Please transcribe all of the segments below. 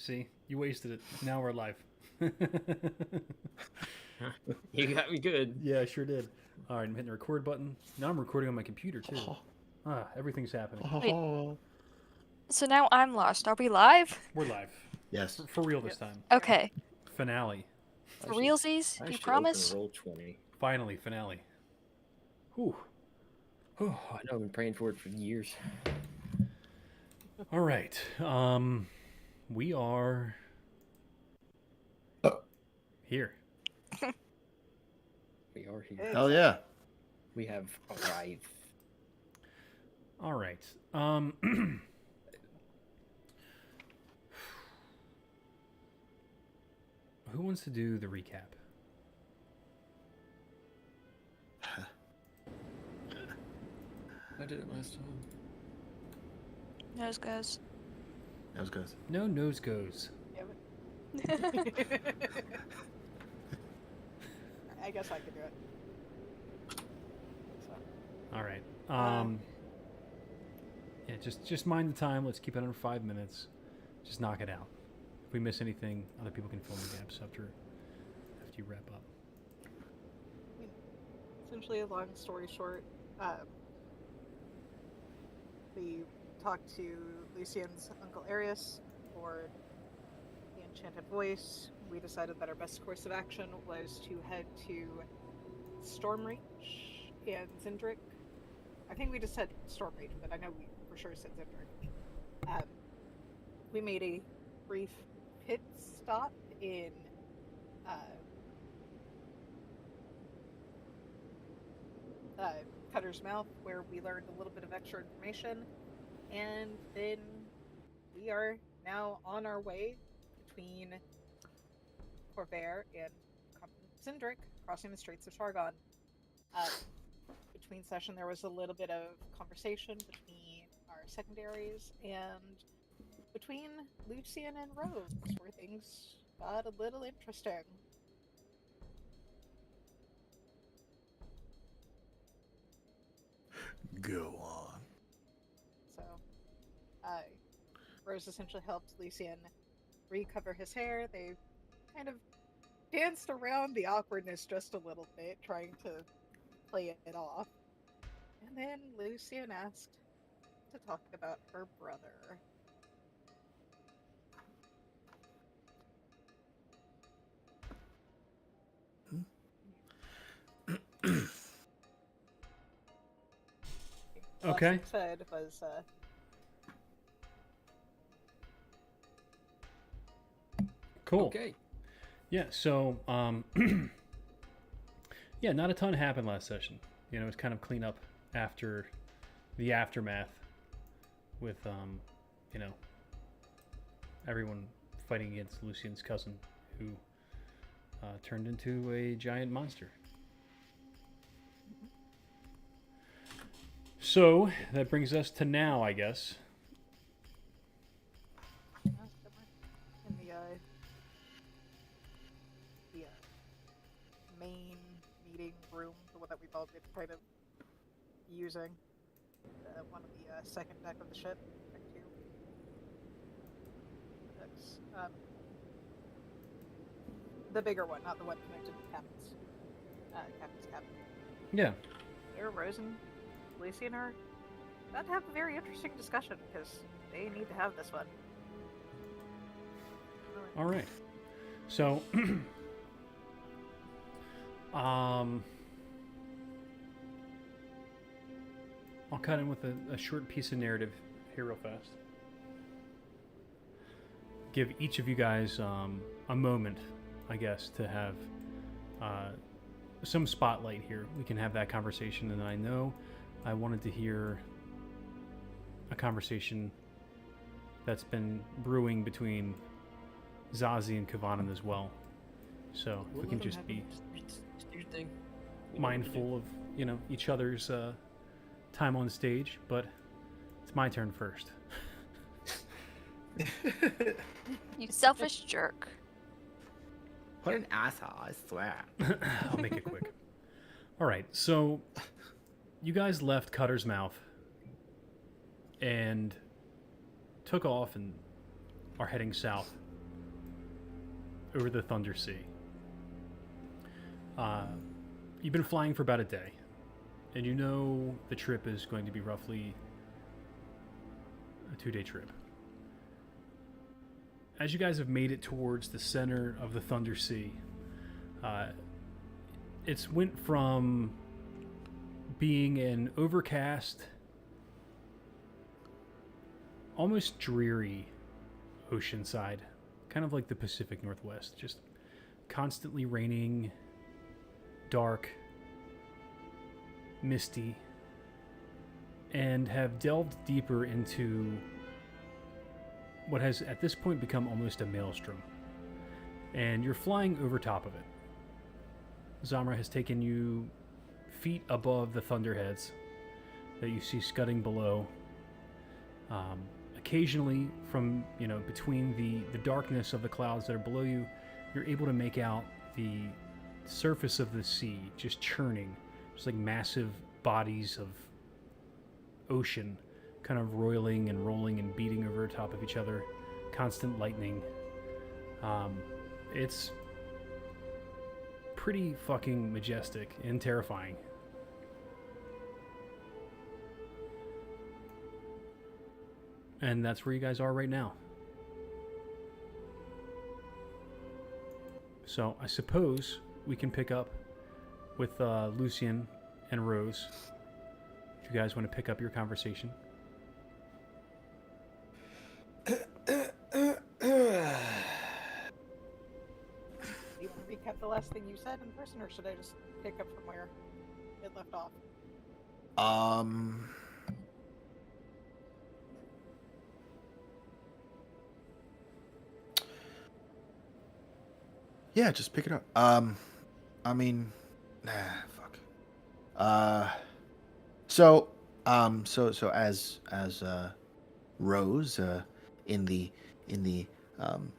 See, you wasted it. Now we're live. You got me good. Yeah, I sure did. All right, I'm hitting the record button. Now I'm recording on my computer too. Everything's happening. Wait. Oh. So now I'm lost. Are we live? We're live. Yes. For real this Yes. time. Okay. Finale. For realsies? I You should promise? open Roll20. Finally, finale. Whew. Oh, I know I've been praying for it for years. all right. We are here. We are here. Hey. Hell yeah. We have arrived. All right. Who wants to do the recap? I did it last time. Nose goes. That was good. No nose goes. I guess I could do it. So, All right. Yeah, just mind the time. Let's keep it under 5 minutes. Just knock it out. If we miss anything, other people can fill in the gaps after you wrap up. essentially, long story short, we talked to Lucian's Uncle Arius for the Enchanted Voice. We decided that our best course of action was to head to Stormreach and Zindrick. I think we just said Stormreach, but I know we for sure said Zindrick. We made a brief pit stop in Cutter's Mouth, where we learned a little bit of extra information, and then we are now on our way between Corvair and Zindrick, crossing the Straits of Targon. Between session, there was a little bit of conversation between our secondaries and between Lucian and Rose, where things got a little interesting. Go on. So, Rose essentially helped Lucian recover his hair. They kind of danced around the awkwardness just a little bit, trying to play it off. And then Lucian asked to talk about her brother. Okay. Last said was Cool. Okay. Yeah. So, yeah, not a ton happened last session. You know, it was kind of clean up after the aftermath with, you know, everyone fighting against Lucian's cousin, who turned into a giant monster. So that brings us to now, I guess. in the main meeting room, the one that we've all been kind of using. One of the second deck of the ship, deck 2. That's, the bigger one, not the one connected to Captain's cabin. Yeah. Here, Rose and Lucian are about to have a very interesting discussion because they need to have this one. All right. So, I'll cut in with a short piece of narrative here real fast. Give each of you guys a moment, I guess, to have some spotlight here. We can have that conversation, and I know I wanted to hear a conversation that's been brewing between Zazie and Kavanan as well. So if we can just be mindful of, you know, each other's time on stage, but it's my turn first. You selfish jerk. What an asshole, I swear. I'll make it quick. All right, so you guys left Cutter's Mouth and took off and are heading south over the Thunder Sea. You've been flying for about a day, and you know the trip is going to be roughly a 2-day trip. As you guys have made it towards the center of the Thunder Sea, it's went from being an overcast, almost dreary oceanside, kind of like the Pacific Northwest, just constantly raining, dark, misty, and have delved deeper into what has at this point become almost a maelstrom. And you're flying over top of it. Zamra has taken you feet above the thunderheads that you see scudding below. Occasionally, from between the darkness of the clouds that are below you, you're able to make out the surface of the sea just churning, just like massive bodies of ocean kind of roiling and rolling and beating over top of each other, constant lightning. It's pretty fucking majestic and terrifying. And that's where you guys are right now. So I suppose we can pick up with Lucian and Rose. If you guys want to pick up your conversation. Do you want to recap the last thing you said in person, or should I just pick up from where it left off? Yeah, just pick it up. I mean, fuck. So as Rose in the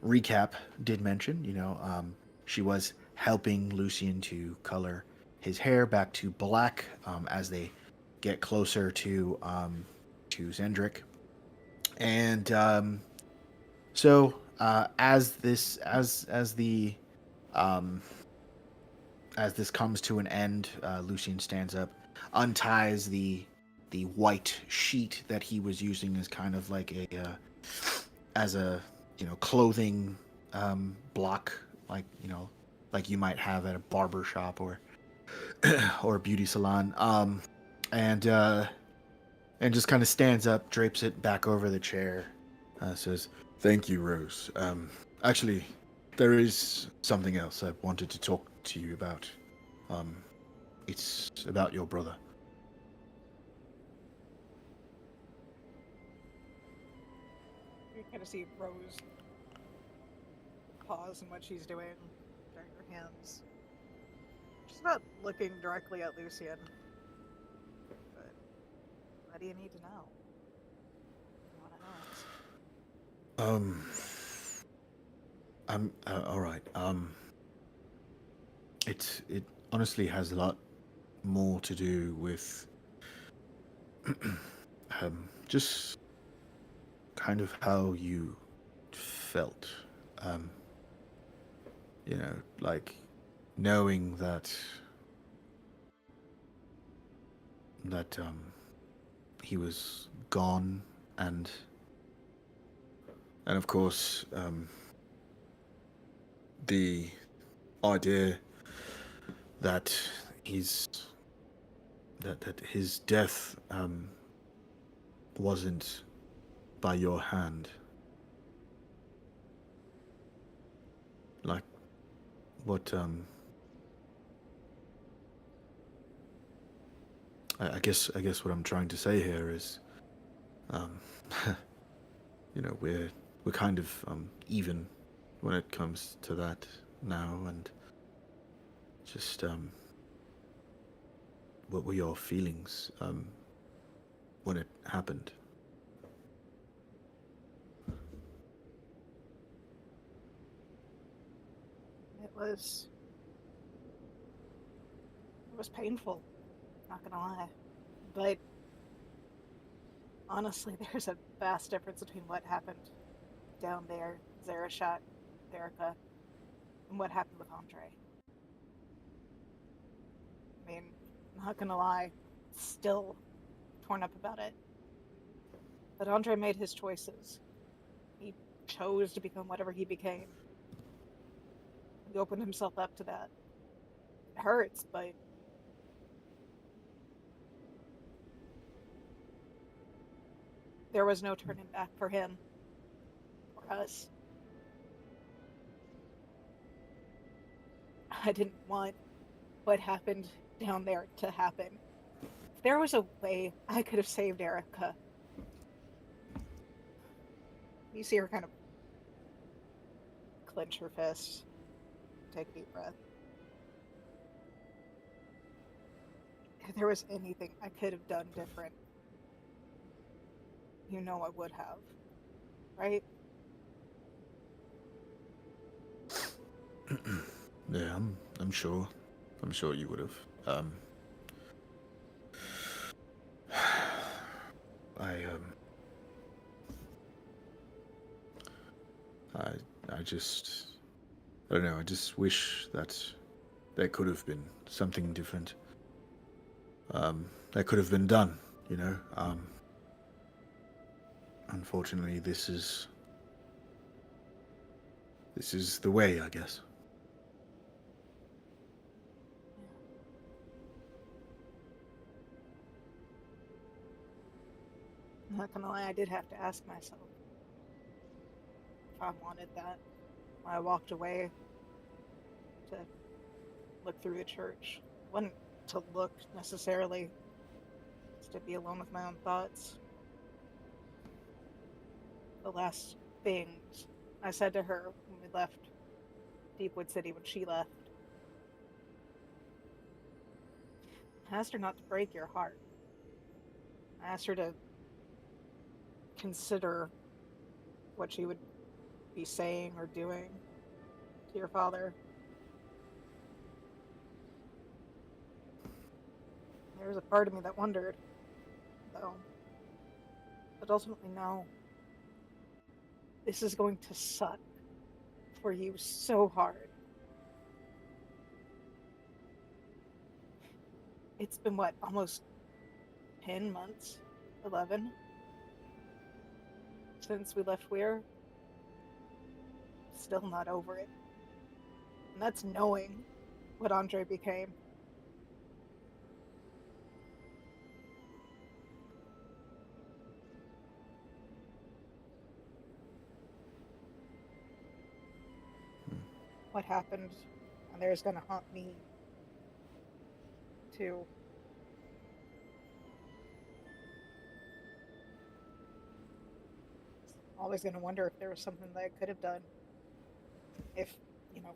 recap did mention, she was helping Lucian to color his hair back to black as they get closer to Zendrick, and so as this comes to an end, Lucian stands up, unties the white sheet that he was using as kind of like a clothing block, like you might have at a barber shop or a beauty salon, and just kind of stands up, drapes it back over the chair, says, "Thank you, Rose. Actually, there is something else I wanted to talk to you about. It's about your brother." You kind of see Rose pause in what she's doing, drying her hands. She's not looking directly at Lucian. But what do you need to know? I want to ask. All right. It honestly has a lot more to do with just kind of how you felt. Like knowing that he was gone, and of course the idea that his death wasn't by your hand. Like what I guess what I'm trying to say here is we're kind of even when it comes to that now, and just what were your feelings when it happened? It was painful, not gonna lie. But honestly, there's a vast difference between what happened down there, Zarashat, Therica, and what happened with Andre. I mean, I'm not gonna lie, still torn up about it. But Andre made his choices. He chose to become whatever he became. He opened himself up to that. It hurts, but there was no turning back for him or us. I didn't want what happened down there to happen. If there was a way I could have saved Erica. You see her kind of clench her fists, take a deep breath. If there was anything I could have done different, you know I would have, right? Yeah, I'm sure. I'm sure you would have. I don't know. I just wish that there could have been something different. That could have been done. You know. Unfortunately, this is the way, I guess. I'm not gonna lie, I did have to ask myself if I wanted that. When I walked away to look through the church, it wasn't to look necessarily, just to be alone with my own thoughts. The last things I said to her when we left Deepwood City, when she left, I asked her not to break your heart. I asked her to consider what she would be saying or doing to your father. There was a part of me that wondered, though. But ultimately, no. This is going to suck for you so hard. It's been, what, almost 10 months? 11? Since we left Weir? Still not over it. And that's knowing what Andre became. What happened, and there's gonna haunt me too. Always gonna wonder if there was something that I could have done. If, you know,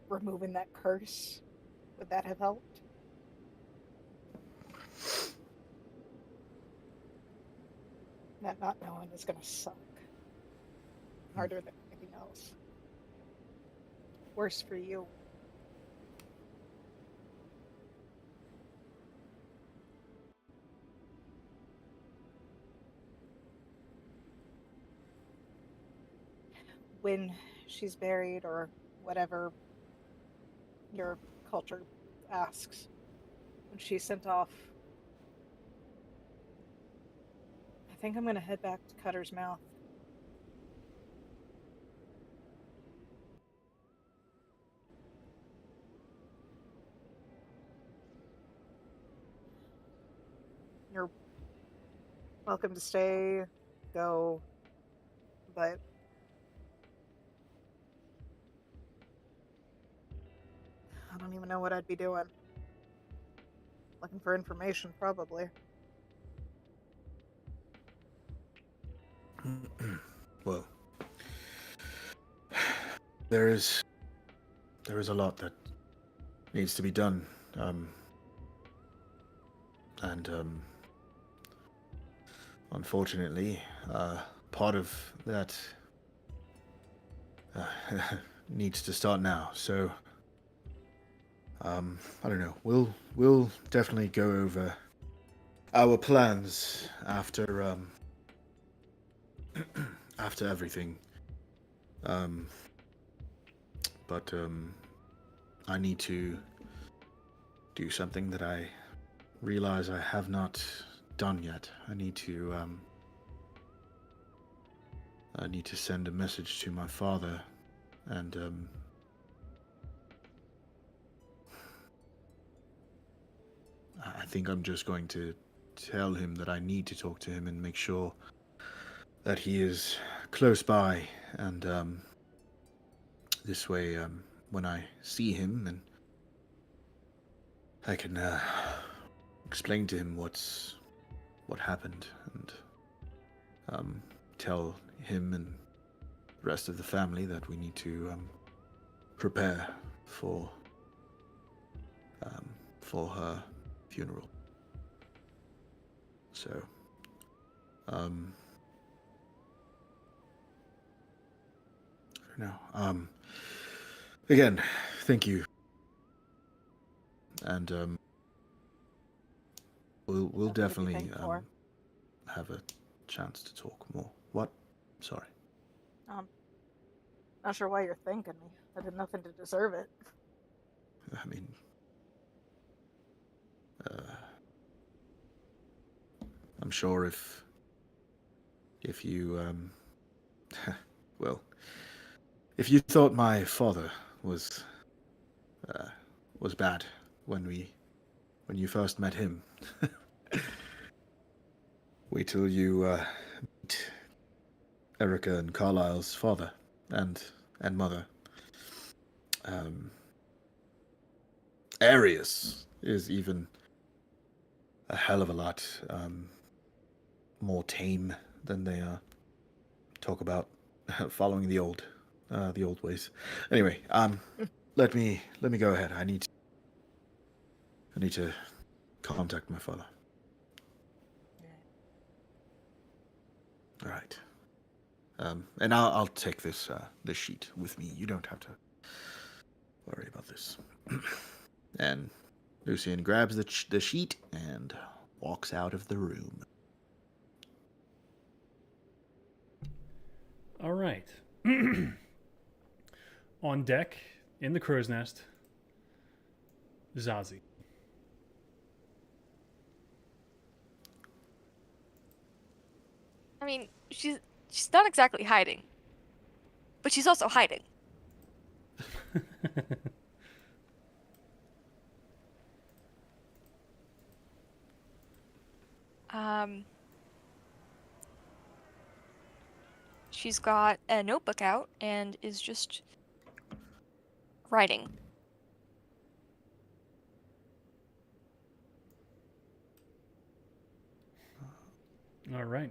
removing that curse, would that have helped? That not knowing is gonna suck. Harder than anything else. Worse for you. When she's buried, or whatever your culture asks, when she's sent off, I think I'm gonna head back to Cutter's Mouth. You're welcome to stay, go, but I don't even know what I'd be doing. Looking for information, probably. Well, there is a lot that needs to be done, and unfortunately, part of that needs to start now. So, I don't know. We'll definitely go over our plans after after everything Um, but I need to do something that I realize I have not done yet. I need to send a message to my father, and I think I'm just going to tell him that I need to talk to him and make sure that he is close by, and this way, when I see him, and I can explain to him what happened, and tell him and the rest of the family that we need to prepare for her funeral. So, I don't know. Again, thank you, and we'll Nothing to be definitely thanked for. have a chance to talk more. What? Sorry. Not sure why you're thanking me. I did nothing to deserve it. I mean, I'm sure if you well, if you thought my father was bad when you first met him, wait till you meet Erica and Carlisle's father and mother. Arius is even a hell of a lot more tame than they talk about following the old ways. Anyway, let me go ahead. I need to contact my father. All right. And I'll take this sheet with me. You don't have to worry about this. And Lucian grabs the sheet and walks out of the room. All right. On deck, in the crow's nest, Zazie. I mean, she's not exactly hiding, but she's also hiding. She's got a notebook out and is just writing. All right.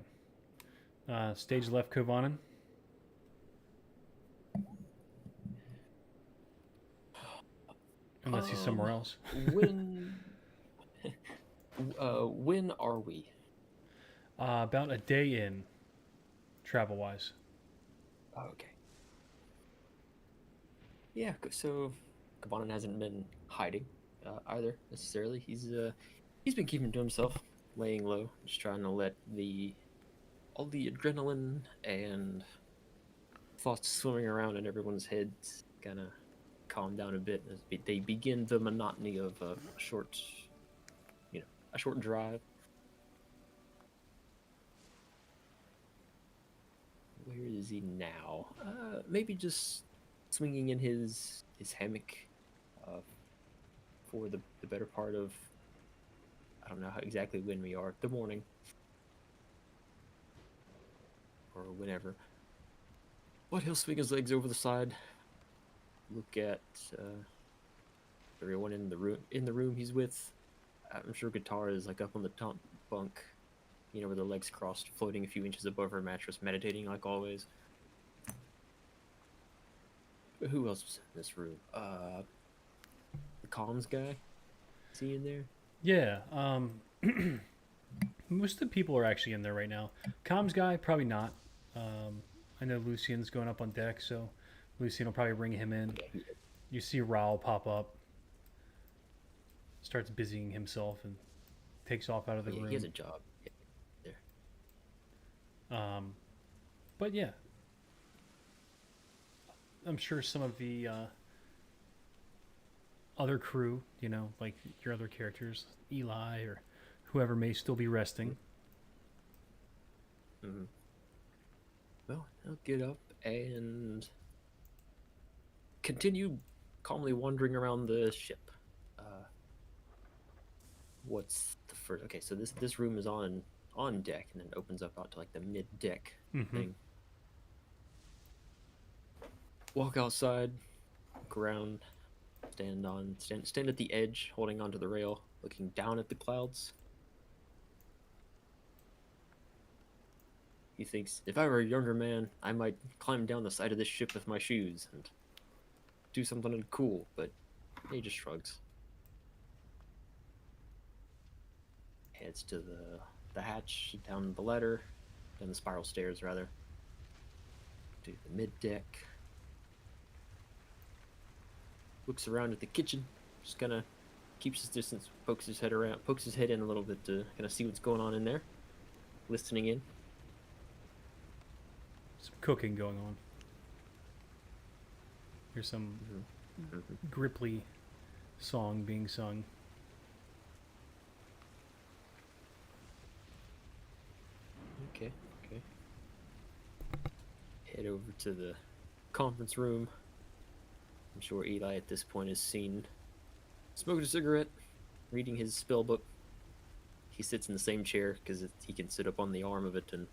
Stage left, Kovanen. Unless he's somewhere else. When are we? About a day in, travel-wise. Oh, okay. Yeah, so Kabanan hasn't been hiding either necessarily. He's been keeping to himself, laying low, just trying to let all the adrenaline and thoughts swimming around in everyone's heads kind of calm down a bit as they begin the monotony of a short drive. Where is he now? Maybe just swinging in his hammock for the better part of, I don't know exactly when we are, the morning or whenever. But he'll swing his legs over the side, look at everyone in the room he's with. I'm sure Guitar is like up on the top bunk, with her legs crossed, floating a few inches above her mattress, meditating like always. Who else was in this room? The comms guy? Is he in there? Yeah. Most of the people are actually in there right now. Comms guy, probably not. I know Lucian's going up on deck, so Lucian will probably bring him in. You see Raoul pop up, starts busying himself, and takes off out of the room. He has a job. But yeah. I'm sure some of the other crew, you know, like your other characters, Eli or whoever may still be resting. Mhm. Well, I'll get up and continue calmly wandering around the ship. What's the first? Okay, so this room is on deck and then opens up out to like the mid deck Mm-hmm. thing. Walk outside, look around, stand at the edge, holding onto the rail, looking down at the clouds. He thinks, if I were a younger man, I might climb down the side of this ship with my shoes and do something cool, but he just shrugs. Heads to the hatch, down the ladder, down the spiral stairs, rather, to the mid deck. Looks around at the kitchen, just kind of keeps his distance, pokes his head in a little bit to kind of see what's going on in there, listening in. Some cooking going on. Here's some gripply song being sung. Okay. Head over to the conference room. I'm sure Eli at this point has seen smoking a cigarette, reading his spell book. He sits in the same chair because he can sit up on the arm of it and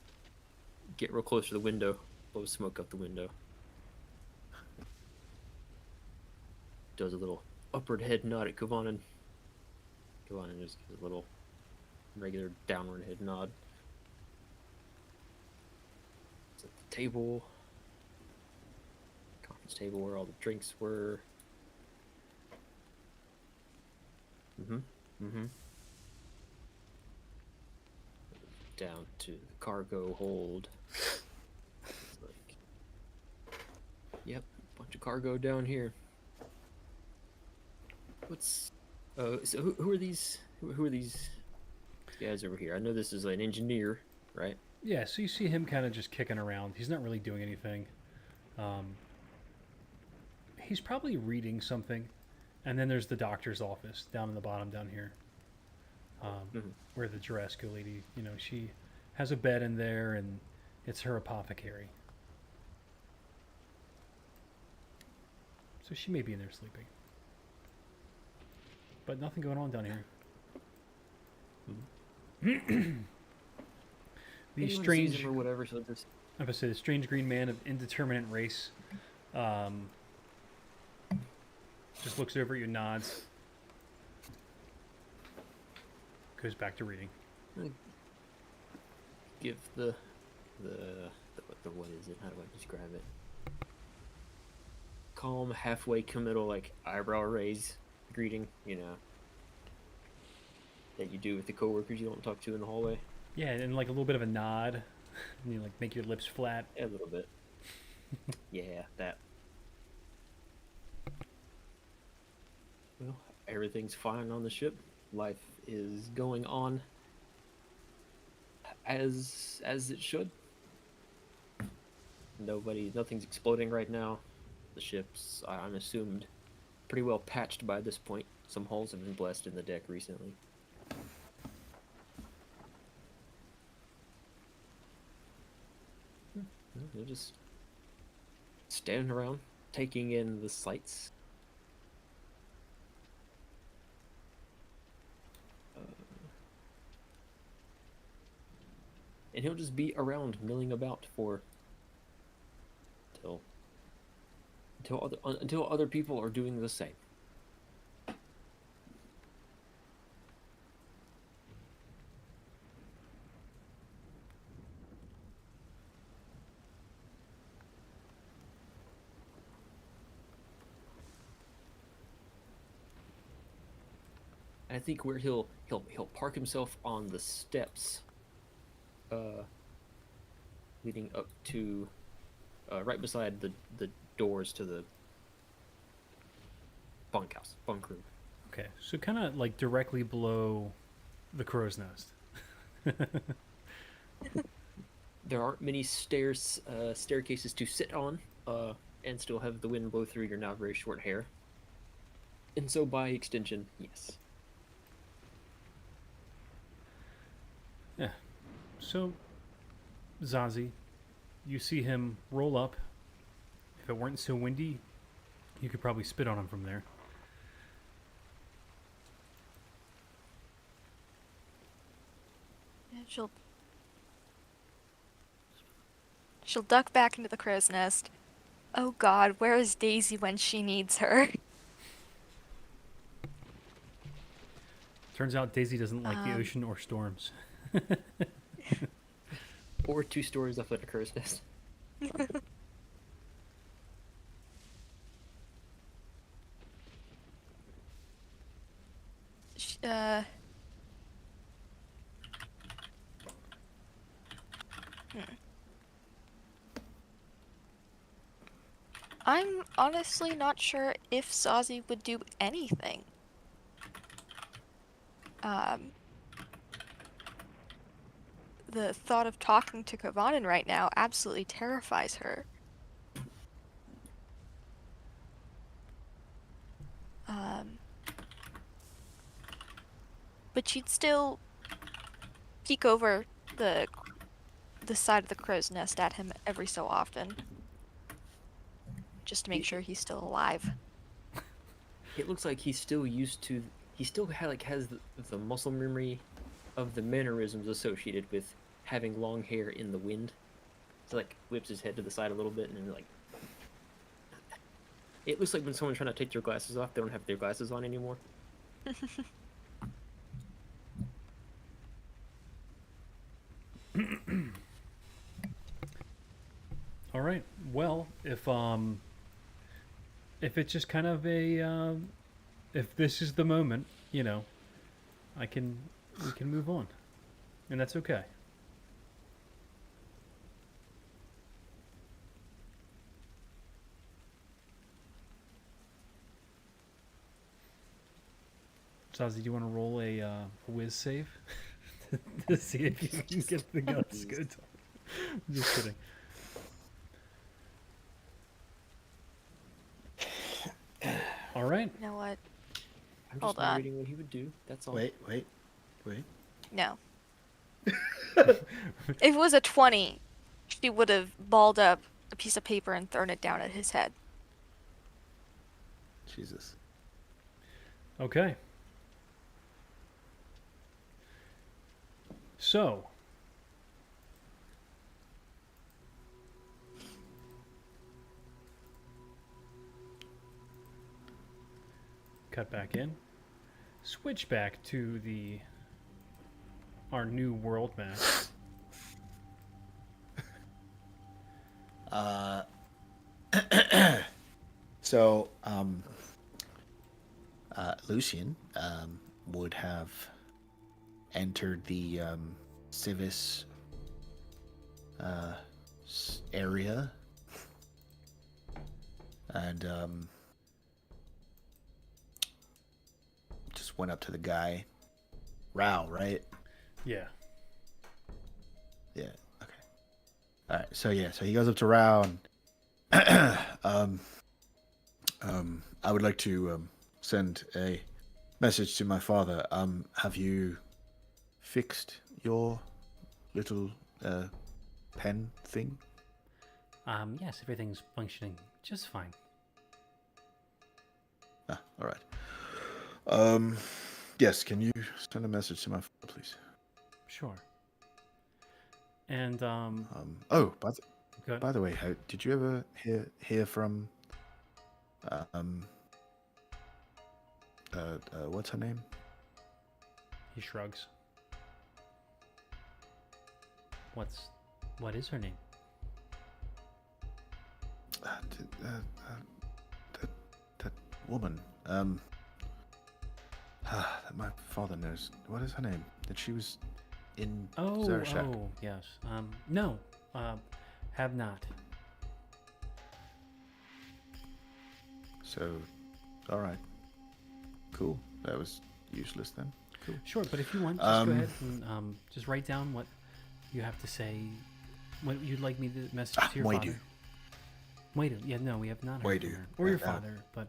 get real close to the window, blow smoke out the window. Does a little upward head nod at Kovanen. Kovanen just gives a little regular downward head nod. It's at the table. Conference table where all the drinks were. Down to the cargo hold. It's like, yep, bunch of cargo down here. What's so who are these? Who are these guys over here? I know this is an engineer, right? Yeah, so you see him kind of just kicking around. He's not really doing anything. He's probably reading something. And then there's the doctor's office down in the bottom down here. Where the Jurassico lady, you know, she has a bed in there and it's her apothecary. So she may be in there sleeping. But nothing going on down here. The Anyone strange, sees him or whatever, so just I would say, the strange green man of indeterminate race, just looks over at you, nods, goes back to reading. give the what is it? How do I describe it? Calm, halfway committal, like eyebrow raise greeting, you know, that you do with the coworkers you don't talk to in the hallway. Yeah, and like a little bit of a nod, and you like make your lips flat. A little bit. Yeah, that. Well, everything's fine on the ship. Life is going on as it should. Nothing's exploding right now. The ship's, I'm assumed, pretty well patched by this point. Some holes have been blessed in the deck recently. They're just standing around, taking in the sights. And he'll just be around, milling about for until other people are doing the same. And I think where he'll park himself on the steps, leading up to, right beside the doors to the bunk room. Okay, so kind of like directly below the crow's nest. There aren't many staircases to sit on, and still have the wind blow through your now very short hair. And so, by extension, yes. Yeah. So, Zazie, you see him roll up. If it weren't so windy, you could probably spit on him from there. And she'll duck back into the crow's nest. Oh God, where is Daisy when she needs her? Turns out Daisy doesn't like the ocean or storms. Or 2 stories up at a crow's nest. Sh- I'm honestly not sure if Zazie would do anything. The thought of talking to Kavanin right now absolutely terrifies her. But she'd still peek over the side of the crow's nest at him every so often, just to make sure he's still alive. It looks like he's still used to. He still has the muscle memory of the mannerisms associated with having long hair in the wind. So like whips his head to the side a little bit and then like. It looks like when someone's trying to take their glasses off, they don't have their glasses on anymore. All right. Well, if it's just kind of a if this is the moment, we can move on, and that's okay. Zazie, do you want to roll a whiz save to see if you can get the guts good? I'm just kidding. All right. You know what? I'm Hold just on. reading what he would do. That's all. Wait. No. If it was a 20, she would have balled up a piece of paper and thrown it down at his head. Jesus. Okay. So, cut back in. Switch back to our new world map. So, Lucian would have entered the Civis area and just went up to the guy. Rao, right? Yeah. Yeah. Okay. All right. So he goes up to Rao and I would like to send a message to my father. Have you fixed your little pen thing? Yes, everything's functioning just fine. All right. Yes, can you send a message to my father, please? Sure. And Oh, good. by the way, did you ever hear from what's her name? He shrugs. What is her name? That woman. That my father knows. What is her name? That she was in Zarashak. Oh, yes. No. Have not. So, all right. Cool. That was useless then. Cool. Sure, but if you want, just go ahead and just write down what you have to say. What you'd like me to message to your Moi father. Wait, yeah, no, we have not heard Wait, from dude. her. Or your Yeah, father, but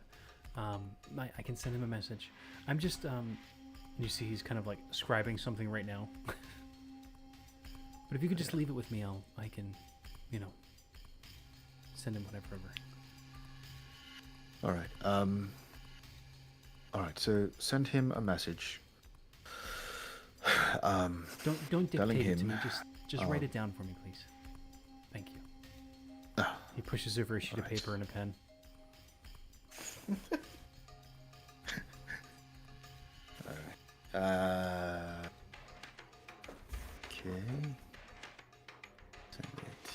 I can send him a message. I'm just, you see he's kind of like scribing something right now. But if you could just leave it with me, I can, you know, send him whatever. All right. All right. So send him a message. Don't telling dictate it to him, me. Just write it down for me, please. Thank you. He pushes over a sheet of Alright. paper and a pen. Okay. Send it.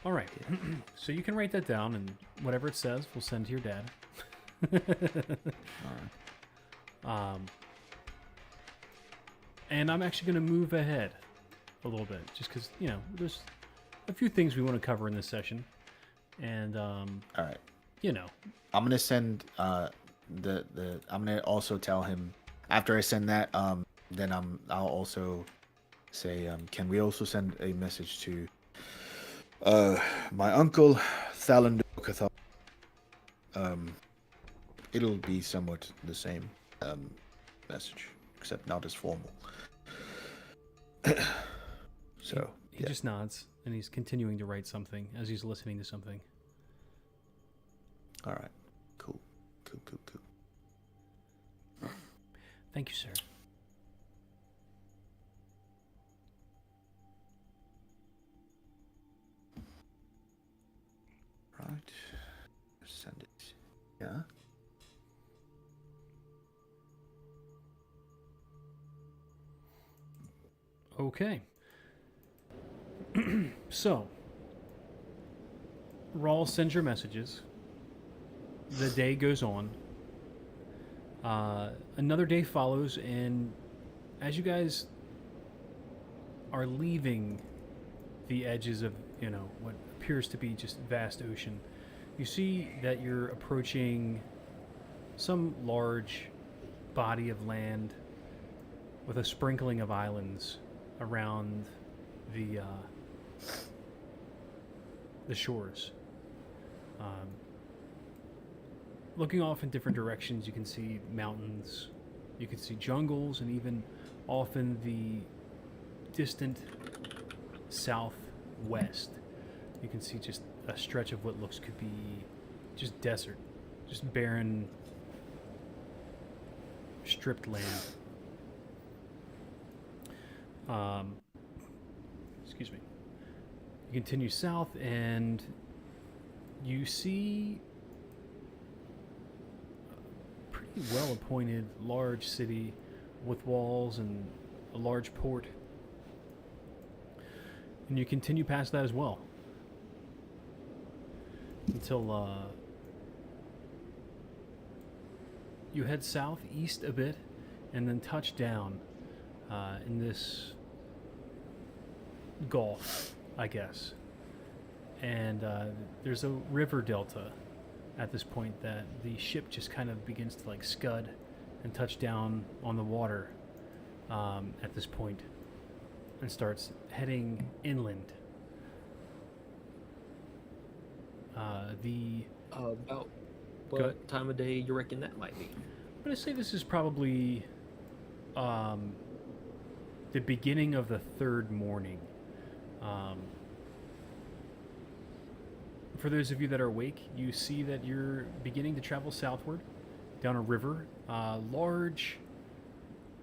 All right. So you can write that down, and whatever it says, we'll send to your dad. All right. And I'm actually going to move ahead a little bit, just because, you know, there's a few things we want to cover in this session. And, All right. you know, I'm gonna send I'm gonna also tell him after I send that then I'll also say can we also send a message to my uncle Thalander Cathal. It'll be somewhat the same message except not as formal. So he just nods, and he's continuing to write something as he's listening to something. all right, cool. Thank you, sir. Right, send it. Yeah. Okay. So, Rawl sends your messages. The day goes on. Another day follows, and as you guys are leaving the edges of, you know, what appears to be just vast ocean, you see that you're approaching some large body of land with a sprinkling of islands around the shores. Looking off in different directions, you can see mountains, you can see jungles, and even off in the distant southwest, you can see just a stretch of what looks could be just desert, just barren, stripped land. Excuse me. You continue south, and you see a pretty well-appointed large city with walls and a large port. And you continue past that as well until you head southeast a bit and then touch down in this gulf, I guess. And there's a river delta at this point that the ship just kind of begins to like scud and touch down on the water at this point and starts heading inland. About Go ahead. what time of day you reckon that might be? I'm going to say this is probably the beginning of the third morning. For those of you that are awake, you see that you're beginning to travel southward down a river. Large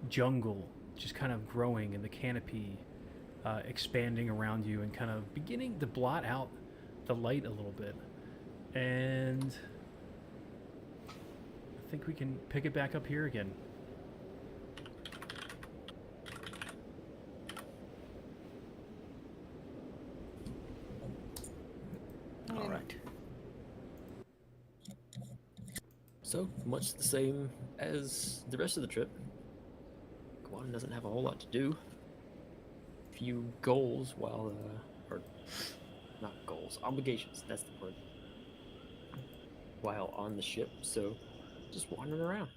jungle just kind of growing, and the canopy expanding around you and kind of beginning to blot out the light a little bit. And I think we can pick it back up here again. All right. So, much the same as the rest of the trip. Kawan doesn't have a whole lot to do. Few goals while, or not goals, obligations, that's the word. While on the ship, so just wandering around.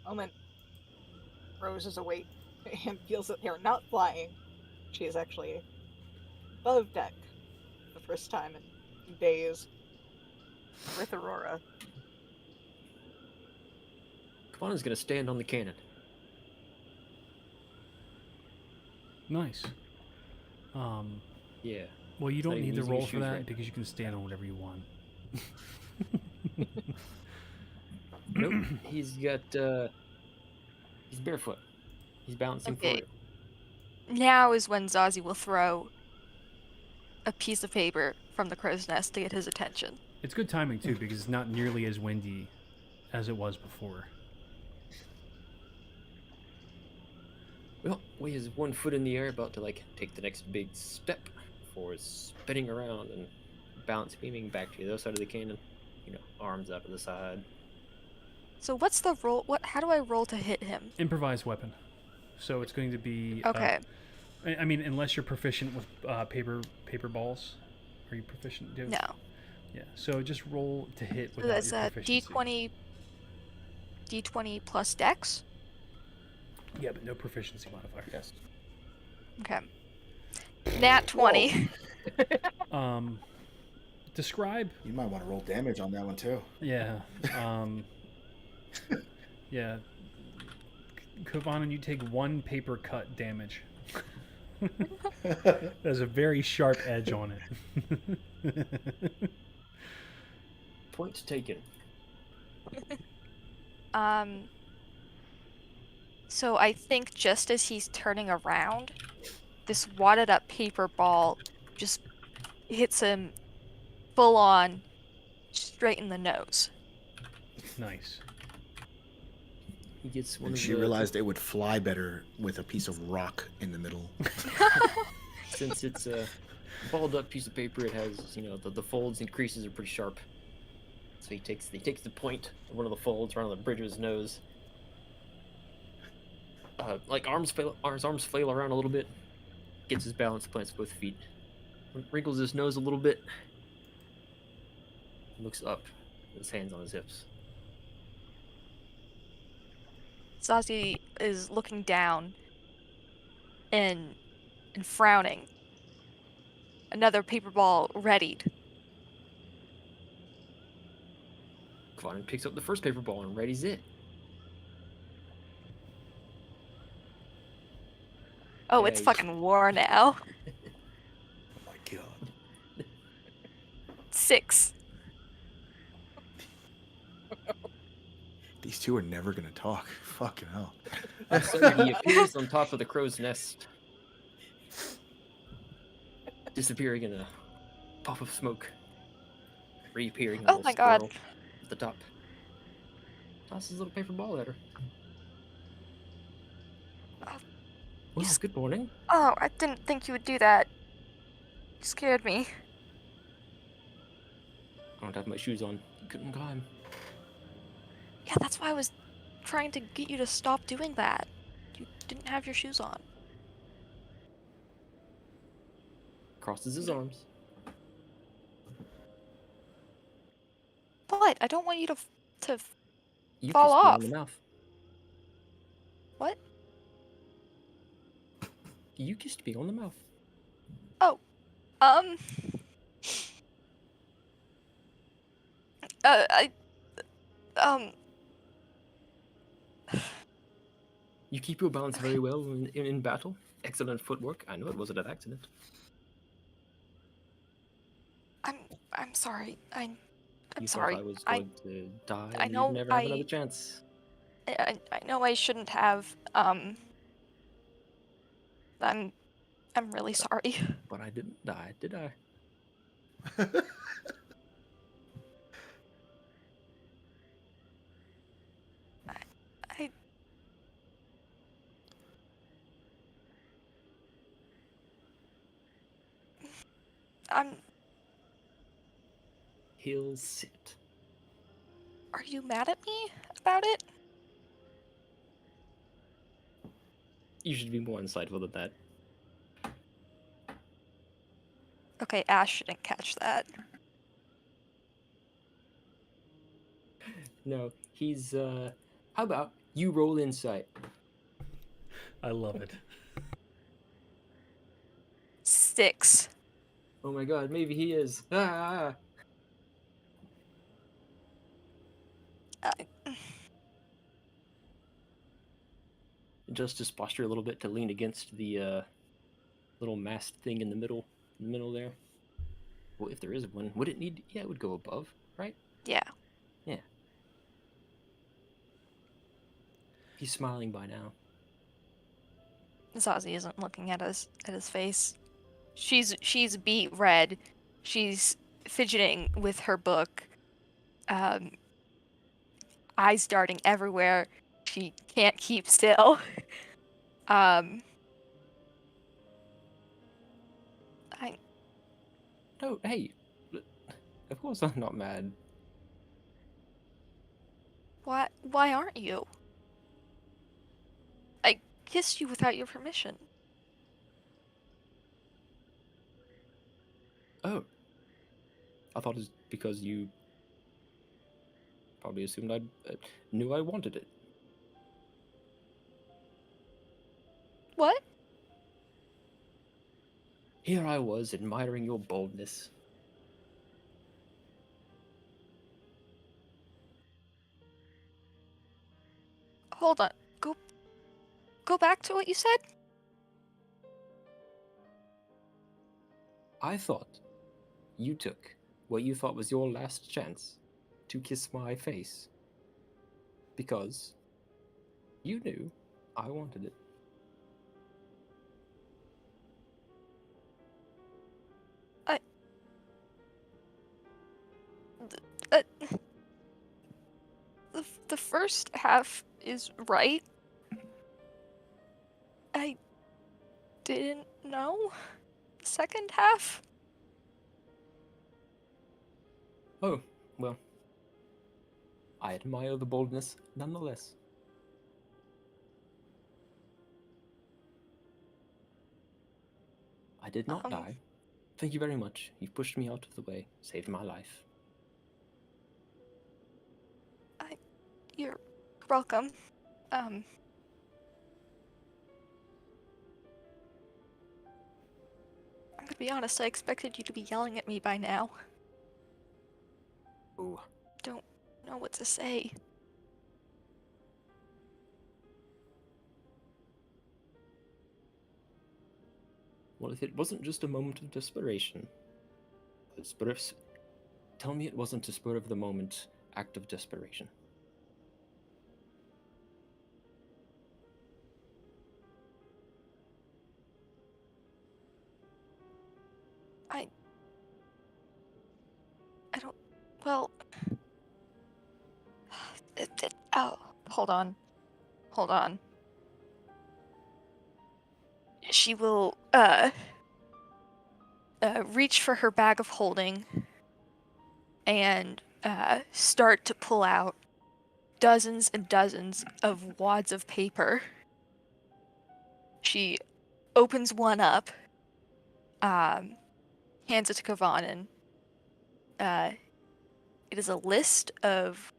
Moment. Rose is awake and feels that they're not flying. She is actually above deck, first time in days with Aurora. Kavana's gonna stand on the cannon. Nice. Yeah. Well, you Not don't even need to using roll his for shoes that right. because you can stand on whatever you want. Nope. He's got he's barefoot. He's balancing Okay. for it. Now is when Zazie will throw a piece of paper from the crow's nest to get his attention. It's good timing too because it's not nearly as windy as it was before. Well, he is 1 foot in the air, about to like take the next big step before spinning around and balance beaming back to the other side of the cannon. You know, arms out to the side. So what's the roll? How do I roll to hit him? Improvised weapon. So it's going to be. Okay. I mean, unless you're proficient with paper balls. Are you proficient? No. Yeah. So just roll to hit So without that's your a proficiency. D20 plus Dex. Yeah, but no proficiency modifier. Yes. Okay. Nat 20. Describe. You might want to roll damage on that one too. Yeah. Yeah. Kovanen, you take 1 paper cut damage. There's a very sharp edge on it. Point taken. So I think just as he's turning around, this wadded up paper ball just hits him full on straight in the nose. Nice. He gets one And of she the, realized it would fly better with a piece of rock in the middle. since it's a balled up piece of paper, it has, you know, the folds and creases are pretty sharp. So he takes the point of one of the folds around the bridge of his nose. Like arms flail around a little bit. Gets his balance, plants both feet. Wrinkles his nose a little bit. Looks up, his hands on his hips. Zazie is looking down and frowning. Another paper ball readied. Kavanen picks up the first paper ball and readies it. Oh, it's Yay. fucking war now. Oh my god. 6. These two are never gonna talk. Fucking hell. So he appears on top of the crow's nest, disappearing in a puff of smoke, reappearing. Oh my god. At the top. Tosses a little paper ball at her. Well, good morning. Oh, I didn't think you would do that. You scared me. I don't have my shoes on. Couldn't climb. Yeah, that's why I was trying to get you to stop doing that. You didn't have your shoes on. Crosses his arms. But I don't want you to You Fall kissed me off. on the mouth. What? You kissed me on the mouth. Um. I. You keep your balance very well in battle. Excellent footwork. I know it wasn't an accident. I'm sorry. I'm You sorry. thought I was going to die I and know you'd never have I- another chance. I know I shouldn't have. I'm really sorry. But I didn't die, did I? I. I'm. He'll sit. Are you mad at me about it? You should be more insightful than that. Okay, Ash shouldn't catch that. No, he's how about you roll insight? I love it. 6. Oh my god, maybe he is. Ah! Uh, Adjust his posture a little bit to lean against the little mast thing in the middle there. Well, if there is one, would it need? Yeah, it would go above, right? yeah. Yeah. He's smiling by now. Zazie isn't looking at his face. She's beet red. She's fidgeting with her book. Um, eyes darting everywhere. She can't keep still. um, I No, hey, of course I'm not mad. why aren't you? I kissed you without your permission. Oh, I thought it's because you probably assumed I knew I wanted it. What? Here I was admiring your boldness. Hold on. Go back to what you said? I thought you took what you thought was your last chance to kiss my face because you knew I wanted it. Uh, the first half is right. I didn't know. The second half? Oh, well, I admire the boldness nonetheless. I did not Um, die. Thank you very much. You've pushed me out of the way, saved my life. You're welcome. I'm gonna be honest, I expected you to be yelling at me by now. Ooh. Don't know what to say. Well, if it wasn't just a moment of desperation, tell me it wasn't a spur of the moment act of desperation. I don't. Well. Oh, hold on. Hold on. She will, reach for her bag of holding and, start to pull out dozens and dozens of wads of paper. She opens one up, hands it to Kavanen. It is a list of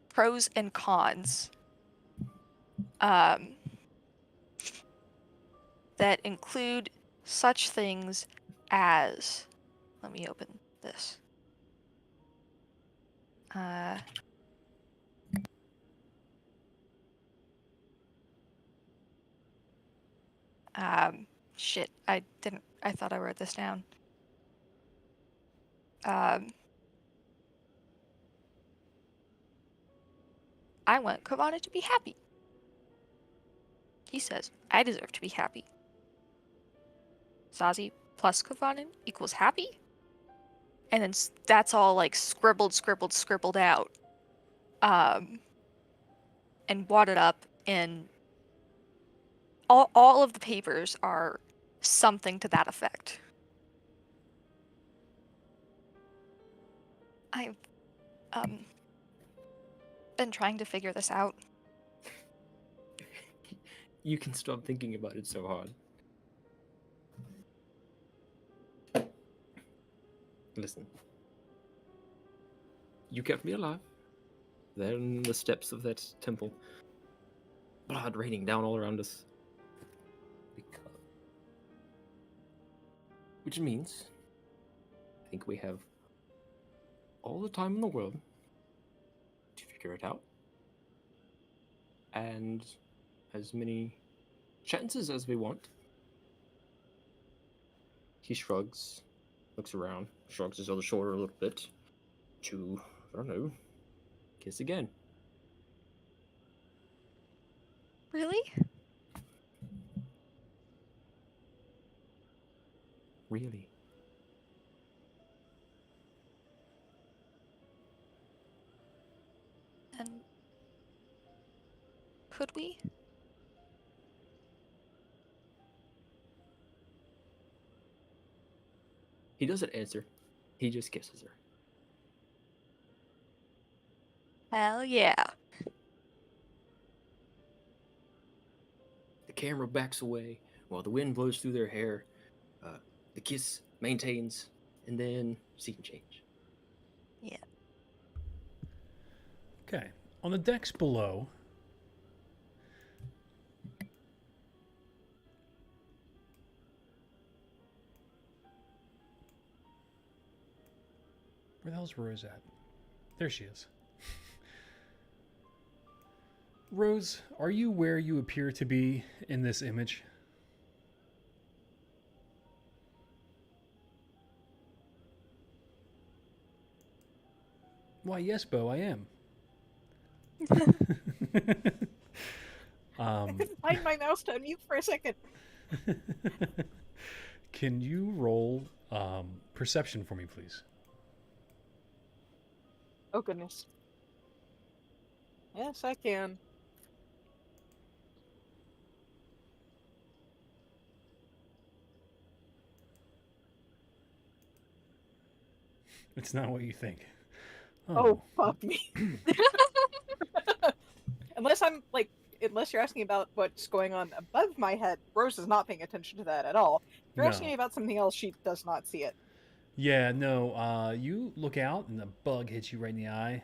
pros and cons that include such things as. Let me open this. Shit, I didn't. I thought I wrote this down. I want Kavana to be happy. He says, I deserve to be happy. Zazie plus Kavanen equals happy? And then that's all like scribbled out. And wadded up, and all of the papers are something to that effect. I've been trying to figure this out. You can stop thinking about it so hard. Listen. You kept me alive. There in the steps of that temple. Blood raining down all around us. Which means I think we have all the time in the world to figure it out. And as many chances as we want. He shrugs, looks around, shrugs his other shoulder a little bit to, I don't know, kiss again. Really? Really? And could we? He doesn't answer. He just kisses her. Hell yeah. The camera backs away while the wind blows through their hair. The kiss maintains, and then scene change. Yeah. Okay. On the decks below, where the hell's Rose at? There she is. Rose, are you where you appear to be in this image? Why, yes, Bo, I am. I couldn't find my mouse to unmute for a second. Can you roll perception for me, please? Oh goodness. Yes, I can. It's not what you think. Oh, fuck me. Unless you're asking about what's going on above my head, Rose is not paying attention to that at all. If you're asking No. me about something else, she does not see it. Yeah, no, you look out and the bug hits you right in the eye.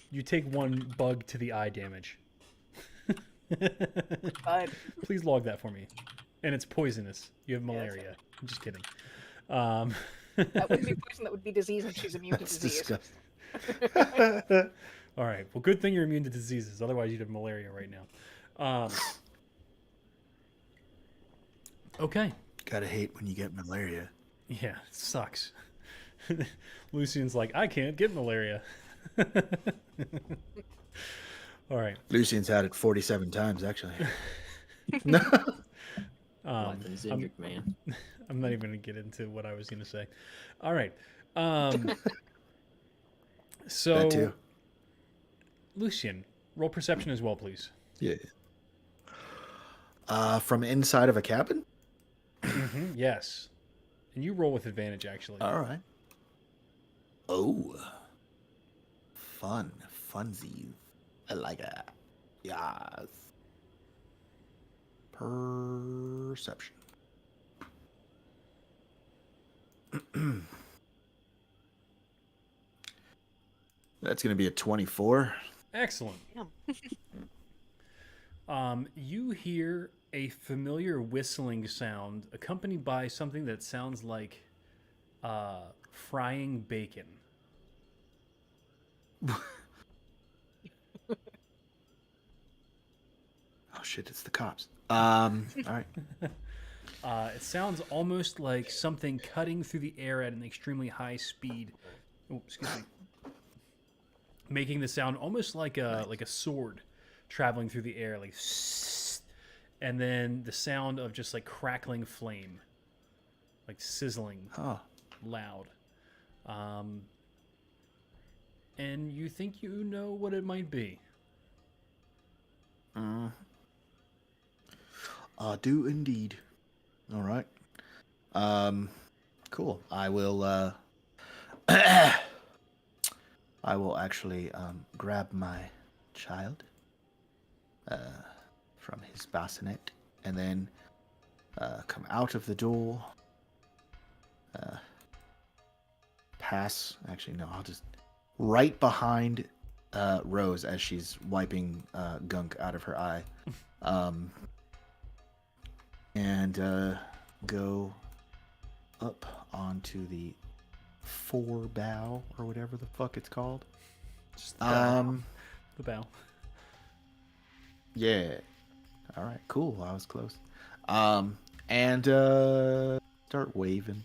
You take one bug to the eye damage. But Please log that for me. And it's poisonous. You have Yeah, it's malaria. I'm just kidding. that wouldn't be poison, that would be disease, and she's immune to That's disease. disgusting. All right. Well, good thing you're immune to diseases. Otherwise, you'd have malaria right now. Okay. Gotta hate when you get malaria. Yeah, it sucks. Lucian's like, I can't get malaria. All right. Lucian's had it 47 times, actually. No. Life in Zendrick, man. I'm not even going to get into what I was going to say. All right. That So, too. Lucian, roll perception as well, please. Yeah. From inside of a cabin? Yes. And you roll with advantage, actually. All right. Oh. Fun. Funsies. I like that. Yes. Perception. That's going to be a 24. Excellent. You hear a familiar whistling sound accompanied by something that sounds like frying bacon. Oh shit, it's the cops. All right. It sounds almost like something cutting through the air at an extremely high speed. Oh, excuse me. Making the sound almost like a sword traveling through the air, like, and then the sound of just like crackling flame, like sizzling, Oh. loud. And you think you know what it might be. Do indeed. All right. Cool. I will I will actually grab my child from his bassinet and then come out of the door. Pass. Actually, no. I'll just right behind Rose as she's wiping gunk out of her eye. And go up onto the forebow or whatever the fuck it's called. Just the bow. The bow. Yeah. All right. Cool. I was close. And start waving.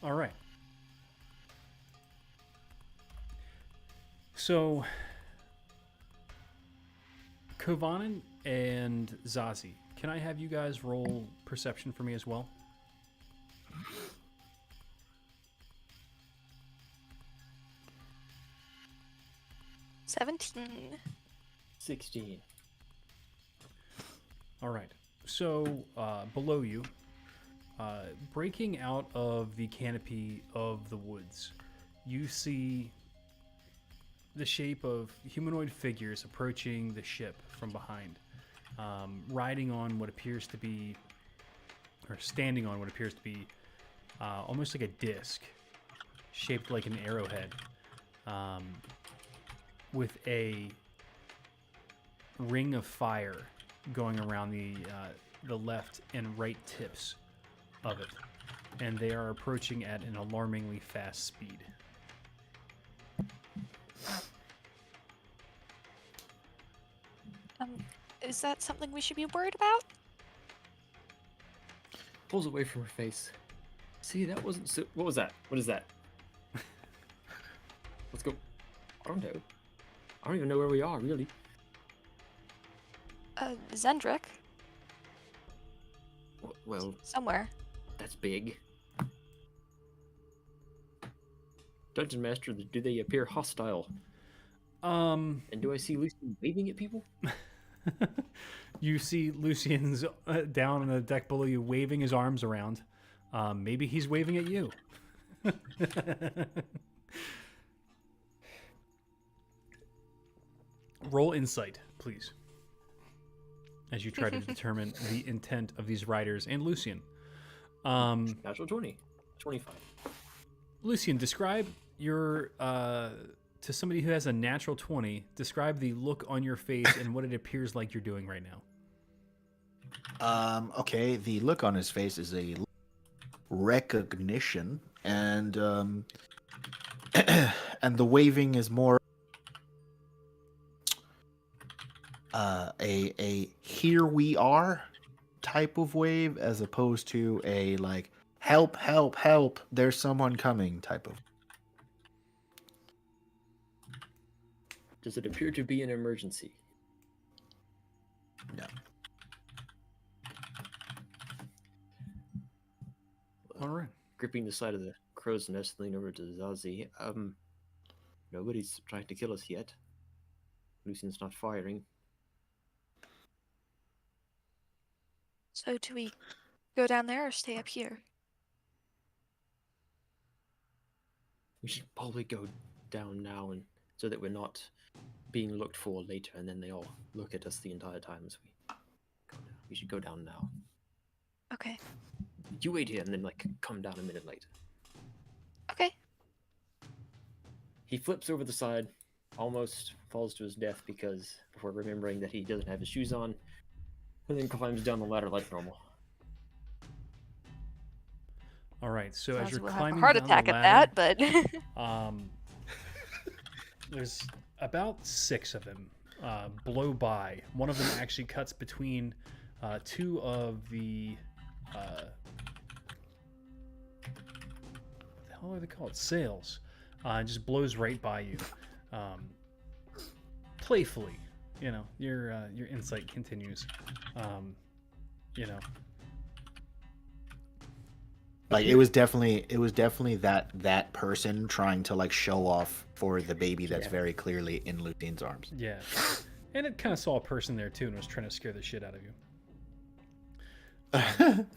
All right. So, Kovanen and Zazie, can I have you guys roll perception for me as well? "17." 16. All right. So, below you, breaking out of the canopy of the woods, you see the shape of humanoid figures approaching the ship from behind, riding on what appears to be, or standing on what appears to be, almost like a disc, shaped like an arrowhead, with a ring of fire going around the left and right tips of it, and they are approaching at an alarmingly fast speed. Is that something we should be worried about? Pulls away from her face. See, that wasn't so. What was that? What is that? Let's go. I don't know. I don't even know where we are, really. Zendrick, Well, somewhere. that's big. Dungeon Master, do they appear hostile? And do I see Lucy waving at people? You see Lucian's down on the deck below you, waving his arms around. Maybe he's waving at you. Roll insight, please, as you try to determine the intent of these riders and Lucian. Natural 20. 25. Lucian, describe your to somebody who has a natural 20. Describe the look on your face and what it appears like you're doing right now. Okay, the look on his face is a recognition, and and the waving is more a here we are type of wave, as opposed to a like help, help, help, there's someone coming type of. Does it appear to be an emergency? No. All right. Gripping the side of the crow's nest, lean over to Zazie. Nobody's trying to kill us yet. Lucian's not firing. So do we go down there or stay up here? We should probably go down now, and so that we're not being looked for later, and then they all look at us the entire time as we go down. We should go down now. Okay. You wait here, and then come down a minute later. Okay. He flips over the side, almost falls to his death before remembering that he doesn't have his shoes on, and then climbs down the ladder like normal. All right. So as Sounds you're we'll have a climbing heart down attack the at ladder, that, but there's about 6 of them blow by. One of them actually cuts between 2 of the what the hell are they called? Sails. And just blows right by you. Playfully, your insight continues. Like it was definitely that person trying to show off for the baby that's very clearly in Lucian's arms. Yeah. And it kind of saw a person there too and was trying to scare the shit out of you.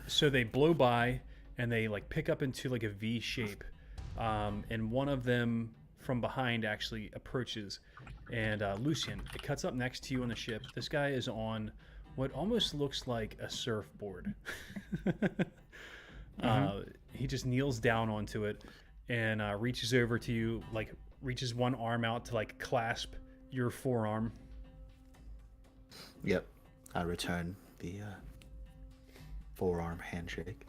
So they blow by and they pick up into a V shape. And one of them from behind actually approaches. And Lucian, it cuts up next to you on the ship. This guy is on what almost looks like a surfboard. He just kneels down onto it and reaches over to you, reaches one arm out to clasp your forearm. Yep. I return the forearm handshake.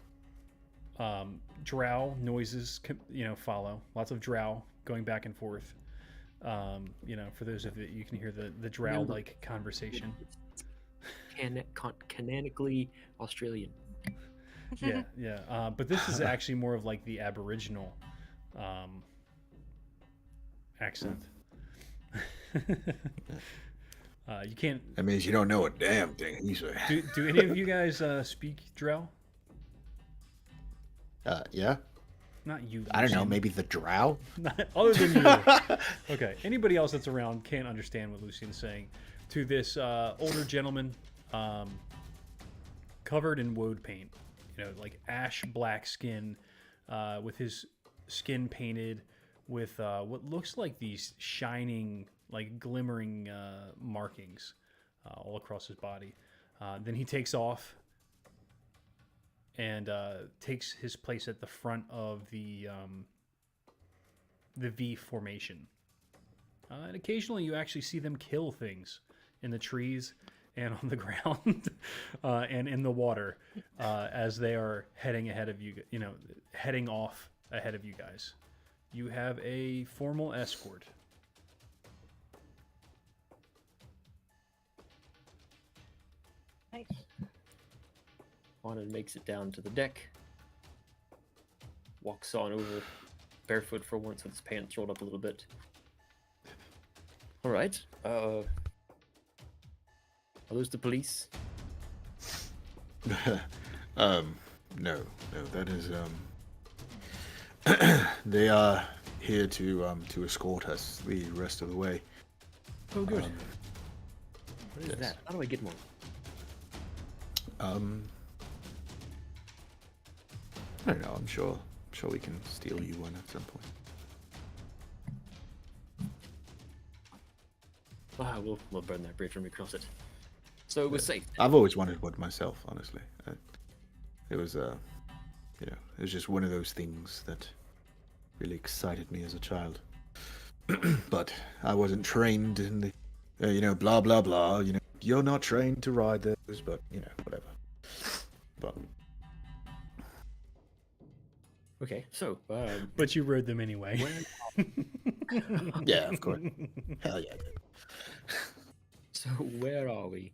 Drow noises, follow. Lots of drow going back and forth. For those of you can hear the drow-like conversation. Canonically Australian. Yeah. But this is actually more of like the Aboriginal accent. You can't. That means you don't know a damn thing he's saying. Do any of you guys speak Drow? Yeah. Not you. I don't know. Lucian. Maybe the drow. Not, other than you. Okay. Anybody else that's around can't understand what Lucian's saying. To this older gentleman, covered in woad paint, like ash black skin, with his skin painted with what looks like these shining, like glimmering markings all across his body. Then he takes off and takes his place at the front of the V formation. And occasionally you actually see them kill things in the trees and on the ground and in the water as they are heading ahead of you, heading off ahead of you guys. You have a formal escort. Nice. Juanan makes it down to the deck. Walks on over, barefoot for once with his pants rolled up a little bit. All right. Are those the police? No, that is they are here to escort us the rest of the way. Oh, good. What is yes. that? How do I get one? I don't know. I'm sure we can steal you one at some point. We'll burn that bridge when we cross it. So we're safe. I've always wanted one myself, honestly. It was it was just one of those things that really excited me as a child. But I wasn't trained in the, blah blah blah. You're not trained to ride those, but whatever. But Okay, so But you rode them anyway. yeah, of course. Hell yeah. so where are we?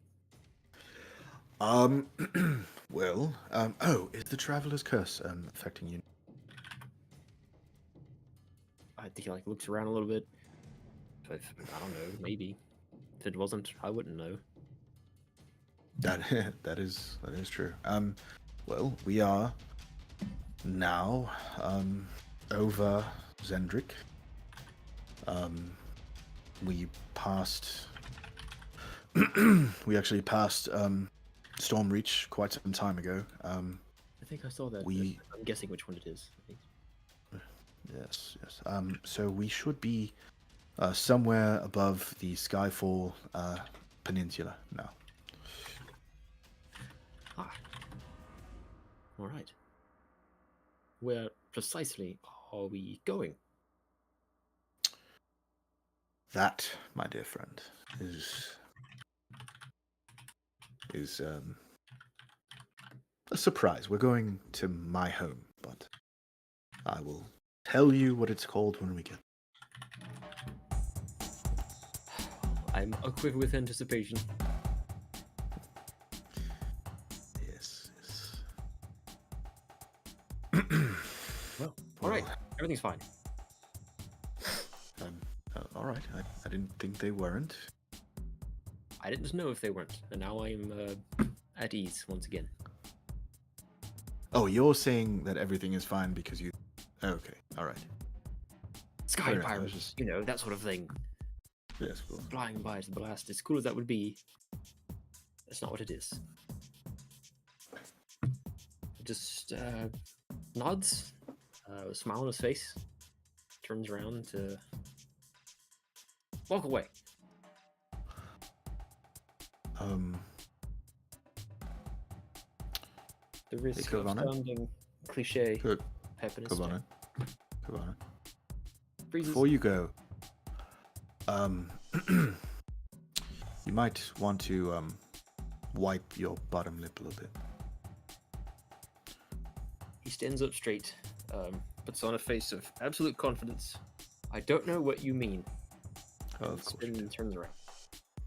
Well, is the Traveler's Curse affecting you? I think he looks around a little bit. I don't know, maybe. If it wasn't, I wouldn't know. That is true. Well, we are now over Zendrick. We passed. We actually passed Stormreach quite some time ago. I think I saw that. We- I'm guessing which one it is. Yes. So we should be somewhere above the Skyfall Peninsula now. Ah. All right. Where precisely are we going? That, my dear friend, is a surprise. We're going to my home, but I will tell you what it's called when we get. I'm aquiver with anticipation. Yes. Well, all right. Everything's fine. All right. I didn't think they weren't. I didn't know if they weren't, and now I'm at ease once again. Oh, you're saying that everything is fine because you. Okay. All right. Sky Fair enough, I was pirates, just- that sort of thing. Yes. Cool. Flying by as the blast, as cool as that would be, that's not what it is. Just nods, a smile on his face, turns around to walk away. The risk of Kavana? sounding cliche Good. happiness. Kavana. Freezes. Before you go, you might want to wipe your bottom lip a little bit. He stands up straight, puts on a face of absolute confidence. I don't know what you mean. Oh, And of course. spins and turns around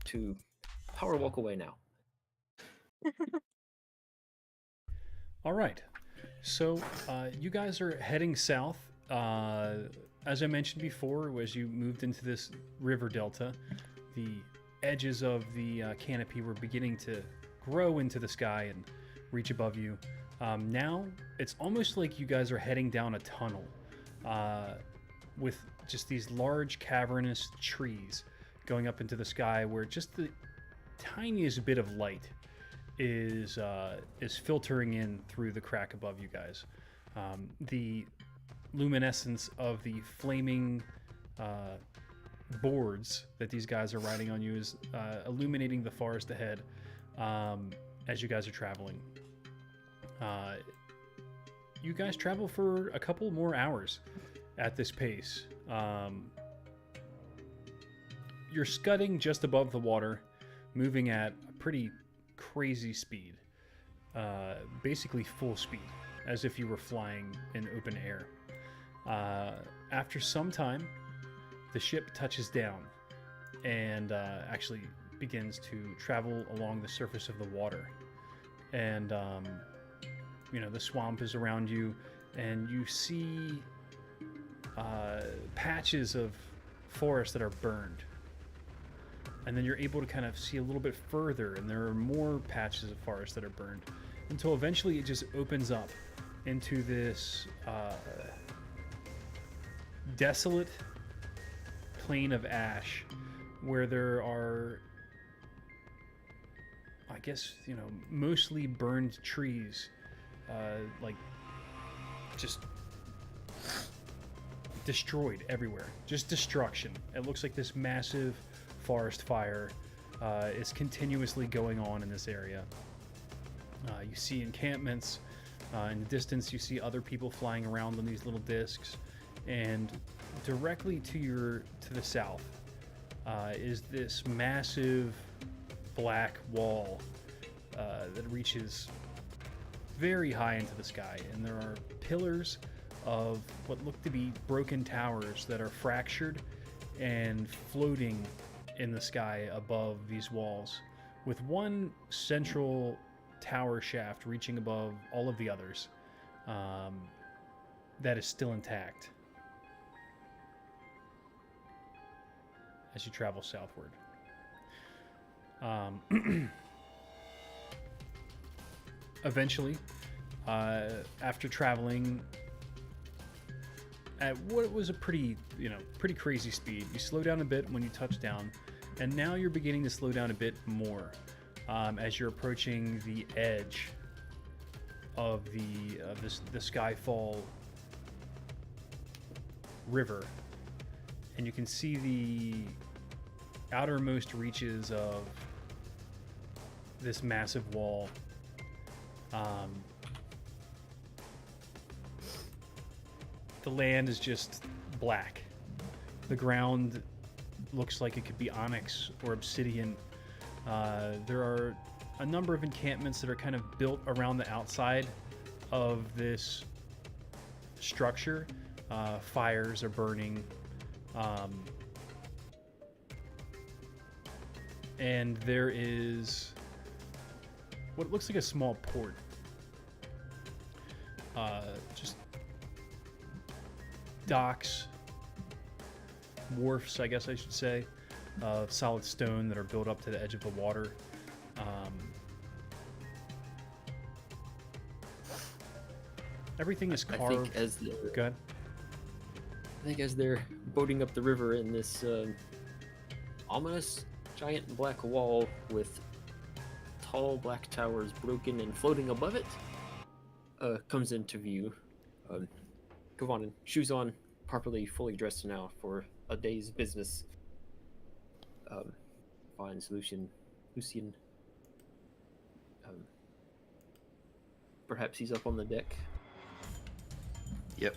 to power walk away now. All right. So you guys are heading south. As I mentioned before, as you moved into this river delta, the edges of the canopy were beginning to grow into the sky and reach above you. Now it's almost like you guys are heading down a tunnel with just these large cavernous trees going up into the sky, where just the tiniest bit of light is filtering in through the crack above you guys. The luminescence of the flaming boards that these guys are riding on you is illuminating the forest ahead as you guys are traveling. You guys travel for a couple more hours at this pace. You're scudding just above the water, moving at a pretty crazy speed, basically full speed, as if you were flying in open air. After some time, the ship touches down and actually begins to travel along the surface of the water. And the swamp is around you, and you see patches of forest that are burned. And then you're able to kind of see a little bit further, and there are more patches of forest that are burned, until eventually it just opens up into this desolate plain of ash, where there are, I guess, mostly burned trees, like just destroyed everywhere. Just destruction. It looks like this massive forest fire is continuously going on in this area. You see encampments. In the distance, you see other people flying around on these little discs, and directly to the south is this massive black wall that reaches very high into the sky, and there are pillars of what look to be broken towers that are fractured and floating in the sky above these walls, with one central tower shaft reaching above all of the others that is still intact as you travel southward. Eventually, after traveling at what was a pretty crazy speed, you slow down a bit when you touch down, and now you're beginning to slow down a bit more as you're approaching the edge of the Skyfall River, and you can see the outermost reaches of this massive wall. The land is just black. The ground looks like it could be onyx or obsidian. There are a number of encampments that are kind of built around the outside of this structure. Fires are burning. And there is what looks like a small port. Just docks, wharfs, I guess I should say, of solid stone that are built up to the edge of the water. Everything is carved. Go ahead. I think as they're boating up the river in this ominous giant black wall with tall black towers broken and floating above it, comes into view. Kavanen, shoes on, properly fully dressed now for a day's business. Finds Lucian. Perhaps he's up on the deck. Yep.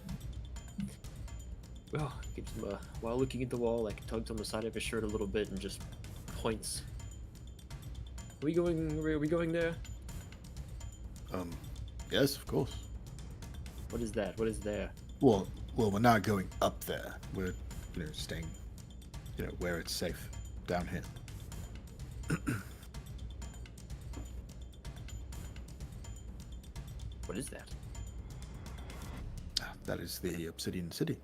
Well, gives him while looking at the wall, like tugs on the side of his shirt a little bit and just points. Are we going? Are we going there? Yes, of course. What is that? What is there? Well, we're not going up there. We're, staying, where it's safe, down here. What is that? That is the Obsidian City.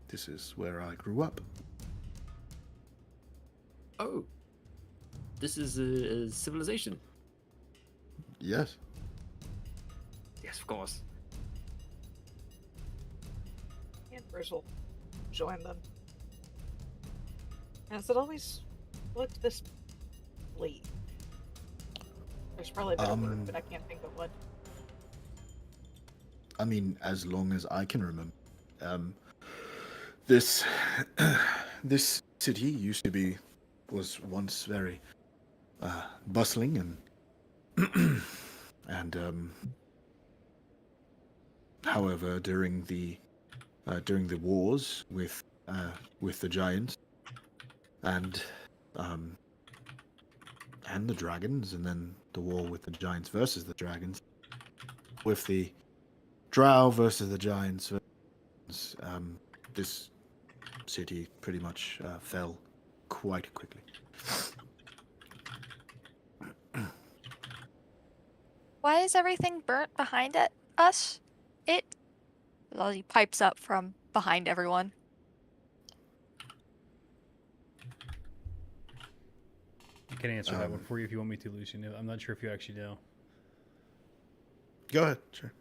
This is where I grew up. Oh, this is a civilization. Yes. Yes, of course. And Bruce will join them. Has it always looked this bleak? There's probably a better word, but I can't think of what. I mean, as long as I can remember. This this city was once very bustling and however during the wars with the giants and the dragons, and then the war with the giants versus the dragons, with the drow versus the giants, this city pretty much fell quite quickly. Why is everything burnt behind us? Well, he pipes up from behind everyone. I can answer that one for you if you want me to, Lucian. I'm not sure if you actually know. Go ahead, sure.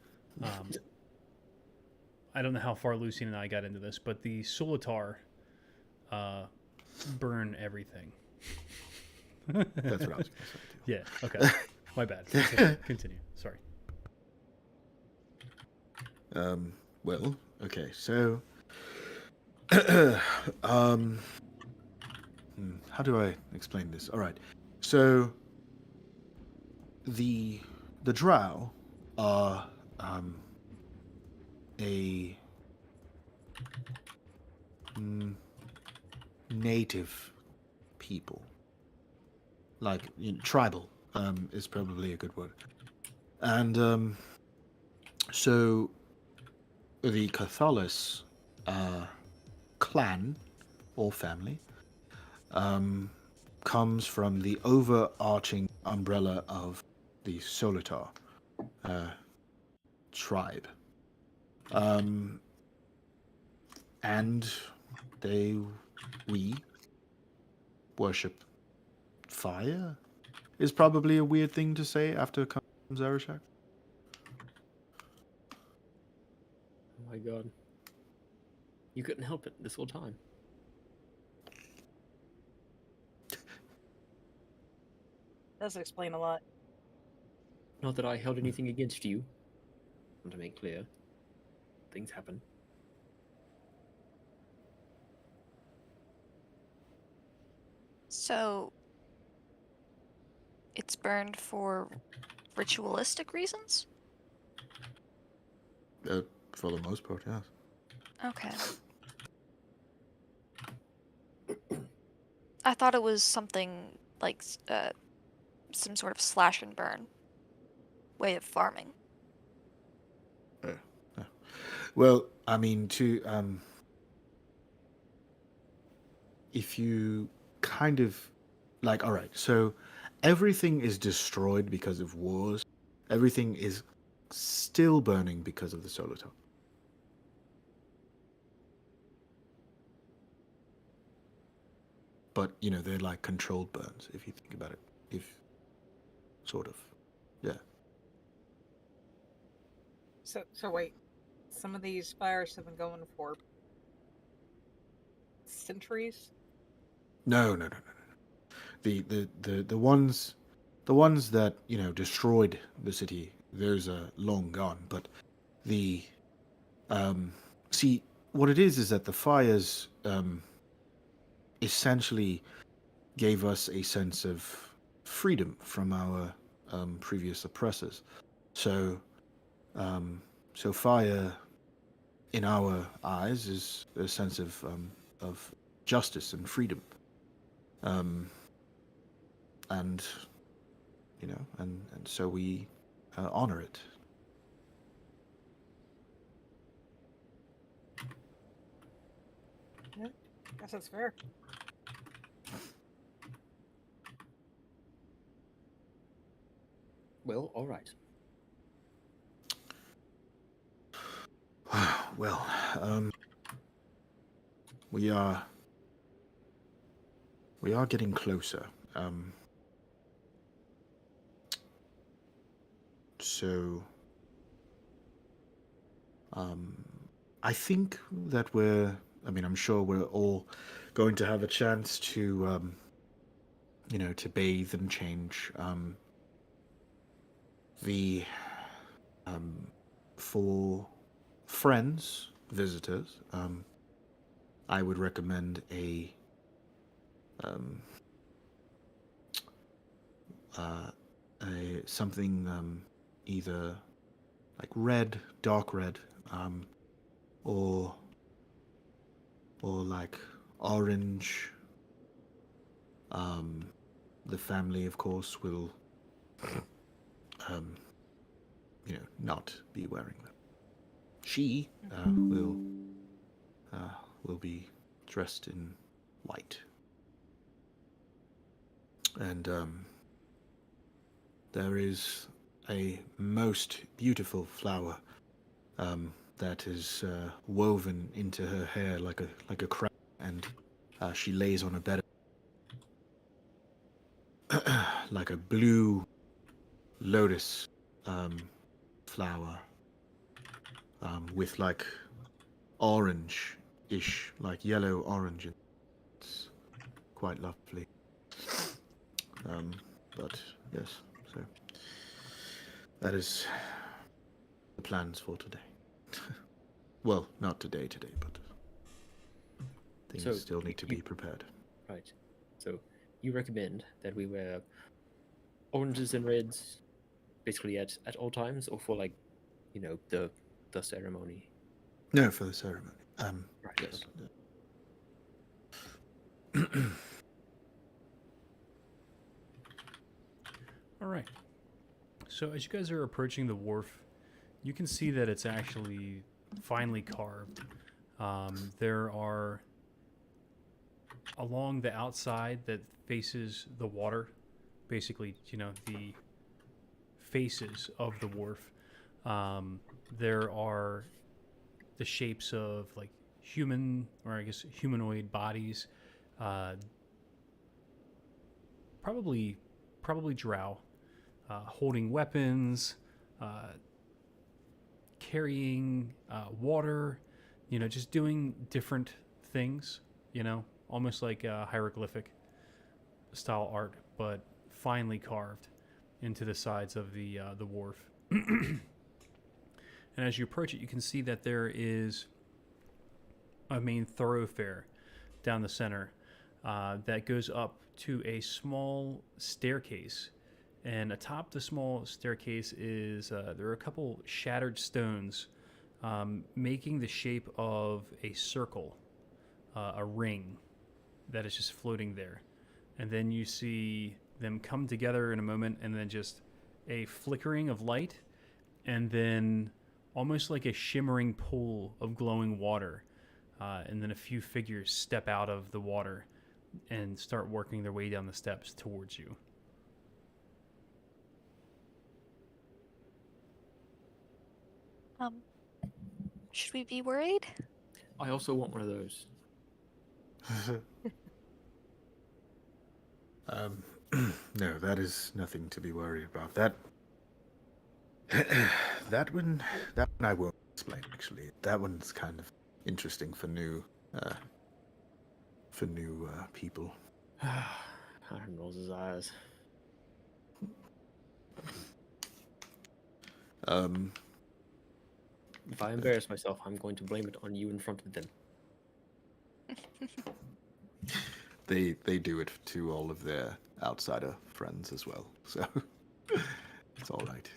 I don't know how far Lucian and I got into this, but the Solitar burn everything. That's what I was going to say too. Yeah, okay. My bad. Continue. Sorry. Well, okay, so how do I explain this? All right. So the drow are a native people. Like tribal is probably a good word. And so the Cathalis clan or family comes from the overarching umbrella of the Solitar tribe. And we worship fire, is probably a weird thing to say after Zarushak. Oh my god. You couldn't help it this whole time. Does explain a lot. Not that I held anything against you. I want to make clear. Things happen. So, it's burned for ritualistic reasons? For the most part, yes. Okay. I thought it was something like some sort of slash and burn way of farming. Well, I mean, if you kind of like, all right, so everything is destroyed because of wars. Everything is still burning because of the Solitar. But, they're like controlled burns, if you think about it. Sort of. Yeah. So wait. Some of these fires have been going for centuries? No. The ones that, destroyed the city, those are long gone. But see, what it is that the fires, essentially gave us a sense of freedom from our previous oppressors. So fire, in our eyes, is a sense of justice and freedom. And and so we honor it. Yeah, guess that's fair. Well, all right. Well, we are getting closer. So, I think that I'm sure we're all going to have a chance to, to bathe and change. The, for friends, visitors, I would recommend um, something, either like red, dark red, or like orange. The family, of course, will, not be wearing them. She will be dressed in white, and there is a most beautiful flower that is woven into her hair like a crown, and she lays on a bed like a blue lotus flower with like orange-ish, like yellow orange. It's quite lovely. But yes, so that is the plans for today. Well, not today, but things So, still need to you- be prepared. Right. So you recommend that we wear oranges and reds basically at all times, or for like, the ceremony? No, for the ceremony. Right. Yes. All right. So as you guys are approaching the wharf, you can see that it's actually finely carved. There are along the outside that faces the water, basically, the faces of the wharf. There are the shapes of like human, or I guess humanoid bodies, probably drow, holding weapons, carrying water, just doing different things, almost like hieroglyphic style art, but finely carved into the sides of the wharf. And as you approach it, you can see that there is a main thoroughfare down the center that goes up to a small staircase. And atop the small staircase is there are a couple shattered stones making the shape of a circle, a ring that is just floating there. And then you see them come together in a moment, and then just a flickering of light, and then almost like a shimmering pool of glowing water. And then a few figures step out of the water and start working their way down the steps towards you. Should we be worried? I also want one of those. No, that is nothing to be worried about. That one I won't explain. Actually, that one's kind of interesting for new people. Aaron rolls his eyes. If I embarrass myself, I'm going to blame it on you in front of them. They do it to all of their outsider friends as well, so it's all right.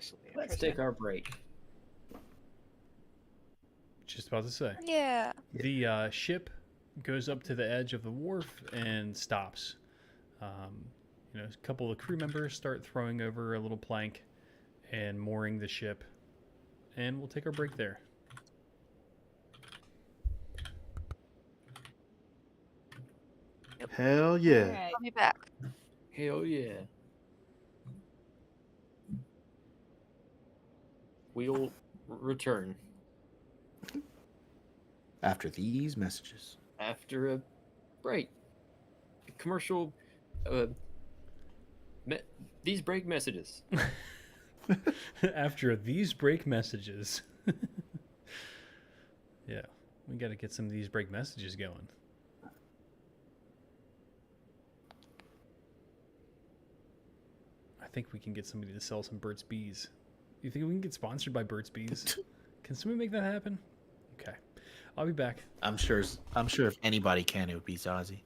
especially Let's interesting. take our break. Just about to say. Yeah. The ship goes up to the edge of the wharf and stops. A couple of crew members start throwing over a little plank and mooring the ship, and we'll take our break there. Hell yeah. Alright. I'll be back. Hell yeah. We'll return After these messages. after a break. Commercial. These break messages. After these break messages. Yeah, we got to get some of these break messages going. I think we can get somebody to sell some Burt's Bees. You think we can get sponsored by Burt's Bees? Can somebody make that happen? Okay, I'll be back. I'm sure if anybody can, it would be Zazie.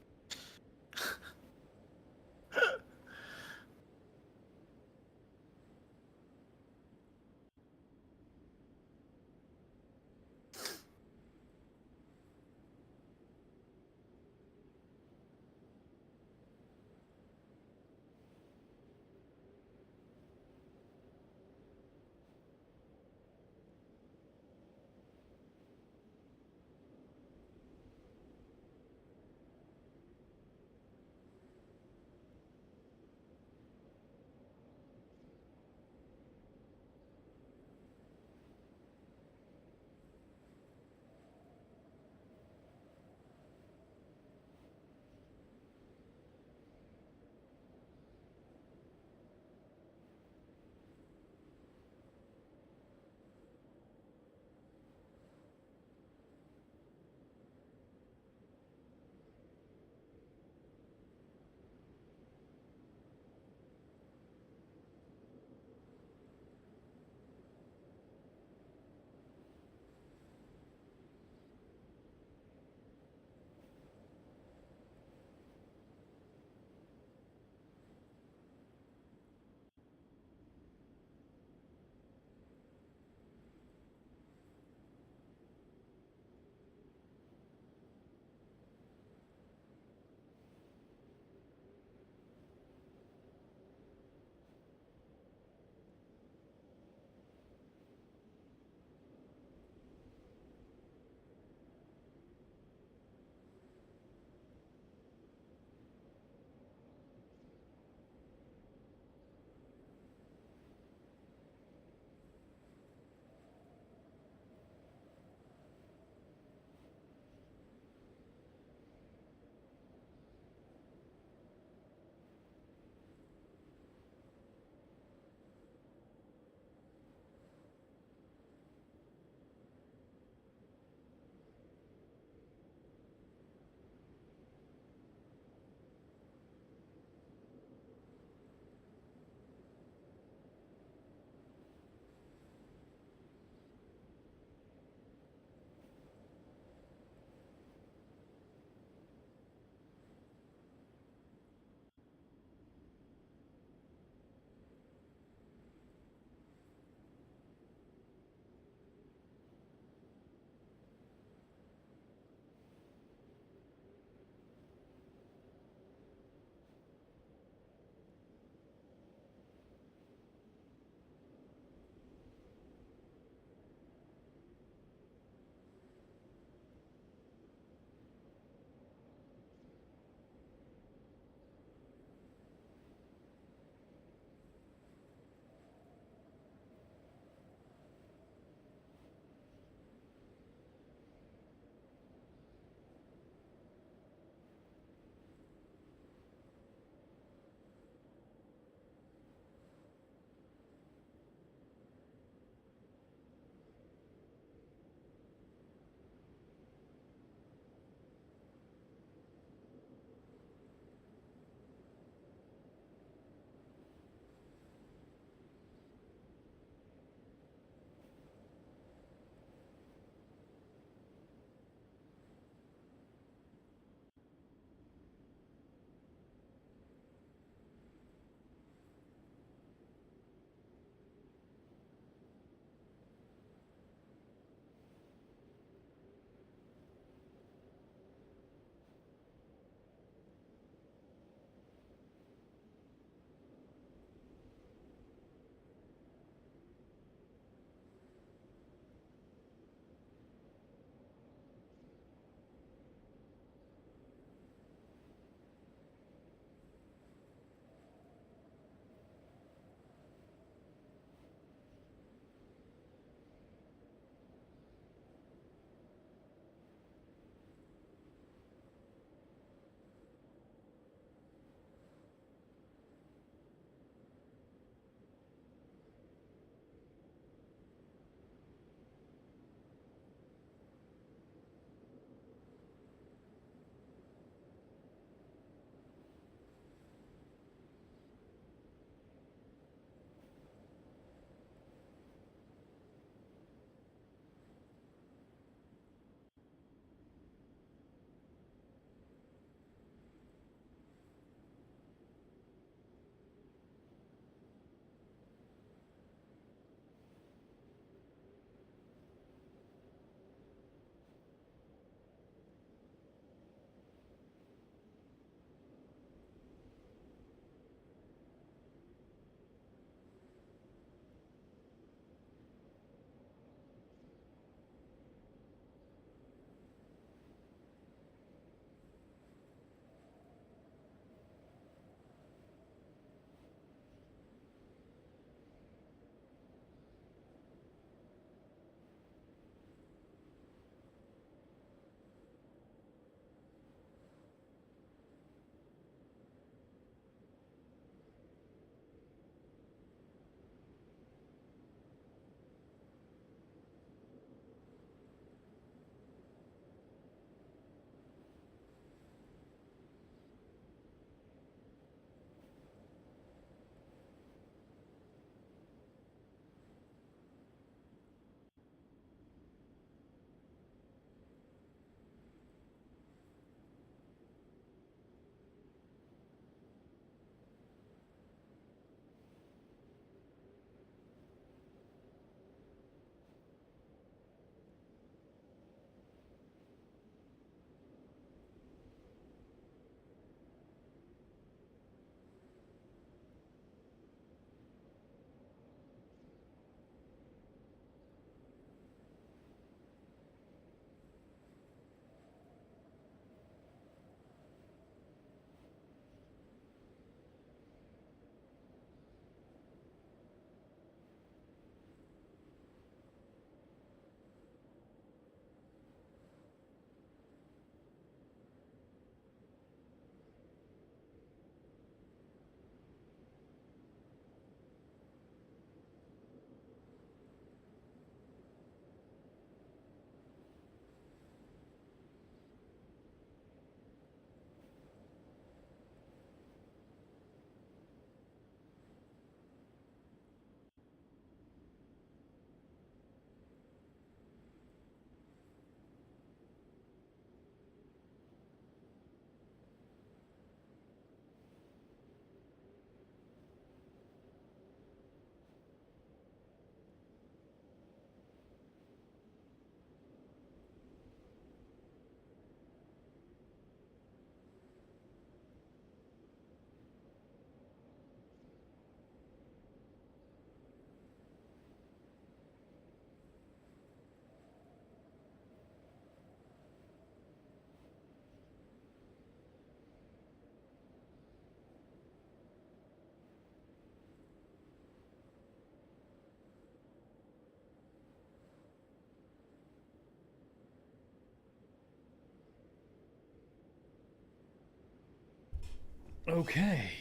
Okay.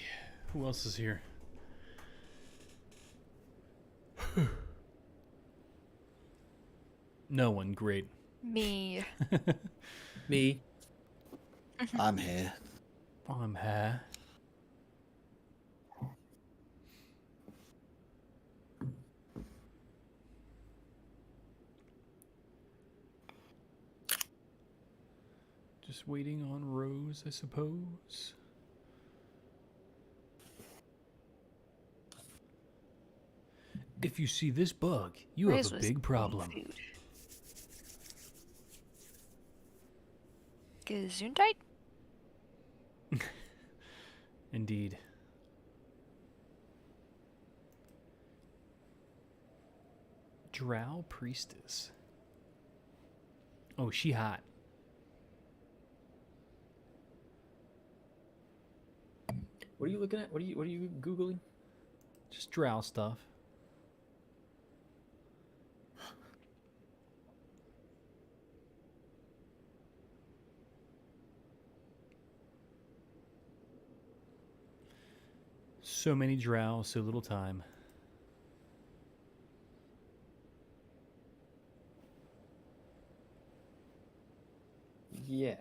Who else is here? No one. Great. Me. Me. I'm here. I'm here. Just waiting on Rose, I suppose. If you see this bug, you Rose have a was big eating problem. food. Gesundheit? Indeed. Drow priestess. Oh, she hot. What are you looking at? What are you googling? Just drow stuff. So many drow, so little time. Yeah.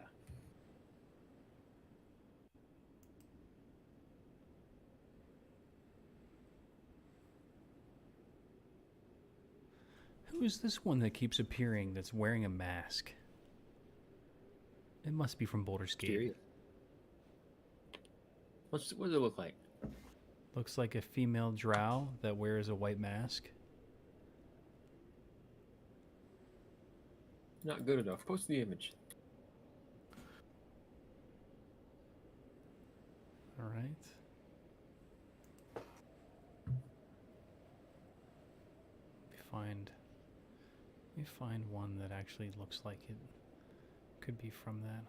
Who is this one that keeps appearing that's wearing a mask? It must be from Baldur's Gate. Curious. What does it look like? Looks like a female drow that wears a white mask. Not good enough. Post the image. All right. Let me find one that actually looks like it could be from that.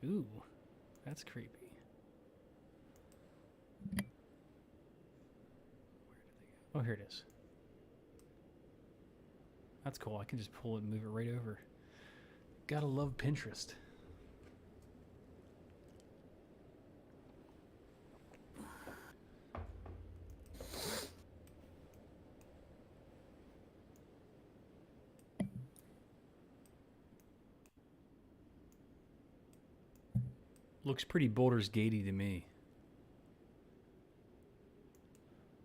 Ooh, that's creepy. Where did they go? Oh, here it is. That's cool. I can just pull it and move it right over. Gotta love Pinterest. Looks pretty Baldur's Gatey to me.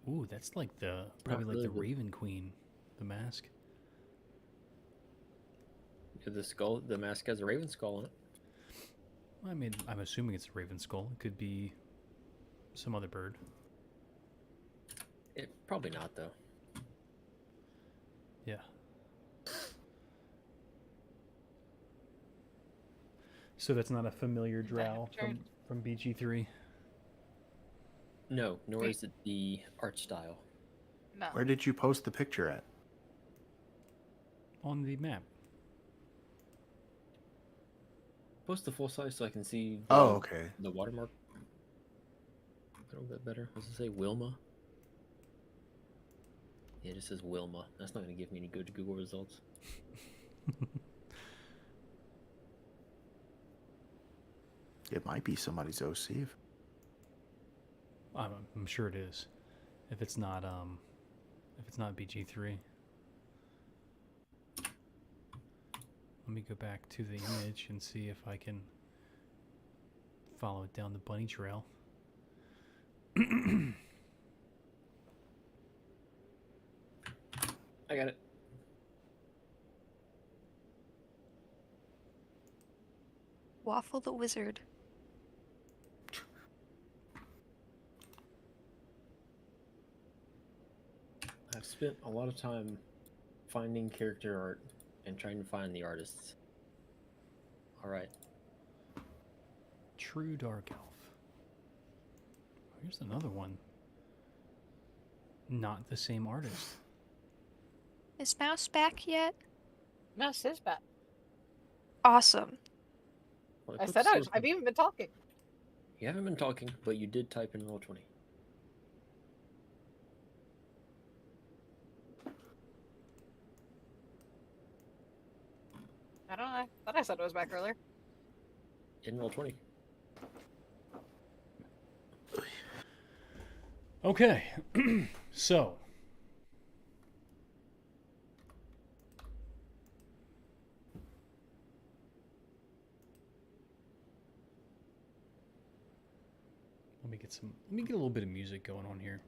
Ooh, that's like the probably like really, the but- Raven Queen, the mask. The skull, the mask has a raven skull on it. I mean, I'm assuming it's a raven skull. It could be some other bird. Probably not though. Yeah. So that's not a familiar drow from BG3. No, nor is it the art style. No. Where did you post the picture at? On the map. Post the full size so I can see. Oh, okay. The watermark. A little bit better. Does it say Wilma? Yeah, it just says Wilma. That's not going to give me any good Google results. It might be somebody's OC. I'm sure it is. If it's not BG3. Let me go back to the image and see if I can follow it down the bunny trail. I got it. Waffle the Wizard. I've spent a lot of time finding character art and trying to find the artists. Alright. True Dark Elf. Here's another one. Not the same artist. Is Mouse back yet? No, Sis back. Awesome. Well, I put said the I source was, I've in- even been talking. You haven't been talking, but you did type in Roll20. I don't know. I thought I said it was back earlier. In Roll20. Okay, so let me get a little bit of music going on here.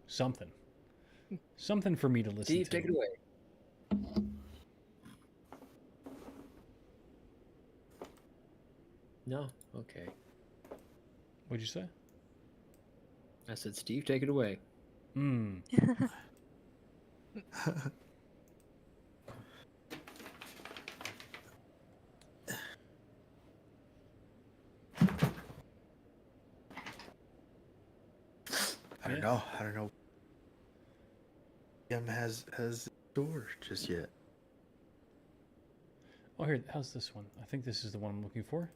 Something for me to listen Steve, to. take it away. No? Okay. What'd you say? I said, Steve, take it away. Hmm. I don't Yeah. know. I don't know. Has door just yet. Oh, here. How's this one? I think this is the one I'm looking for.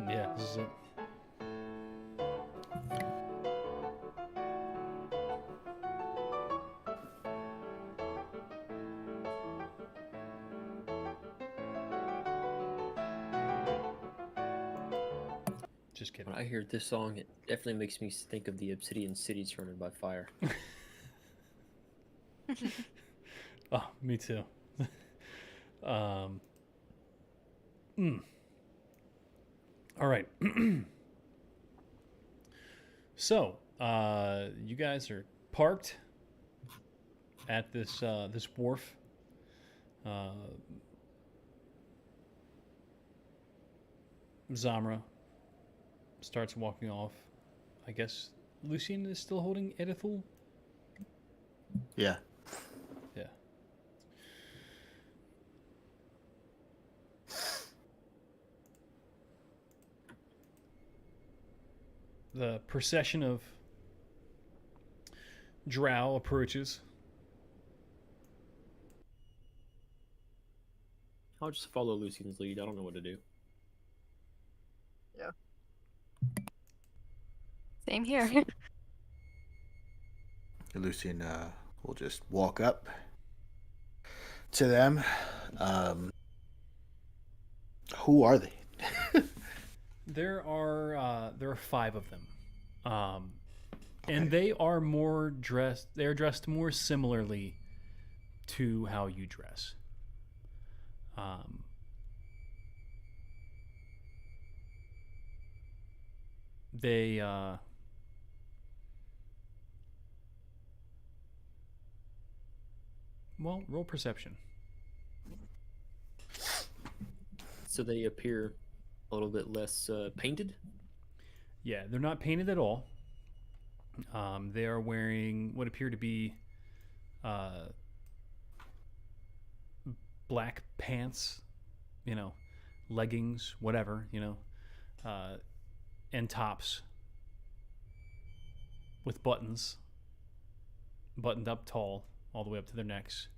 Yeah, this is it. Just kidding. When I hear this song, it definitely makes me think of the Obsidian City surrounded by fire. Oh, me too. mm. All right. So, you guys are parked at this this wharf. Zamra starts walking off. I guess Lucian is still holding Edithul. Yeah. Yeah. The procession of drow approaches. I'll just follow Lucian's lead. I don't know what to do. Same here. Lucian will just walk up to them. Who are they? There are 5 of them, and they are more dressed. They are dressed more similarly to how you dress. They well, roll perception. So they appear a little bit less painted. Yeah, they're not painted at all. They are wearing what appear to be black pants, leggings, whatever, and tops with buttons, buttoned up tall, all the way up to their necks.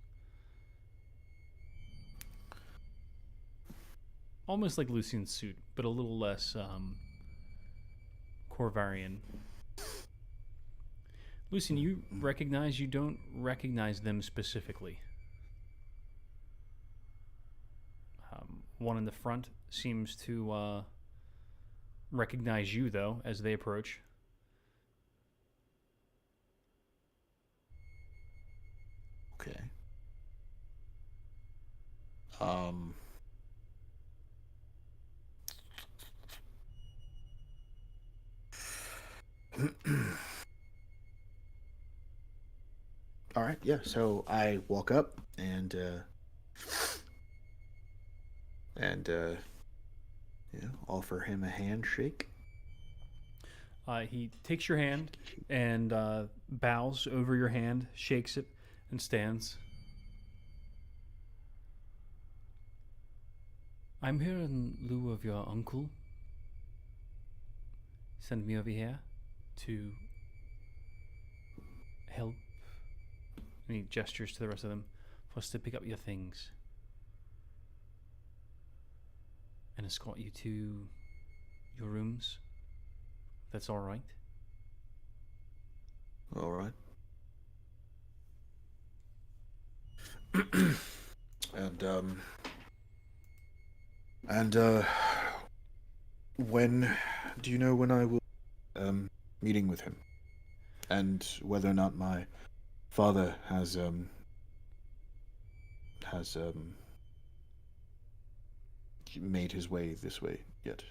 Almost like Lucian's suit, but a little less Corvarian. Lucian, you don't recognize them specifically. One in the front seems to recognize you, though, as they approach. Okay. All right, yeah. So I walk up and offer him a handshake. He takes your hand and bows over your hand, shakes it, and stands. I'm here in lieu of your uncle. Send me over here to help. And he gestures to the rest of them for us to pick up your things and escort you to your rooms. That's all right. All right. And And when do you know when I will meeting with him, and whether or not my father has made his way this way yet?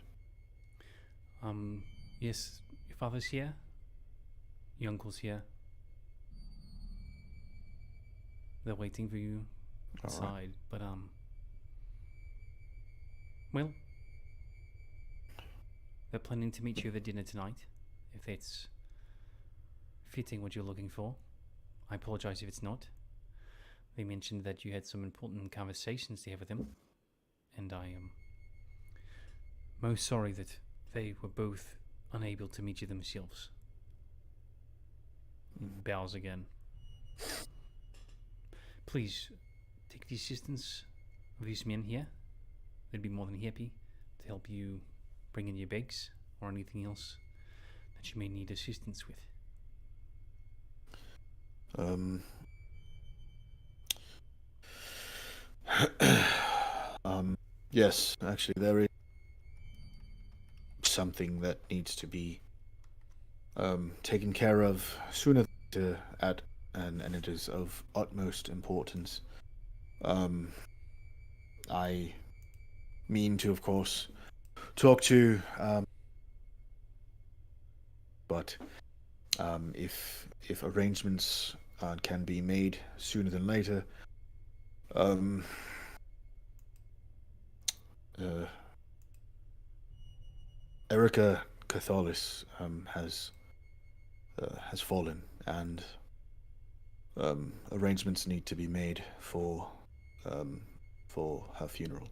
Yes, your father's here. Your uncle's here. They're waiting for you All outside. right. But well, they're planning to meet you at dinner tonight. If it's fitting what you're looking for, I apologize if it's not. They mentioned that you had some important conversations to have with them, and I am most sorry that they were both unable to meet you themselves. Bows again. Please take the assistance of these men here. They'd be more than happy to help you bring in your bags or anything else that you may need assistance with. Yes, actually, there is something that needs to be taken care of sooner than later, and it is of utmost importance. I mean to, of course, talk to, but if arrangements can be made sooner than later, Erica Cathalis has fallen, and arrangements need to be made for her funeral.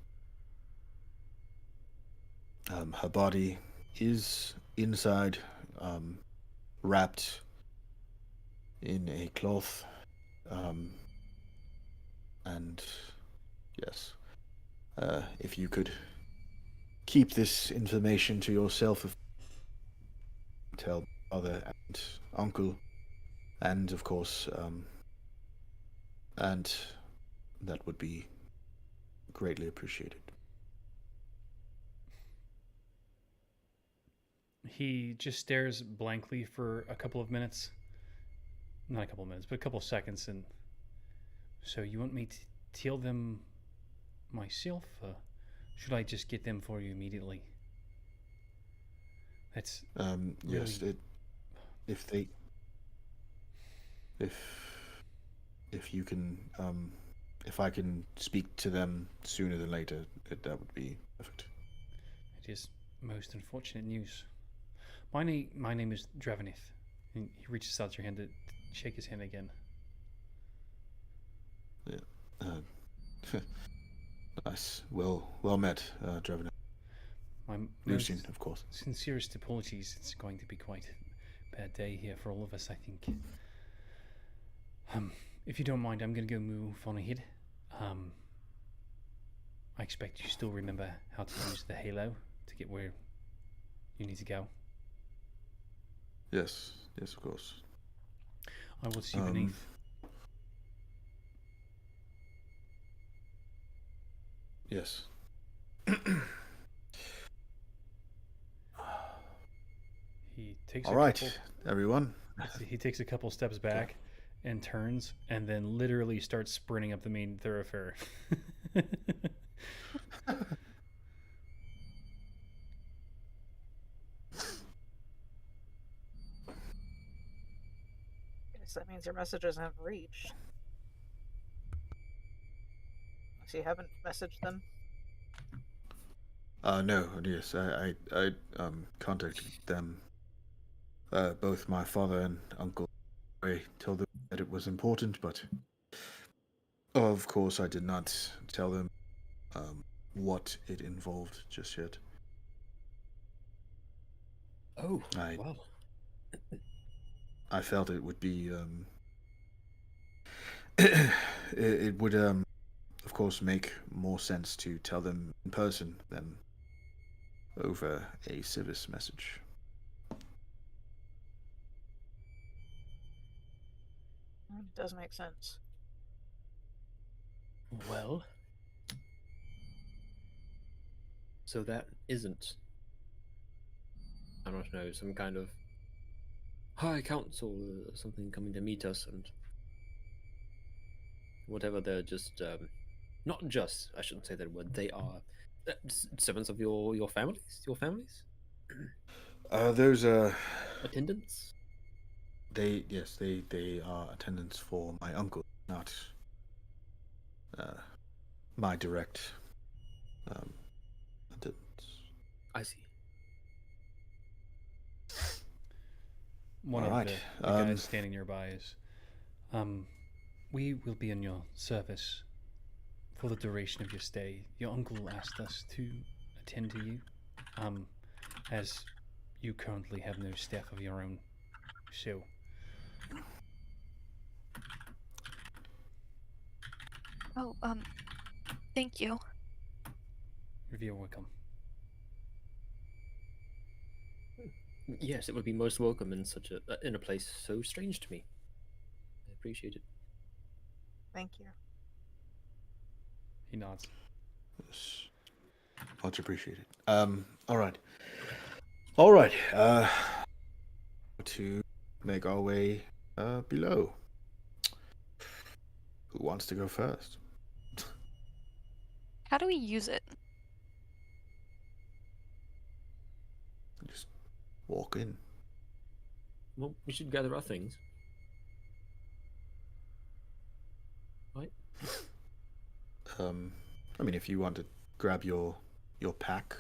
Her body is inside, wrapped in a cloth, and yes, if you could keep this information to yourself, tell mother and uncle, and of course, and that would be greatly appreciated. He just stares blankly for a couple of minutes. Not a couple of minutes, but a couple of seconds. And so you want me to tell them myself? Should I just get them for you immediately? That's Yes, really... if they, if you can, if I can speak to them sooner than later, that would be perfect. It is most unfortunate news. My name is Dravenith. And he reaches out your hand to shake his hand again. Yeah. Nice. Well met, Dravenith. My Lucian, most of course. sincerest apologies. It's going to be quite a bad day here for all of us, I think. If you don't mind, I'm going to go move on ahead. I expect you still remember how to use the halo to get where you need to go. Yes, of course. I will see you beneath. Yes. He takes All right, everyone. He takes a couple steps back and turns, and then literally starts sprinting up the main thoroughfare. Guess that means your messages have reached. So you haven't messaged them? No, yes, I contacted them. Both my father and uncle. I told them that it was important, but of course I did not tell them what it involved just yet. Oh, I wow. I felt it would be it would of course make more sense to tell them in person than over a Civis message. It does make sense. Well, So that isn't, I don't know, some kind of high council or something coming to meet us and whatever. They're just, not just, I shouldn't say that word, they are servants of your families? Your families? There's Attendants? they are attendants for my uncle, not my direct attendants. I see. One Alright, of the guys standing nearby is, we will be in your service for the duration of your stay. Your uncle asked us to attend to you, as you currently have no staff of your own. So, Oh, thank you. you're welcome. Yes, it would be most welcome in such a in a place so strange to me. I appreciate it. Thank you. He nods. Yes. Much appreciated. All right. All right. To make our way below. Who wants to go first? How do we use it? Just walk in. Well, we should gather our things. Right? I mean, if you want to grab your pack,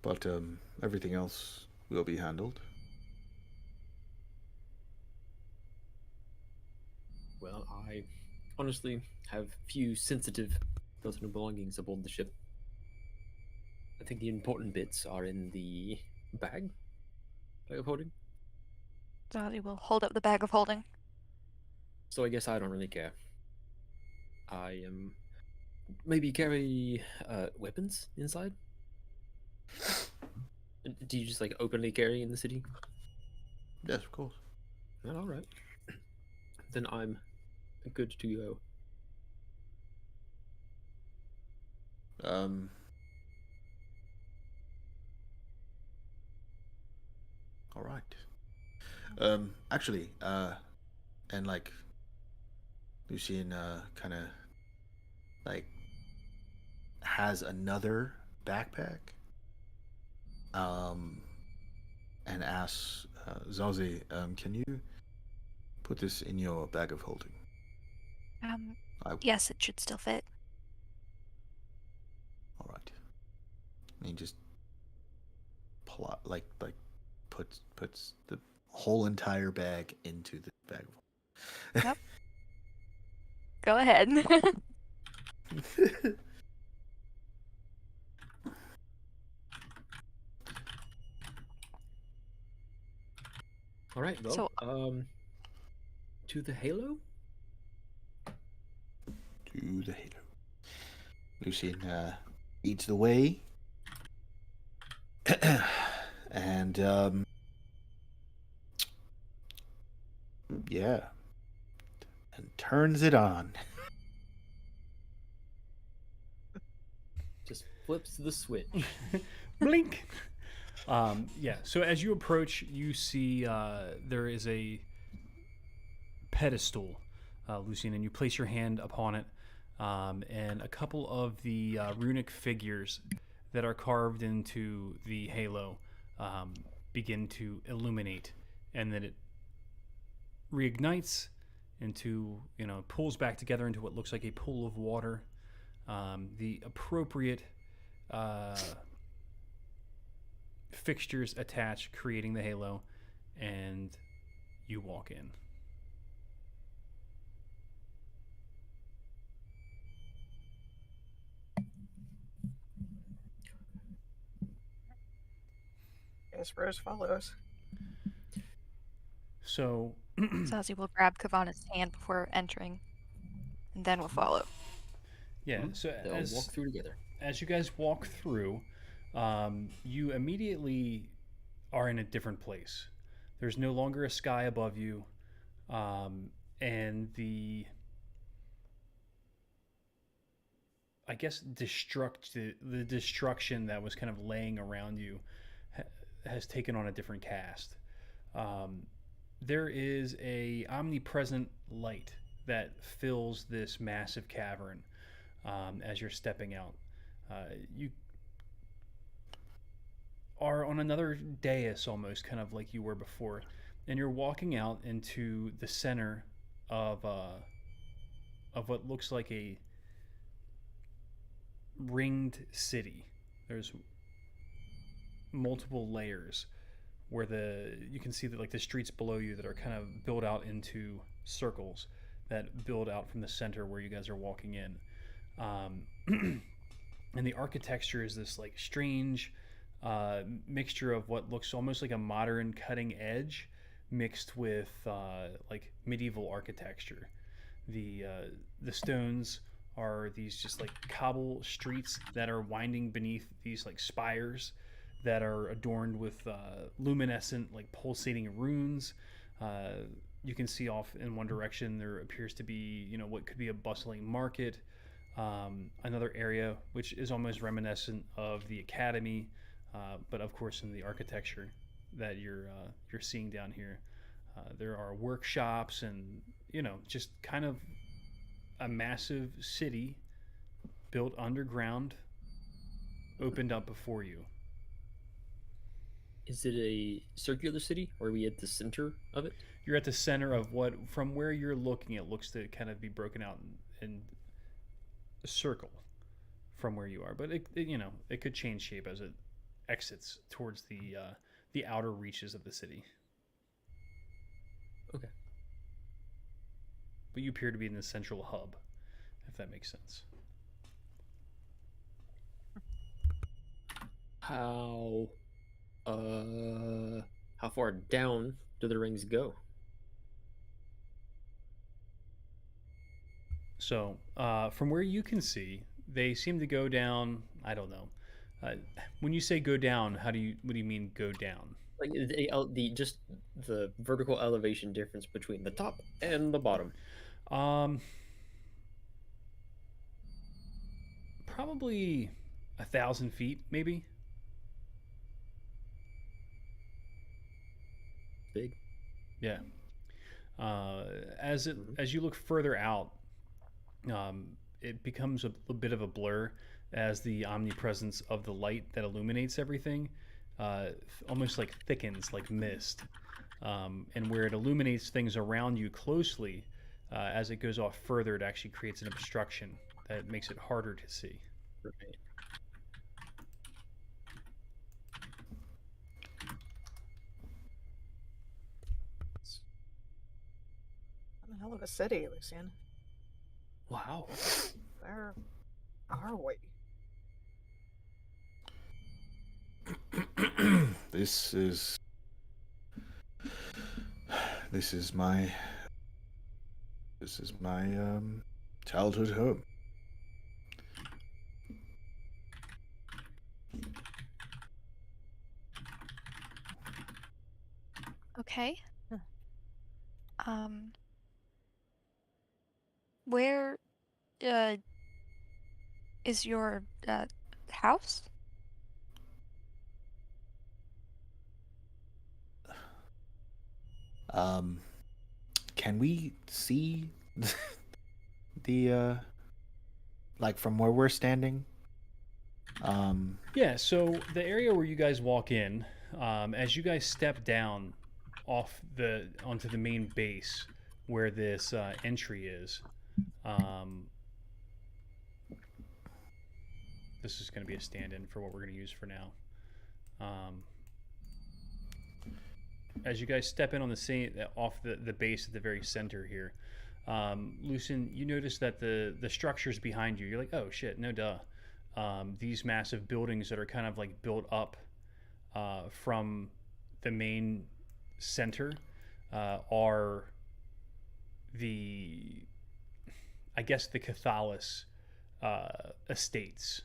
but everything else will be handled. Well, I honestly have few sensitive personal belongings aboard the ship. I think the important bits are in the bag of holding. Zazie will hold up the bag of holding. So I guess I don't really care. I maybe carry weapons inside. Do you just like openly carry in the city? Yes, of course. Well, all right. Then I'm good to go. All right. Actually, and like Lucien kind of like has another backpack. And asks Zazie, can you put this in your bag of holding? Yes, it should still fit. All right. And he just puts the whole entire bag into the bag of holding. Yep. Go ahead. All right. Well, So- to the Halo. To the Halo. Lucien leads the way. And yeah. And turns it on. Just flips the switch. Blink. Yeah. So as you approach, you see there is a pedestal, Lucien, and you place your hand upon it, and a couple of the runic figures that are carved into the halo begin to illuminate, and then it reignites into, pulls back together into what looks like a pool of water. The appropriate fixtures attach, creating the halo, and you walk in. Yes, Rose follows. So Zazie will grab Kavana's hand before entering, and then we'll follow. yeah, so They'll walk through together. as you guys walk through, you immediately are in a different place. There's no longer a sky above you, and the I guess, the destruction that was kind of laying around you has taken on a different cast. Um, there is a omnipresent light that fills this massive cavern as you're stepping out. You are on another dais, almost kind of like you were before, and you're walking out into the center of what looks like a ringed city. There's multiple layers where you can see that like the streets below you that are kind of built out into circles that build out from the center where you guys are walking in. And the architecture is this like strange mixture of what looks almost like a modern cutting edge mixed with like medieval architecture. The stones are these just like cobble streets that are winding beneath these like spires that are adorned with luminescent like pulsating runes. You can see off in one direction there appears to be, you know, what could be a bustling market. Another area which is almost reminiscent of the academy, but of course in the architecture that you're seeing down here. There are workshops and, you know, just kind of a massive city built underground opened up before you. Is it a circular city, or are we at the center of it? You're at the center of what, from where you're looking, it looks to kind of be broken out in a circle from where you are, but you know, it could change shape as it exits towards the outer reaches of the city. Okay. But you appear to be in the central hub, if that makes sense. How far down do the rings go? So, from where you can see, they seem to go down. I don't know. When you say go down, what do you mean go down? Like just the vertical elevation difference between the top and the bottom. Probably 1,000 feet, maybe. Big. Yeah. As you look further out, it becomes a bit of a blur as the omnipresence of the light that illuminates everything almost like thickens like mist. And where it illuminates things around you closely, as it goes off further, it actually creates an obstruction that makes it harder to see. Right. What the hell of a city, Lucian? Wow. Where are we? This is my childhood home. Okay. Huh. Where is your house? Can we see the like from where we're standing? Yeah, so the area where you guys walk in, as you guys step down onto the main base where this entry is, this is going to be a stand-in for what we're going to use for now. As you guys step in on off the base at the very center here, Lucian, you notice that the structures behind you, you're like, oh shit, no duh. These massive buildings that are kind of like built up from the main center are I guess the Cathalis estates.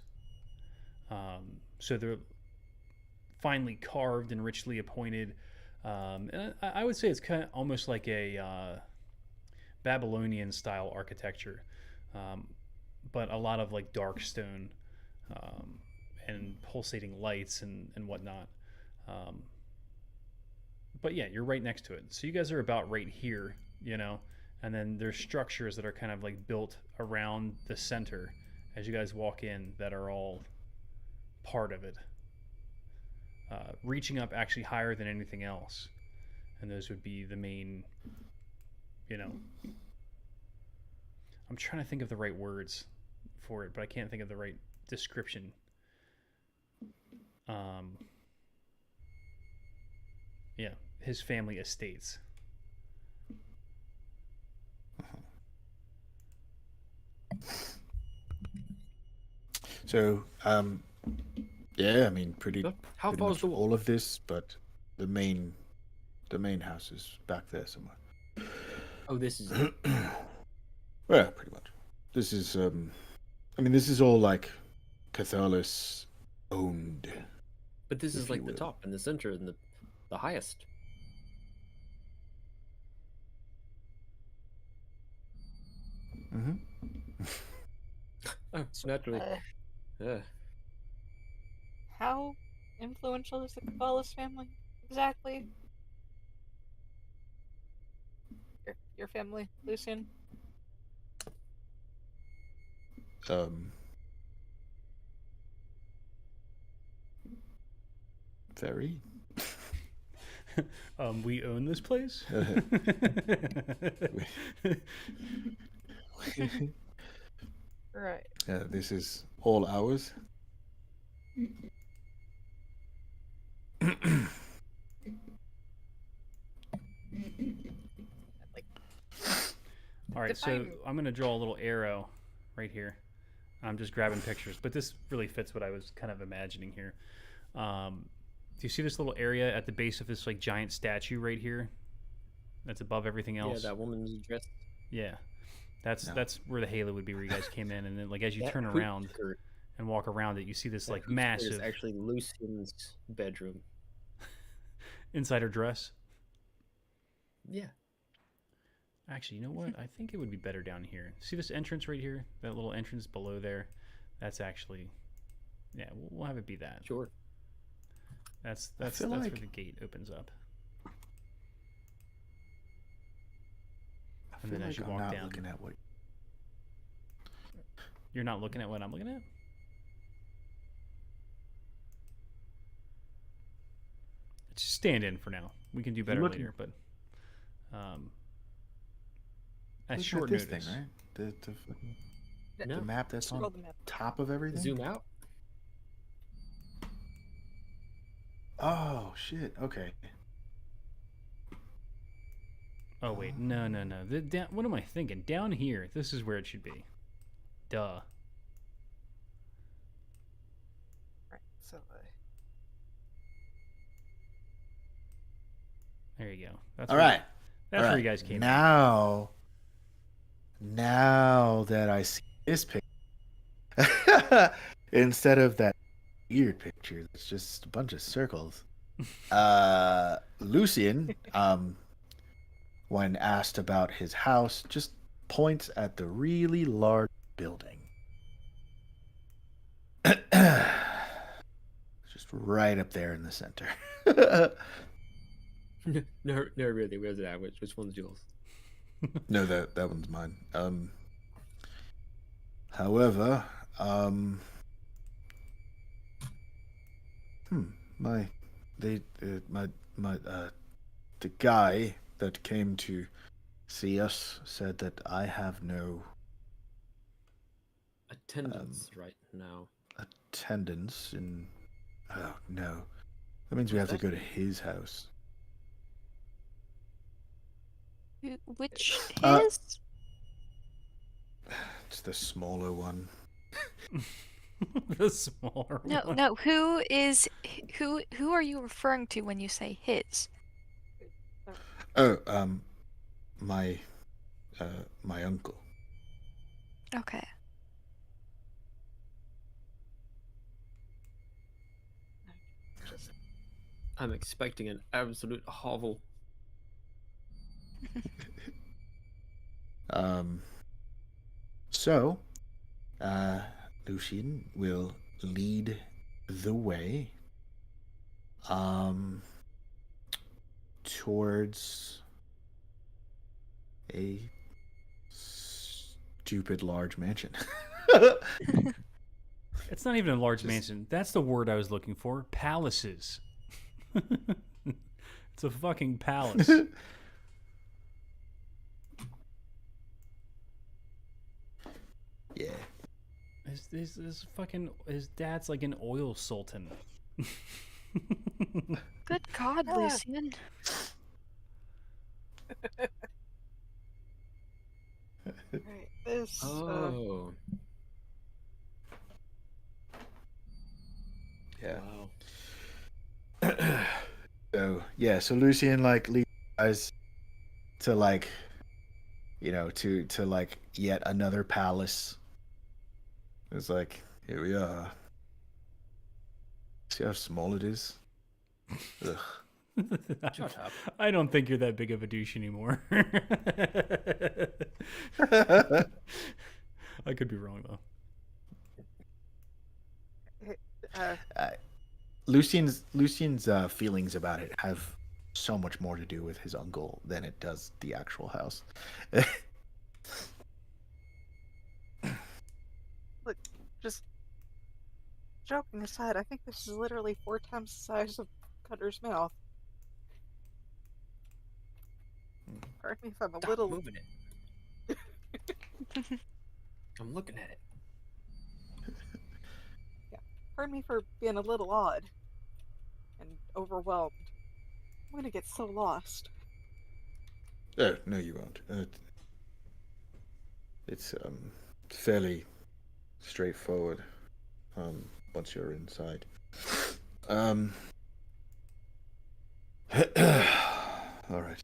So they're finely carved and richly appointed. And I would say it's kind of almost like a Babylonian style architecture. but a lot of like dark stone and pulsating lights and whatnot. Um, but yeah, you're right next to it. So you guys are about right here, you know, and then there's structures that are kind of like built around the center as you guys walk in that are all part of it, reaching up actually higher than anything else. And those would be the main, you know. I'm trying to think of the right words for it, but I can't think of the right description. Yeah, his family estates. So, yeah, I mean, pretty, So, how pretty far is much the wall? all of this, but the main house is back there somewhere. Oh, this is it. Well, pretty much. This is, I mean, this is all like Cathalis owned. But this if is you like the will. top and the center and the highest. Mm-hmm. Oh, so naturally. Uh, Yeah. how influential is the Caballas family exactly? Your family, Lucian? Very. We own this place. Right. This is all ours. Like, All right, so define- I'm going to draw a little arrow right here. I'm just grabbing pictures, but this really fits what I was kind of imagining here. Do you see this little area at the base of this like giant statue right here? That's above everything Yeah, else. that woman's dressed. Yeah. That's No. that's where the halo would be, where you guys came in, and then like as you That turn hoop around skirt- and walk around it, you see this that like hoop skirt massive is actually Lucian's bedroom. insider dress. Yeah. Actually, you know what? I think it would be better down here. See this entrance right here? That little entrance below there? That's actually, yeah, we'll have it be that. Sure. That's feel where like- the gate opens up. I And feel then as like you I'm walk not down- looking at what. You're not looking at what I'm looking at? Just stand in for now. We can do better looking- later, but at Looking short at this notice. thing, right? The fucking- No. the map that's scroll on the map. top of everything. Zoom out. Oh shit. Okay. Oh wait, no. What am I thinking? Down here. This is where it should be. Duh. Right. So There you go. That's All where- right. That's All where right. you guys came. Now that I see this picture, instead of that weird picture that's just a bunch of circles, Lucian, when asked about his house, just points at the really large building. Just right up there in the center. No, really. Where's it at? Which one's yours? No, that one's mine. However, the guy that came to see us said that I have no Attendance right now. attendance in. Oh no, that means we have to go to his house. Which Uh, his? It's the smaller one. The smaller No, one. no. Who are you referring to when you say his? Oh, my uncle. Okay. I'm expecting an absolute hovel. So, Lucian will lead the way towards a stupid large mansion. It's not even a large Just- mansion. That's the word I was looking for. Palaces. It's a fucking palace. Yeah. His dad's like an oil sultan. Good God, Yeah. Lucian. Right. This. Oh. Yeah. Wow. So Lucian like leads you guys to like, to like yet another palace. It's like, here we are. See how small it is? Ugh. Shut up. I don't think you're that big of a douche anymore. I could be wrong though. Lucian's feelings about it have so much more to do with his uncle than it does the actual house. Look, just joking aside, I think this is literally 4 times the size of Cutter's mouth. Pardon me if I'm a Stop little. moving it. I'm looking at it. Pardon me for being a little odd and overwhelmed. I'm gonna get so lost. No, you won't. It's fairly straightforward once you're inside. All right.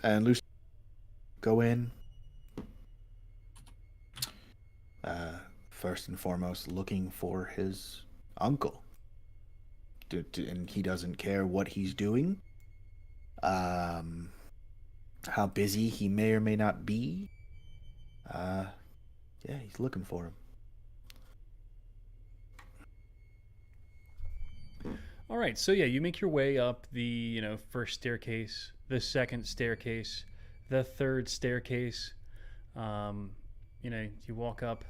And Lucy, go in. First and foremost, looking for his uncle. And he doesn't care what he's doing. How busy he may or may not be. Yeah, he's looking for him. All right, so yeah, you make your way up the first staircase, the second staircase, the third staircase. You walk up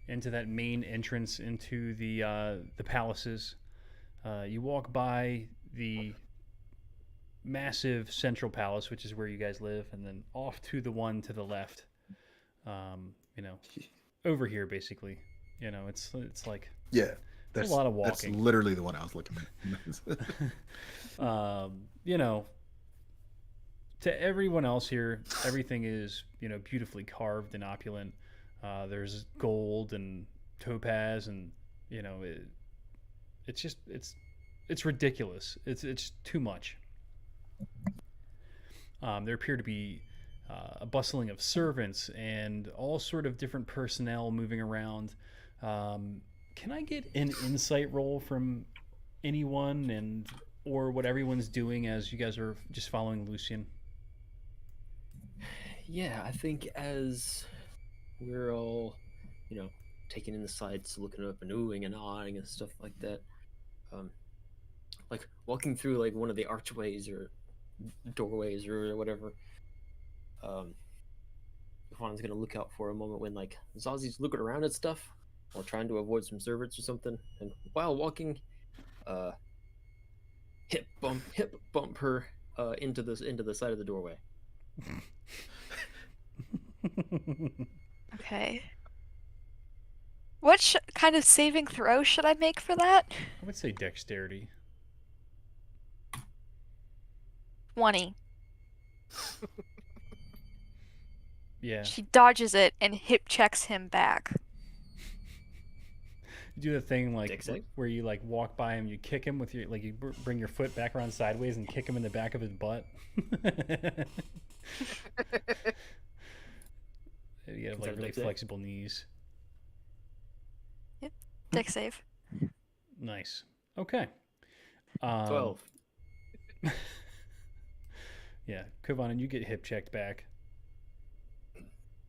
into that main entrance into the palaces. You walk by the massive central palace, which is where you guys live, and then off to the one to the left. Over here, basically. It's like Yeah, it's a lot of That's walking. literally the one I was looking at. To everyone else here, everything is beautifully carved and opulent. There's gold and topaz, and it's ridiculous. It's too much. There appear to be a bustling of servants and all sort of different personnel moving around. Can I get an insight roll from anyone or what everyone's doing as you guys are just following Lucian? Yeah, I think as we're all, taking in the sights, looking up and oohing and awing and stuff like that, like walking through like one of the archways or doorways or whatever, Juan's gonna look out for a moment when like Zazi's looking around at stuff or trying to avoid some servants or something, and while walking, hip bump her into the side of the doorway. Okay. What kind of saving throw should I make for that? I would say dexterity. 20. Yeah. She dodges it and hip checks him back. You do the thing like Dex save? where you like walk by him, you kick him with your you bring your foot back around sideways and kick him in the back of his butt. You have Is that like a really dex save? flexible knees. Dex save. Nice. Okay. 12. Yeah, Kovan, and you get hip checked back.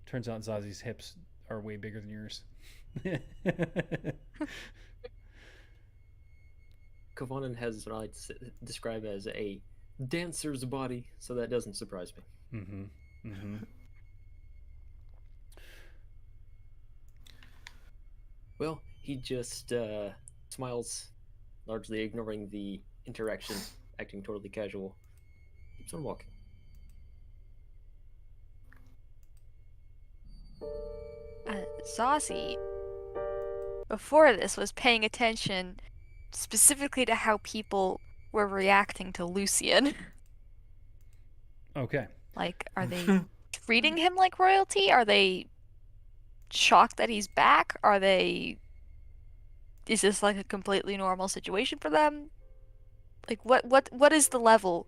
Turns out Zazi's hips are way bigger than yours. Kovanen has what I'd describe as a dancer's body, so that doesn't surprise me. Mm-hmm. Mm-hmm. Well, he just smiles, largely ignoring the interaction, acting totally casual. Keeps on walking. Zazie, before this, was paying attention specifically to how people were reacting to Lucian. Okay. Like, are they treating him like royalty? Are they shocked that he's back? Are they. Is this like a completely normal situation for them? Like, what is the level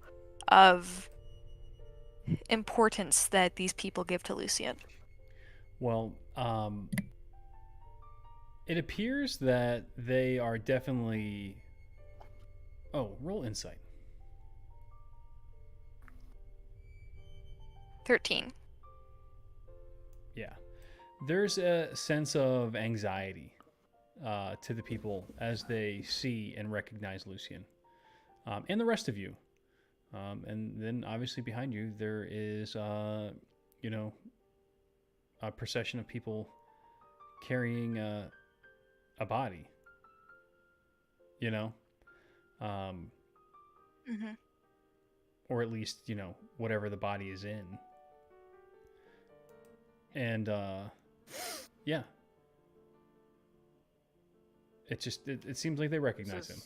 of importance that these people give to Lucian? Well, it appears that they are definitely. Oh, roll insight. 13. Yeah. There's a sense of anxiety to the people as they see and recognize Lucian, and the rest of you. And then obviously behind you, there is, you know, a procession of people carrying a body, you know, Mm-hmm. or at least, you know, whatever the body is in. And yeah, it seems like they recognize him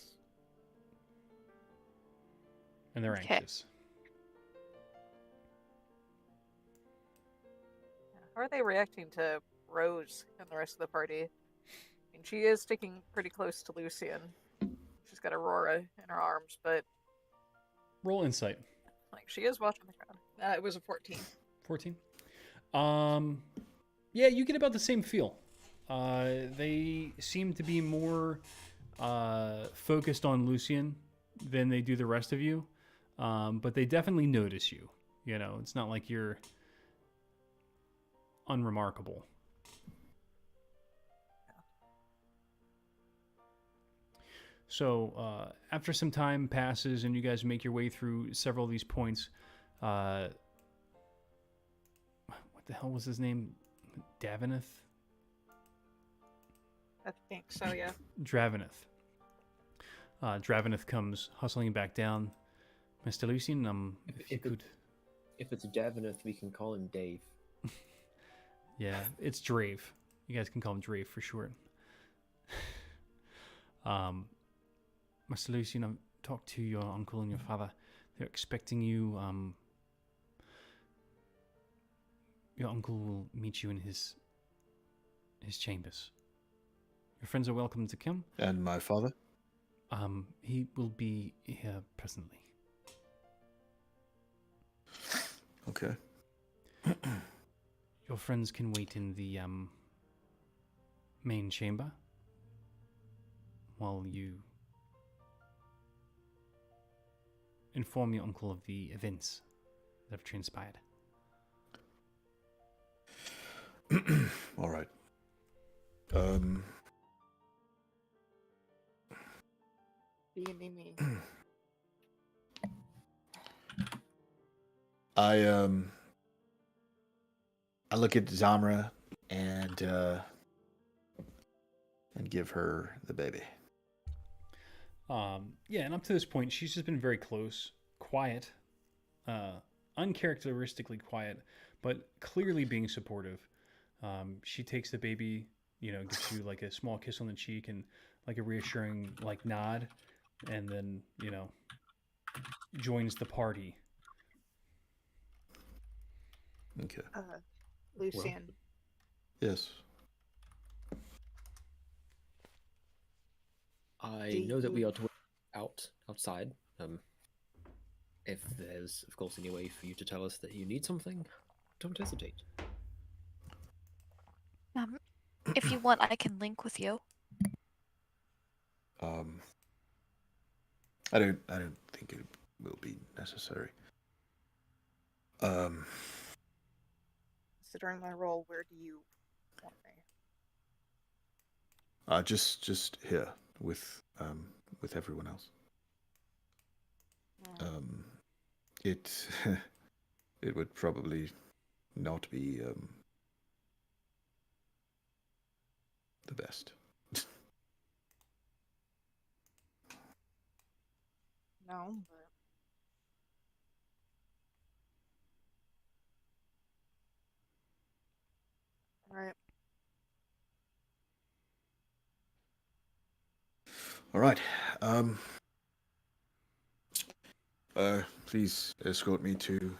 and they're Okay. anxious. How are they reacting to Rose and the rest of the party? I mean, she is sticking pretty close to Lucian. She's got Aurora in her arms, but Roll insight. like she is watching the crowd. It was a 14. 14. Yeah, you get about the same feel. They seem to be more focused on Lucian than they do the rest of you, but they definitely notice you. You know, it's not like you're unremarkable. So after some time passes and you guys make your way through several of these points, what the hell was his name? Daveneth? I think so, yeah. Draveneth. Draveneth comes hustling back down. Mr. Lucian, if you could... If it's Daveneth, we can call him Dave. Yeah, it's Drave. You guys can call him Drave for short. Mr. Lucian, I've talked to your uncle and your father. They're expecting you. Your uncle will meet you in his chambers. Your friends are welcome to come. And my father? He will be here presently. Okay. Your friends can wait in the main chamber while you inform your uncle of the events that have transpired. All right. Beanie me. I look at Zamra and give her the baby. Yeah, and up to this point, she's just been very close, quiet, uncharacteristically quiet, but clearly being supportive. She takes the baby, you know, gives you like a small kiss on the cheek and like a reassuring like nod, and then, you know, joins the party. Okay. Lucian. Yes. I know that we ought to wait outside. If there's, of course, any way for you to tell us that you need something, don't hesitate. If you want, I can link with you. I don't think it will be necessary. Considering my role, where do you want me? Just here with everyone else. It it would probably not be the best. No, but all right. All right. Please escort me to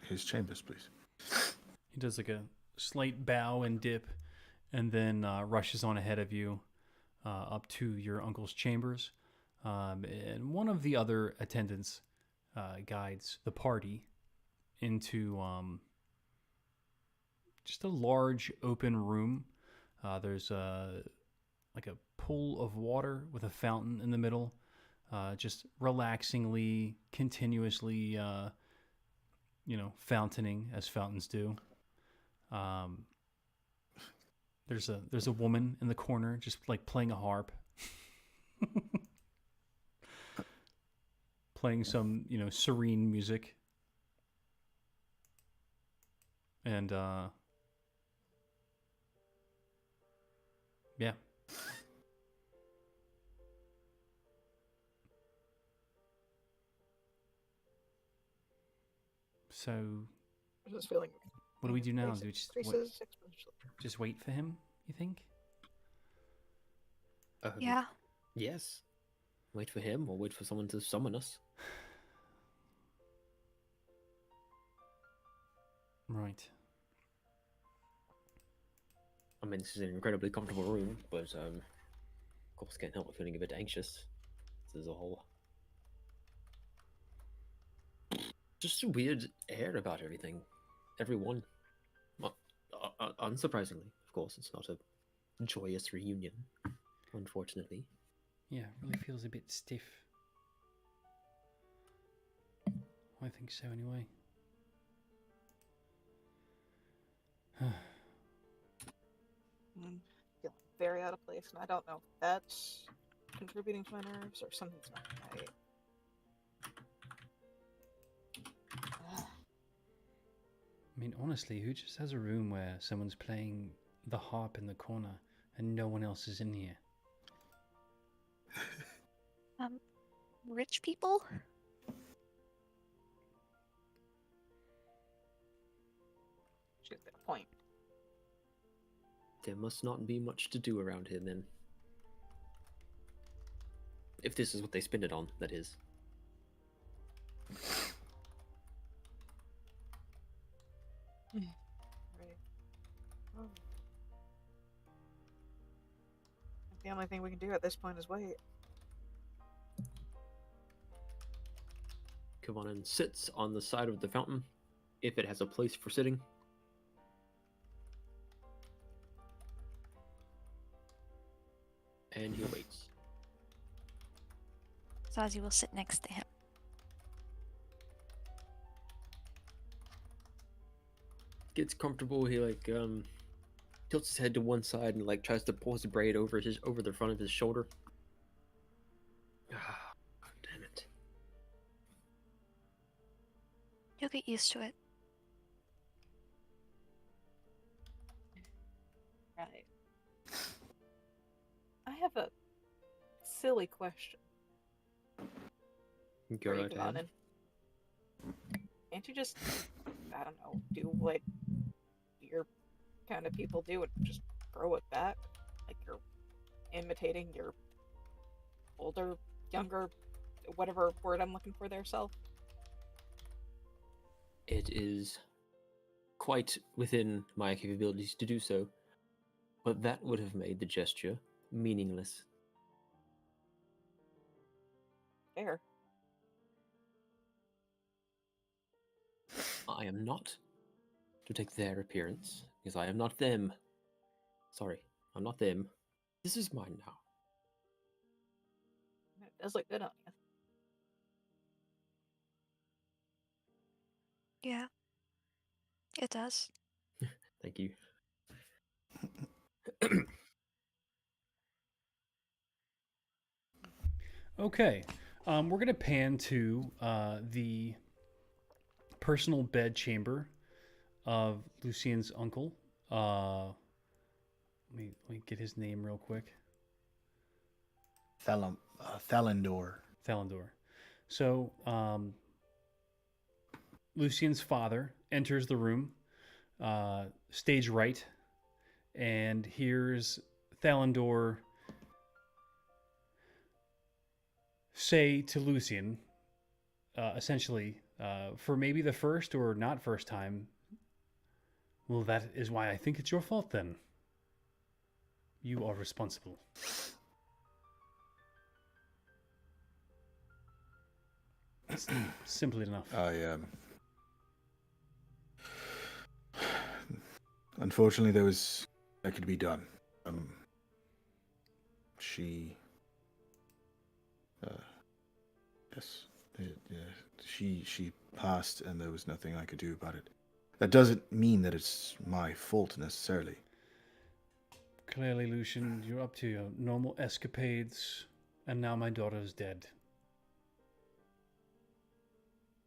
his chambers, please. He does like a slight bow and dip, and then rushes on ahead of you up to your uncle's chambers. And one of the other attendants guides the party into just a large open room. There's like a pool of water with a fountain in the middle, just relaxingly, continuously, fountaining as fountains do. There's a woman in the corner just like playing a harp, playing some serene music, and yeah. So, I'm just feeling. what do we do now? pace Do we just increases exponentially. just wait for him? You think? Yeah. Yes. Wait for him, or wait for someone to summon us. Right. I mean, this is an incredibly comfortable room, but of course, can't help but feeling a bit anxious. This is a whole. Just a weird air about everything. Everyone. Well, unsurprisingly, of course, it's not a joyous reunion, unfortunately. Yeah, it really feels a bit stiff. I think so, anyway. Feeling very out of place, and I don't know if that's contributing to my nerves or something's not right. I mean, honestly, who just has a room where someone's playing the harp in the corner and no one else is in here? Rich people? She's got a point. There must not be much to do around here then. If this is what they spend it on, that is. Right. Oh. The only thing we can do at this point is wait. Kavanen sits on the side of the fountain, if it has a place for sitting. And he waits. Zazie will sit next to him. Gets comfortable, he tilts his head to one side and tries to pull his braid over the front of his shoulder. Ah, God damn it. You'll get used to it. Right. I have a silly question. Go for you, right ahead. Kavanen. Can't you just, I don't know, do what your kind of people do and just grow it back? Like you're imitating your older, younger, whatever word I'm looking for there, self? It is quite within my capabilities to do so, but that would have made the gesture meaningless. Fair. I am not to take their appearance, because I am not them. Sorry, I'm not them. This is mine now. It does look good on you. Yeah. It does. Thank you. Okay. We're going to pan to the personal bed chamber of Lucien's uncle. Let me get his name real quick. Thalendor. Thalendor. So, Lucien's father enters the room, stage right, and hears Thalendor say to Lucien, essentially, for maybe the first or not first time, well, that is why I think it's your fault then. You are responsible. It's simple enough. Unfortunately, there was that could be done. She. Yes. She passed, and there was nothing I could do about it. That doesn't mean that it's my fault necessarily. Clearly, Lucian, you're up to your normal escapades, and now my daughter is dead.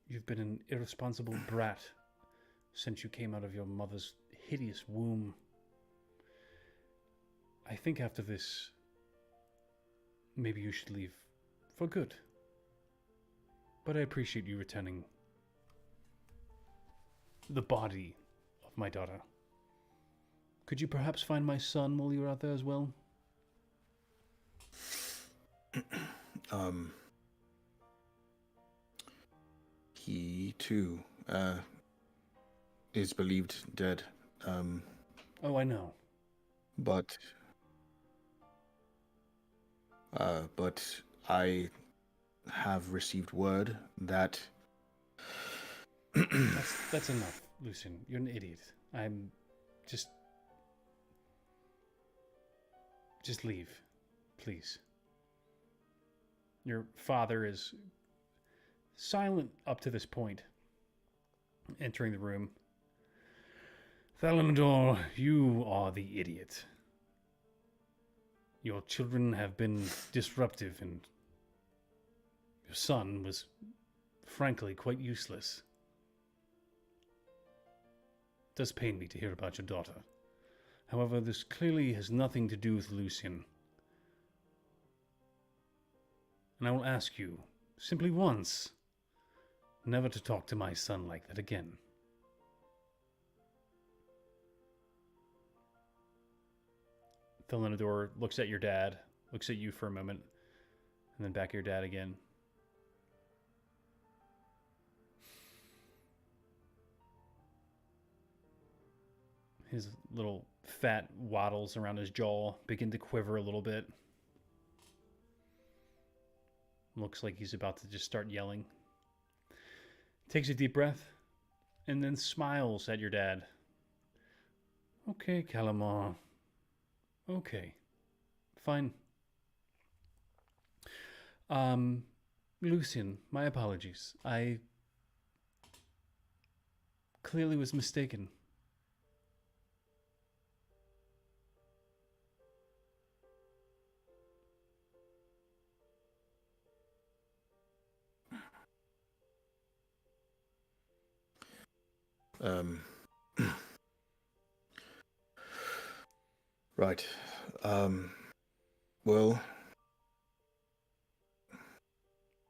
You've been an irresponsible brat since you came out of your mother's hideous womb. I think after this, maybe you should leave for good. But I appreciate you returning the body of my daughter. Could you perhaps find my son while you're out there as well? He too is believed dead. Oh, I know. But I have received word that That's enough, Lucian. You're an idiot. I'm just leave, please. Your father is silent up to this point, entering the room. Thalendor, you are the idiot. Your children have been disruptive, and your son was, frankly, quite useless. It does pain me to hear about your daughter. However, this clearly has nothing to do with Lucian. And I will ask you, simply once, never to talk to my son like that again. Thalendor looks at your dad, looks at you for a moment, and then back at your dad again. His little fat waddles around his jaw begin to quiver a little bit. Looks like he's about to just start yelling. Takes a deep breath and then smiles at your dad. Okay, Calamar. Okay. Fine. Lucian, my apologies. I clearly was mistaken. Right. Well,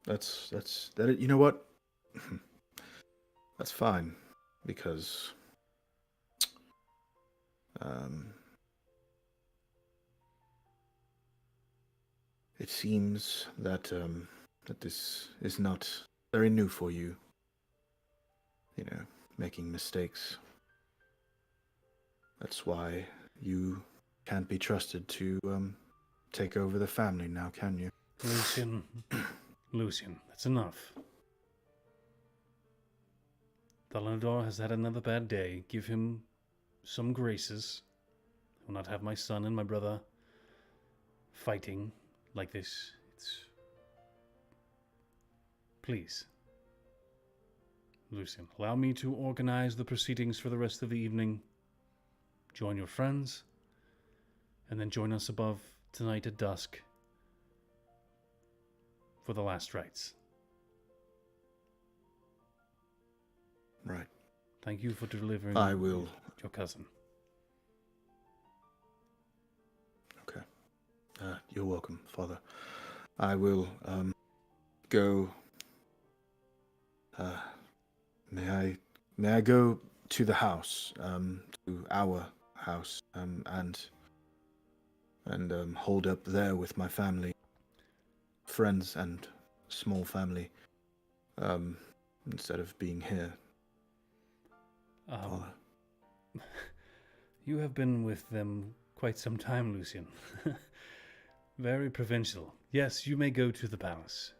that's that. You know what? That's fine, because it seems that that this is not very new for you. You know, making mistakes. That's why you can't be trusted to take over the family now, can you? Lucian. Lucian, that's enough. Thalendor has had another bad day. Give him some graces. I will not have my son and my brother fighting like this. Please. Lucian, allow me to organize the proceedings for the rest of the evening. Join your friends. and then join us above tonight at dusk for the last rites. Right. Thank you for delivering I will. your cousin. Okay. You're welcome, Father. I will go. May I go to the house, to our house, and hold up there with my family, friends, and small family, instead of being here, Father. You have been with them quite some time, Lucian. Very provincial. Yes, you may go to the palace.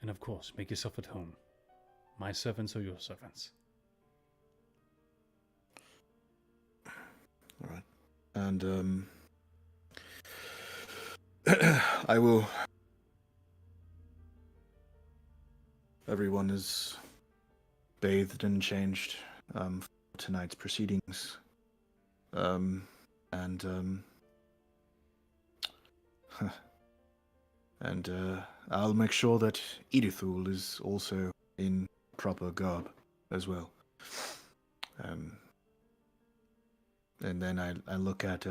And of course, make yourself at home. My servants are your servants. All right. And I will. Everyone is bathed and changed for tonight's proceedings. And I'll make sure that Edithul is also in proper garb as well. And then I look at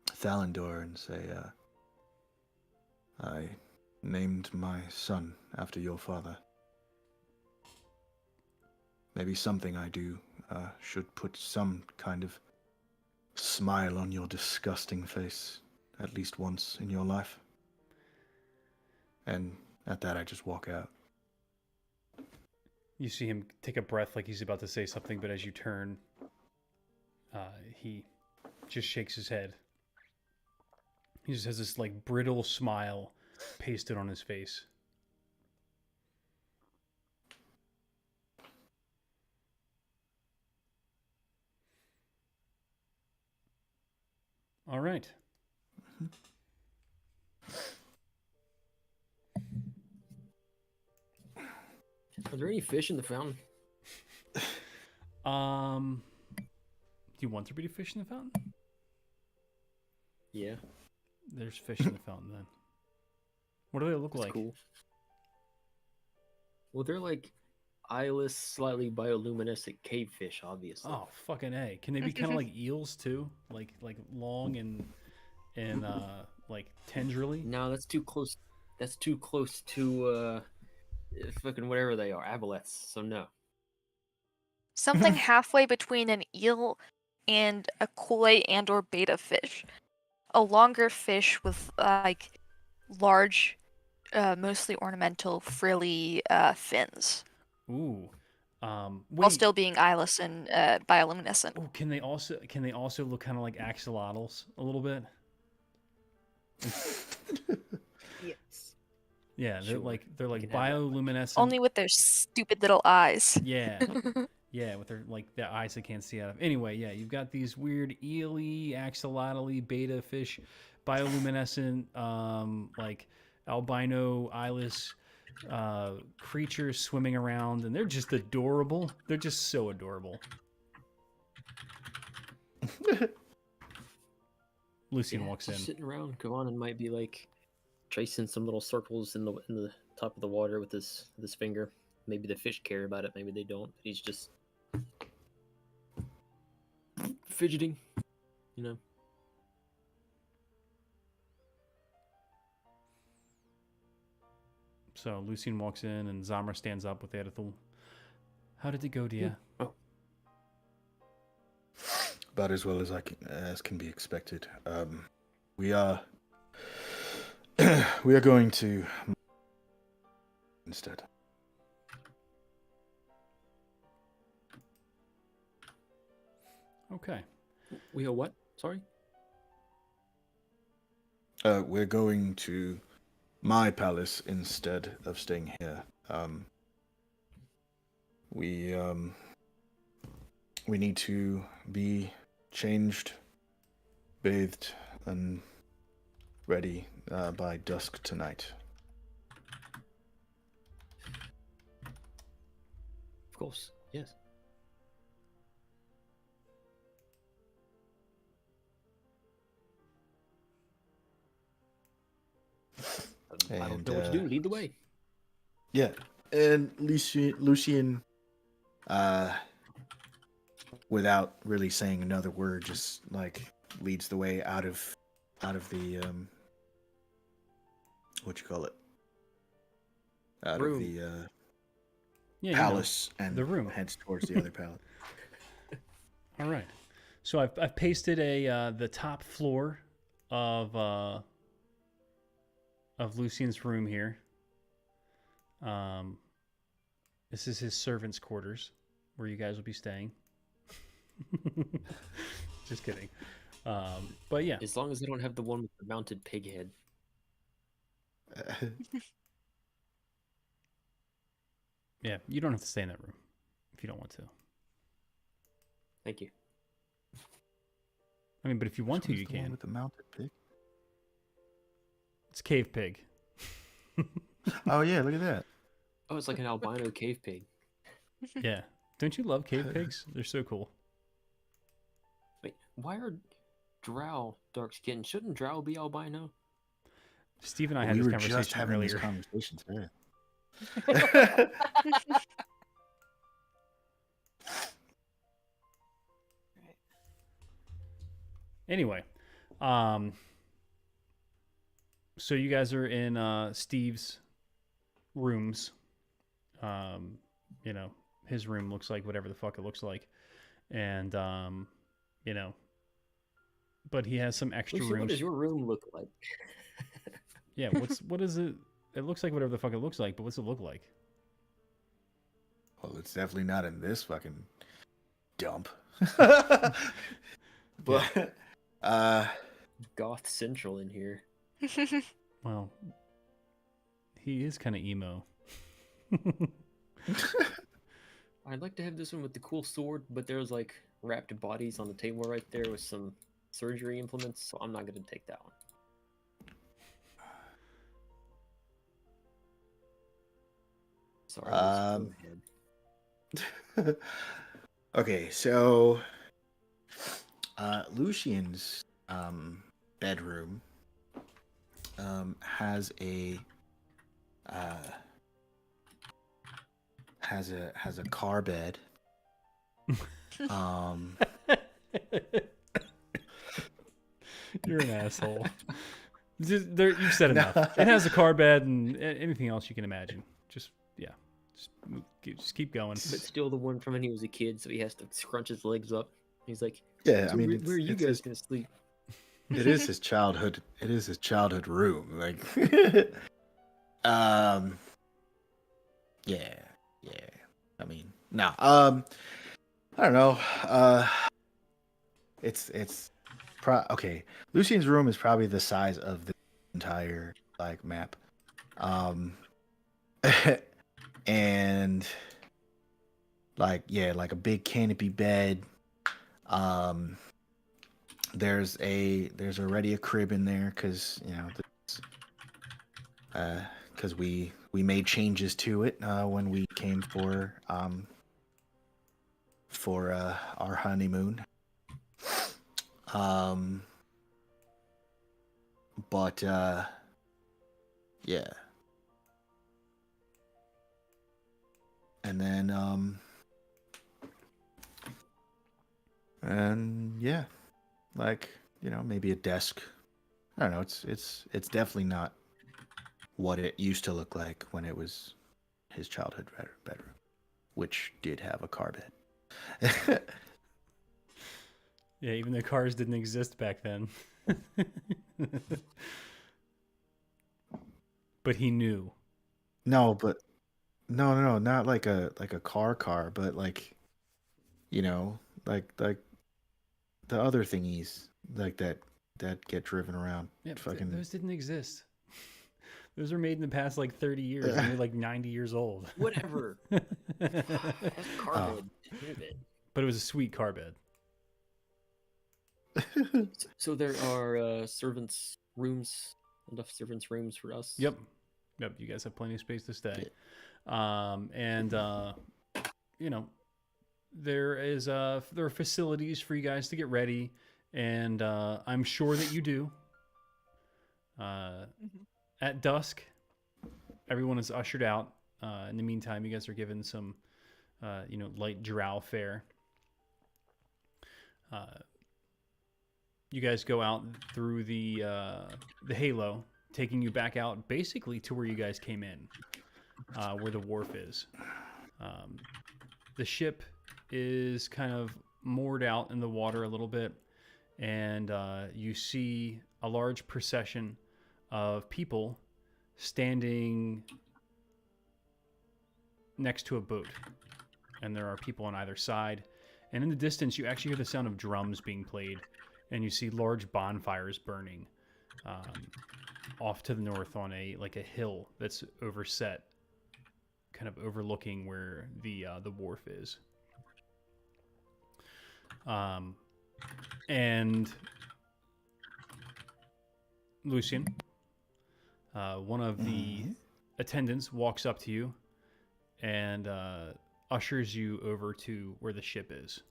Thalendor and say, I named my son after your father. Maybe something I do should put some kind of smile on your disgusting face at least once in your life. And at that, I just walk out. You see him take a breath like he's about to say something, but as you turn, he just shakes his head. He just has this like brittle smile pasted on his face. All right. Are there any fish in the fountain? Do you want there to be fish in the fountain? Yeah, There's fish in the fountain then. What do they look that's like? cool. Well, they're like eyeless, slightly bioluminescent cave fish, obviously. Oh, fucking A. Can they be kind of like eels too? Like long and like tendrily? No, that's too close. That's too close to fucking whatever they are, aboleths. So no. Something halfway between an eel and a koi and or beta fish. A longer fish with like large, mostly ornamental, frilly fins, Ooh. while Wait. still being eyeless and bioluminescent. Oh, can they also look kind of like axolotls a little bit? Yes. Yeah, they're Sure, like can have that much. bioluminescent. Only with their stupid little eyes. Yeah. Yeah, with their eyes they can't see out of. Anyway, yeah, you've got these weird eely, axolotl beta fish, bioluminescent, like albino eyeless creatures swimming around, and they're just adorable. They're just so adorable. Lucian walks in. Just sitting around. Kavanen might be like tracing some little circles in the top of the water with his finger. Maybe the fish care about it. Maybe they don't. He's just fidgeting, you know. So Lucian walks in, and Zamra stands up with Edithul. How did it go, Dia? Oh, About as well as as can be expected. We are we are going to instead. Okay. we are what? Sorry. We're going to my palace instead of staying here. We need to be changed, bathed, and ready by dusk tonight. Of course. Yes. I don't And, know what to do. Lead the way. Yeah, and Lucian, without really saying another word, just like leads the way out of the what you call it, out of Room. the Yeah, you know, palace and the room. heads towards the other palace. All right. So I've pasted the top floor of Lucian's room here. This is his servants' quarters, where you guys will be staying. Just kidding. But yeah, As long as they don't have the one with the mounted pig head. yeah, you don't have to stay in that room if you don't want to. Thank you. I mean, but if you want to, Which you one's the one can. with the mounted pig. It's Cave Pig. Oh yeah, look at that. Oh, it's like an albino cave pig. Yeah. Don't you love cave pigs? They're so cool. Wait, why are drow dark skinned? Shouldn't drow be albino? Steve and I had We this were conversation just having earlier. this conversation today. Anyway, so you guys are in Steve's rooms. You know, his room looks like whatever the fuck it looks like, and you know, but he has some extra Lucy, what rooms. does your room look like? Yeah, what is it? It looks like whatever the fuck it looks like, but what's it look like? Well, it's definitely not in this fucking dump. But Goth Central in here. Well, he is kind of emo. I'd like to have this one with the cool sword, but there's like wrapped bodies on the table right there with some surgery implements, so I'm not gonna take that one. Sorry. Lucy, go ahead. okay, so Lucian's bedroom has a car bed. You're an asshole. You've said enough. It has a car bed and anything else you can imagine. Just keep going. But still the one from when he was a kid, so he has to scrunch his legs up. He's like, Yeah, so I mean, where are you it's guys his, gonna sleep? it is his childhood. It is his childhood room. Like, yeah. I mean, no. I don't know. Okay. Lucian's room is probably the size of the entire like map. And like like a big canopy bed. There's already a crib in there because because we made changes to it when we came for our honeymoon. But yeah. And then and yeah, like maybe a desk. I don't know. It's definitely not what it used to look like when it was his childhood bedroom, which did have a car bed. Yeah, even the cars didn't exist back then. But he knew. No, but no, not like a car, but like like the other thingies like that get driven around. Yeah, Fucking those didn't exist. Those were made in the past like 30 years, and they're like 90 years old. Whatever. That's car Oh. bed. Damn it. But it was a sweet car bed. So there are servants' rooms, enough servants' rooms for us. Yep. You guys have plenty of space to stay. And there are facilities for you guys to get ready, and I'm sure that you do. At dusk, everyone is ushered out. In the meantime, you guys are given some, light drow fare. You guys go out through the halo, taking you back out basically to where you guys came in, where the wharf is. The ship is kind of moored out in the water a little bit, and you see a large procession of people standing next to a boat, and there are people on either side. And in the distance, you actually hear the sound of drums being played, and you see large bonfires burning off to the north on a hill that's overset, kind of overlooking where the wharf is. And Lucian, one of the attendants, walks up to you and ushers you over to where the ship is.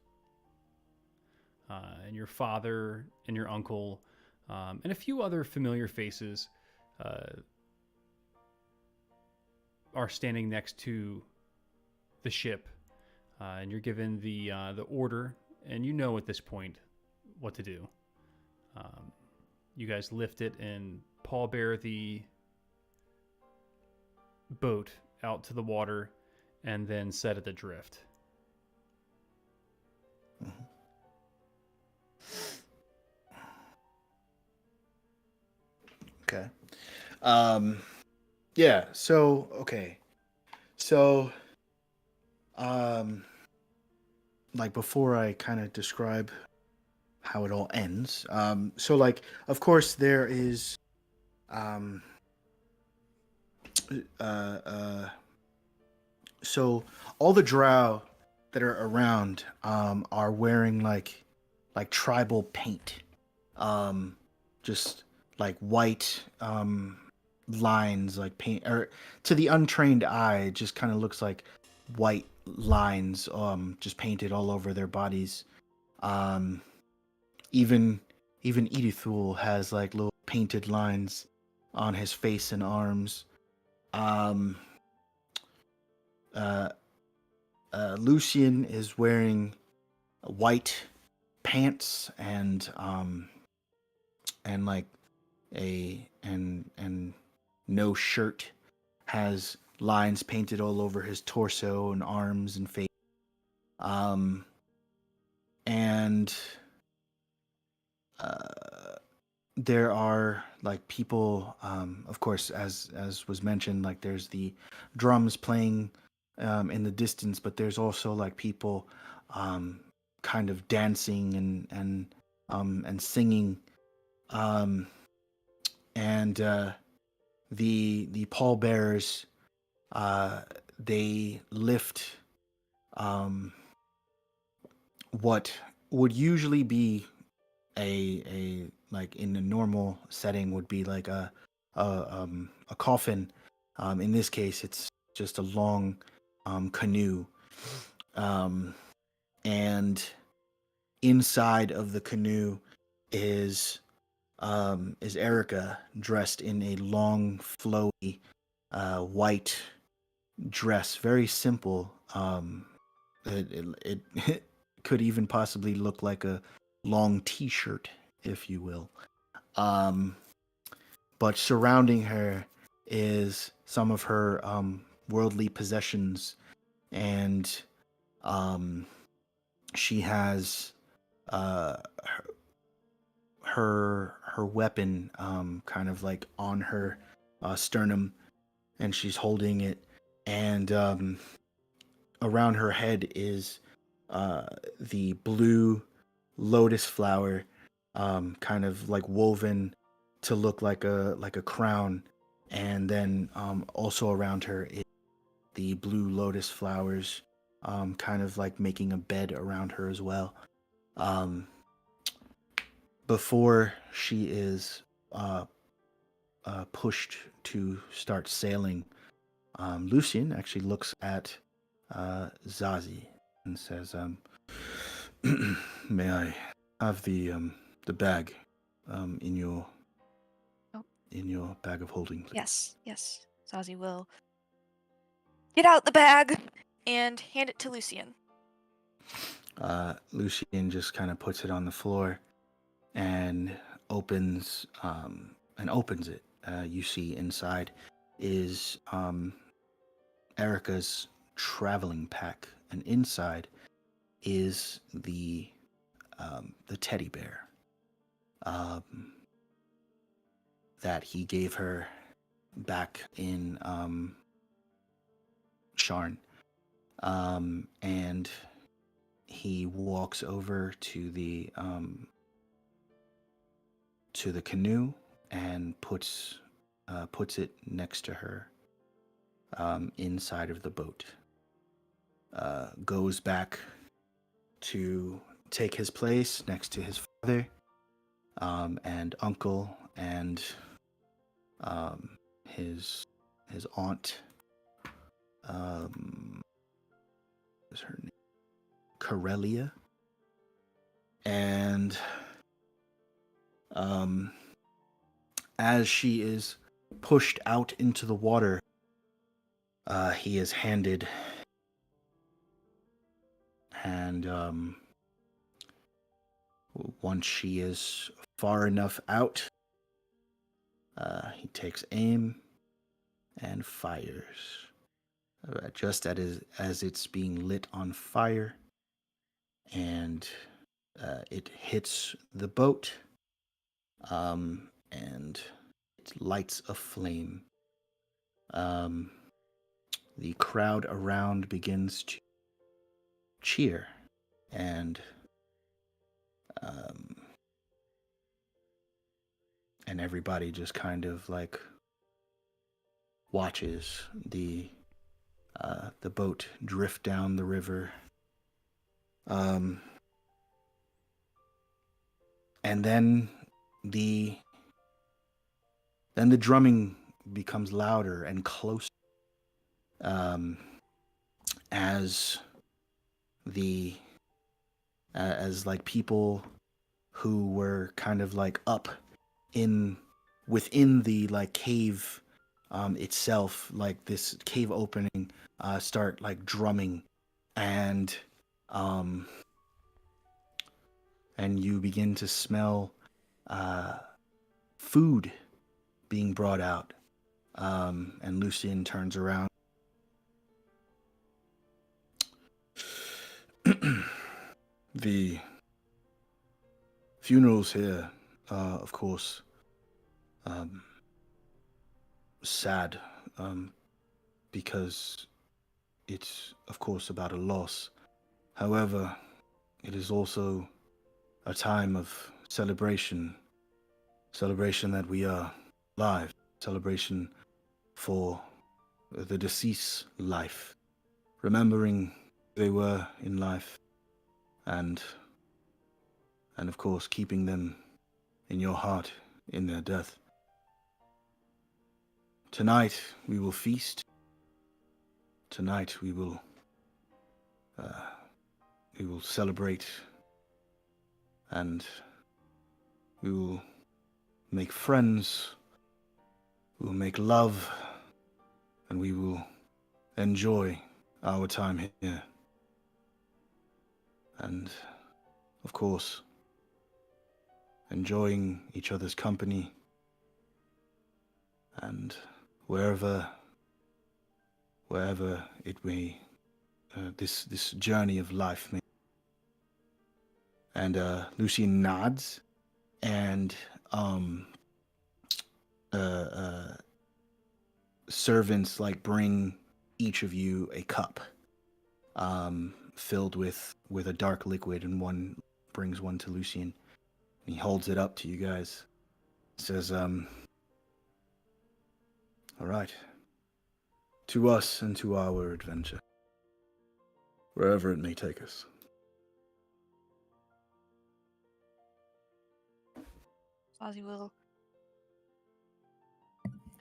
And your father and your uncle and a few other familiar faces are standing next to the ship, and you're given the order, and you know at this point what to do. You guys lift it and pallbear the boat out to the water, and then set it adrift. Mm-hmm. Okay. Yeah, so okay. So like before I kind of describe how it all ends. So like of course there is so all the drow that are around are wearing like tribal paint. Just like white lines, like paint, or to the untrained eye it just kind of looks like white lines just painted all over their bodies. Even Edithul has like little painted lines on his face and arms. Lucian is wearing white pants and like and no shirt, has lines painted all over his torso and arms and face. And there are like people, of course, as was mentioned, like there's the drums playing in the distance, but there's also like people kind of dancing and singing. And the pallbearers, they lift what would usually be a like in a normal setting would be like a coffin. In this case, it's just a long canoe, and inside of the canoe is Erica, dressed in a long, flowy, white dress, very simple. It could even possibly look like a long T-shirt, if you will. But surrounding her is some of her worldly possessions, and she has her weapon kind of like on her sternum, and she's holding it, and around her head is the blue lotus flower, kind of like woven to look like a crown, and then also around her is the blue lotus flowers, kind of like making a bed around her as well. Before she is pushed to start sailing, Lucian actually looks at Zazie and says, "May I have the bag in your Oh. in your bag of holding, please?" Yes. Zazie will get out the bag and hand it to Lucian. Lucian just kind of puts it on the floor and opens it. You see inside is Erica's traveling pack, and inside is the teddy bear that he gave her back in Sharn. And he walks over to the canoe and puts it next to her inside of the boat. Goes back to take his place next to his father and uncle and his aunt. What's her name? Corellia. And as she is pushed out into the water, he is handed, and once she is far enough out, he takes aim and fires. Just as it's being lit on fire, and it hits the boat, and it lights a flame. The crowd around begins to cheer, and everybody just kind of like watches the boat drift down the river. And then the drumming becomes louder and closer, as like people who were kind of like up within the like cave itself, like this cave opening, start like drumming, and you begin to smell food being brought out, and Lucian turns around. The funerals here are, of course, sad, because it's, of course, about a loss. However, it is also a time of celebration that we are alive, celebration for the deceased life, remembering who they were in life, and of course keeping them in your heart in their death. Tonight we will feast. Tonight we will celebrate, and we will make friends, we will make love, and we will enjoy our time here. And, of course, enjoying each other's company, and wherever it may, this journey of life may. And Lucian nods, and servants like bring each of you a cup filled with a dark liquid, and one brings one to Lucian. He holds it up to you guys. Says, all right. To us and to our adventure, wherever it may take us. Ozzy will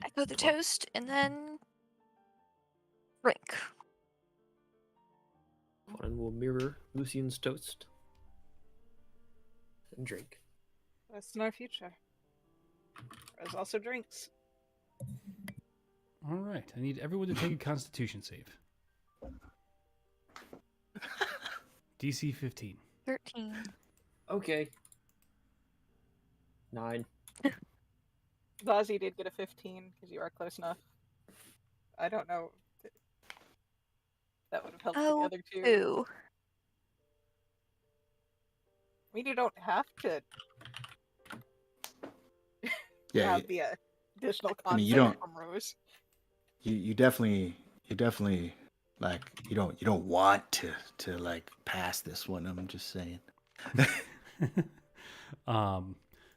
echo the toast and then drink. And we'll mirror Lucian's toast and drink. That's in our future. There's also drinks. All right. I need everyone to take a Constitution save. DC 15. 13. Okay. 9. Zazie did get a 15 because you are close enough. I don't know. If that would have helped Oh, the other two. Ooh. I mean, you don't have to Yeah, have the additional concept I mean, you don't- from Rose. you definitely like you don't want to like pass this one. I'm just saying.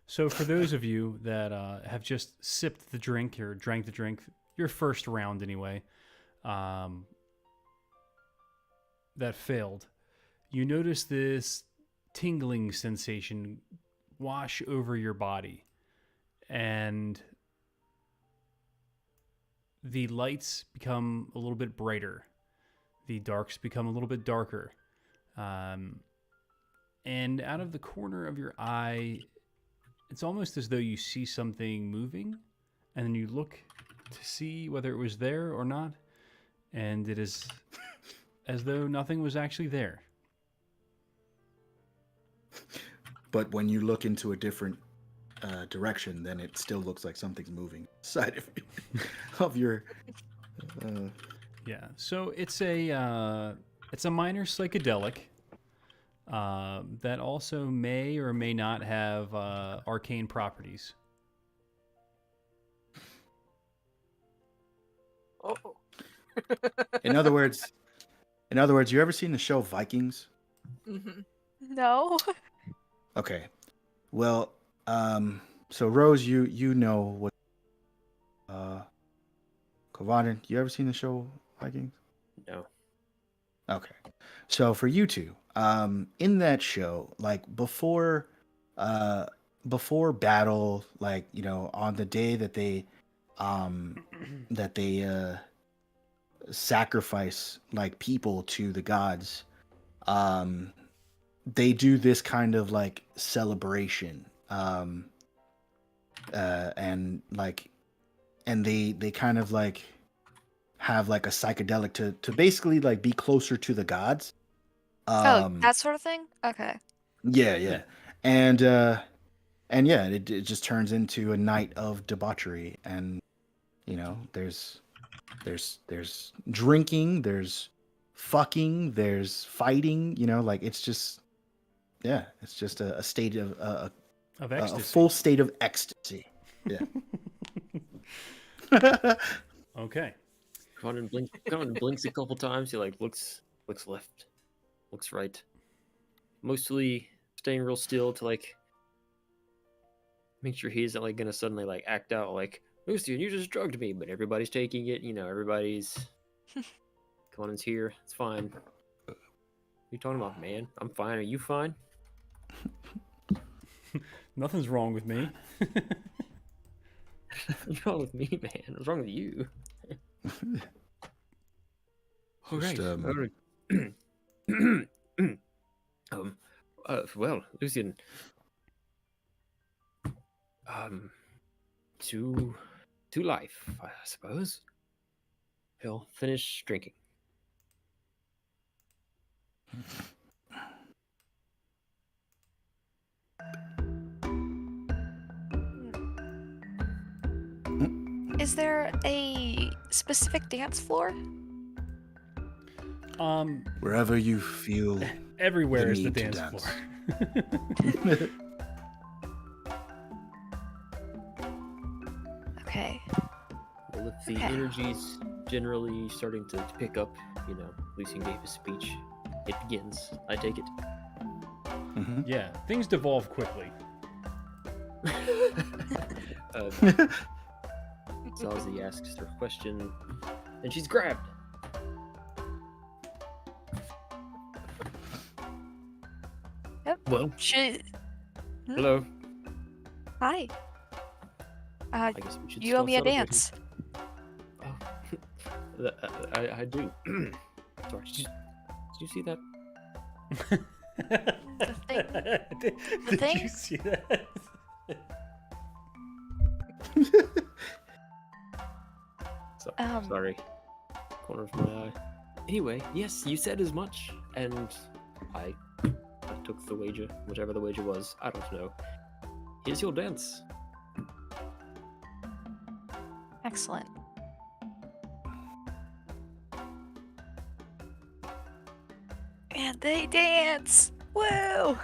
So for those of you that have just sipped the drink or drank the drink, your first round anyway, that failed, you notice this tingling sensation wash over your body, and the lights become a little bit brighter, the darks become a little bit darker, and out of the corner of your eye, it's almost as though you see something moving, and then you look to see whether it was there or not, and it is as though nothing was actually there. But when you look into a different direction, then it still looks like something's moving inside of you, of your. Yeah, so it's a minor psychedelic that also may or may not have arcane properties. Oh. In other words, you ever seen the show Vikings? Mm-hmm. No. Okay, well, so Rose, you know what? Kovanen, you ever seen the show Vikings? No. Okay. So for you two, in that show, like before battle, like, you know, on the day that they sacrifice like people to the gods, they do this kind of like celebration, and they kind of like have like a psychedelic to basically like be closer to the gods. That sort of thing? Okay. Yeah. And yeah, it just turns into a night of debauchery, and you know, there's drinking, there's fucking, there's fighting, you know, like it's just a state of Of a ecstasy. full state of ecstasy. Yeah. Okay. Conan blinks a couple times. He like looks left, looks right, mostly staying real still to like make sure he's not like gonna suddenly like act out like, Lucian, you just drugged me, but everybody's taking it. You know, everybody's. Conan's here. It's fine. What are you talking about, man? I'm fine. Are you fine? Nothing's wrong with me. What's wrong with me, man? What's wrong with you? Just, Well, Lucian, to life, I suppose. He'll finish drinking. Is there a specific dance floor? wherever you feel Everywhere the is the need to dance dance. floor. Okay. Well, if the Okay. energy's generally starting to pick up, you know, Lucian gave his speech. It begins. I take it. Mhm. Yeah, things devolve quickly. Zazie asks her question, and she's grabbed. Yep. Well, She. hello. Hi. I guess we should You owe start me a celebrating. dance. Oh, I do. Sorry, did you see that? Did thing? you see that? So, Um, sorry. Corner of my eye. Anyway, yes, you said as much, and I took the wager, whatever the wager was. I don't know. Here's your dance. Excellent. And they dance! Woo!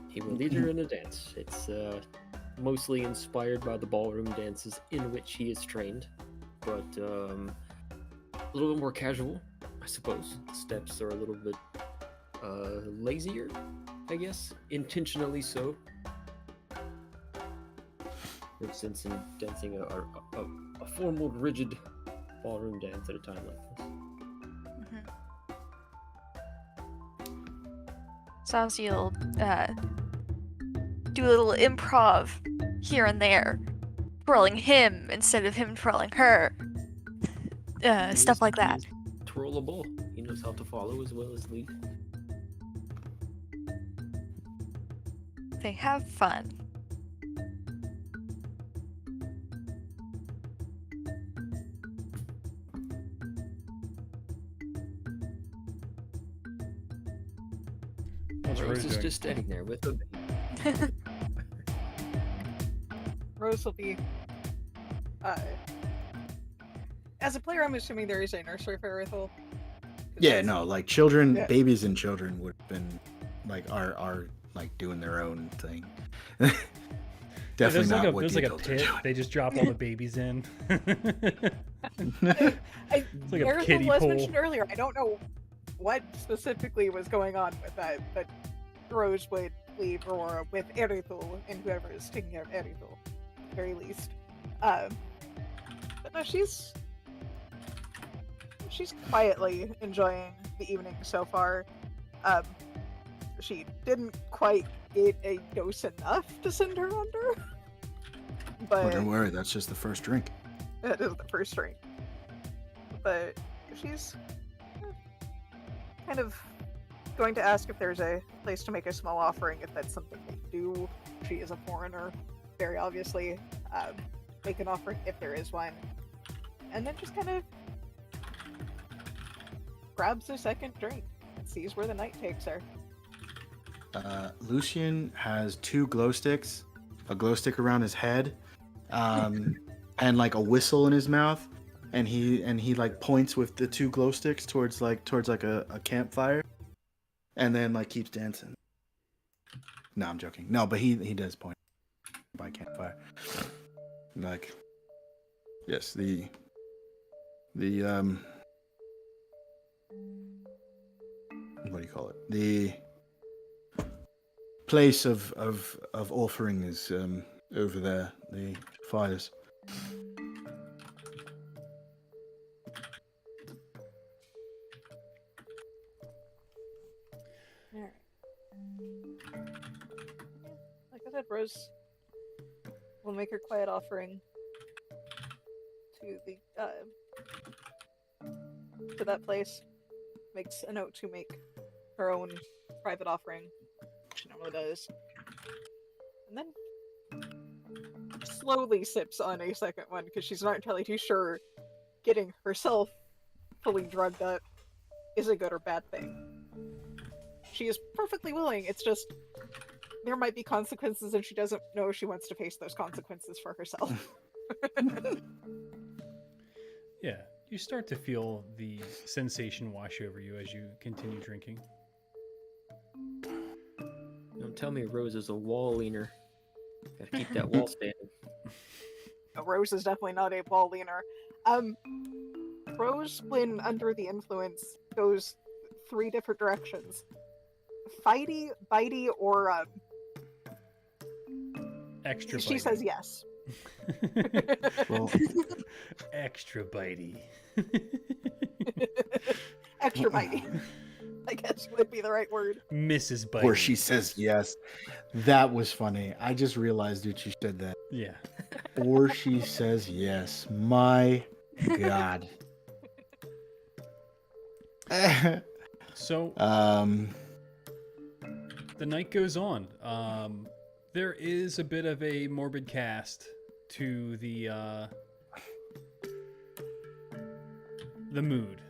He will lead her in a dance. It's mostly inspired by the ballroom dances in which he is trained, but a little bit more casual, I suppose. The steps are a little bit lazier, I guess, intentionally so. For instance, in dancing a formal, rigid ballroom dance at a time like this. So obviously you'll do a little improv here and there, twirling him instead of him twirling her. Stuff like that. He's twirlable. He knows how to follow as well as lead. They have fun. What's Rose Rose is doing? just standing there with the Rose will be. As a player, I'm assuming there is a nursery Ferrithal. Yeah, no, like children, Yeah. babies and children would have been like are like doing their own thing. Yeah, Definitely not what there's the like a adults are pit. doing. They just drop all the babies in. It's like a Ferrithal kiddie was pool. mentioned earlier. I don't know what specifically was going on with that, but Rose would leave Aurora with Erithul and whoever is taking care of Erithul, at the very least. But no, she's quietly enjoying the evening so far. She didn't quite get a dose enough to send her under, Oh, but don't worry, that's just the first drink. that is the first drink. But she's kind of going to ask if there's a place to make a small offering, if that's something they do. She is a foreigner, very obviously. Make an offering if there is one. And then just kind of grabs a second drink and sees where the night takes her. Lucian has 2 glow sticks, a glow stick around his head, and like a whistle in his mouth, and he like points with the 2 glow sticks towards a campfire, and then like keeps dancing. No, I'm joking. No, but he does point by campfire. Like, yes, the what do you call it? The place of offering is over there. The fires. Alright. Like I said, Rose will make her quiet offering to the to that place. Makes a note to make her own private offering. She normally does. And then slowly sips on a second one because she's not entirely too sure getting herself fully drugged up is a good or bad thing. She is perfectly willing, it's just there might be consequences and she doesn't know if she wants to face those consequences for herself. Yeah, you start to feel the sensation wash over you as you continue drinking. Don't tell me Rose is a wall leaner. Gotta keep that wall standing. Rose is definitely not a wall leaner. Rose, when under the influence, goes 3 different directions. Fighty, bitey, or Extra she bitey. says yes. Well, Extra bitey. Extra bitey, I guess would be the right word. Mrs. Bitey. or she says yes. That was funny. I just realized that you said that. Yeah. Or she says yes. My God. So um. the night goes on. There is a bit of a morbid cast to the the mood.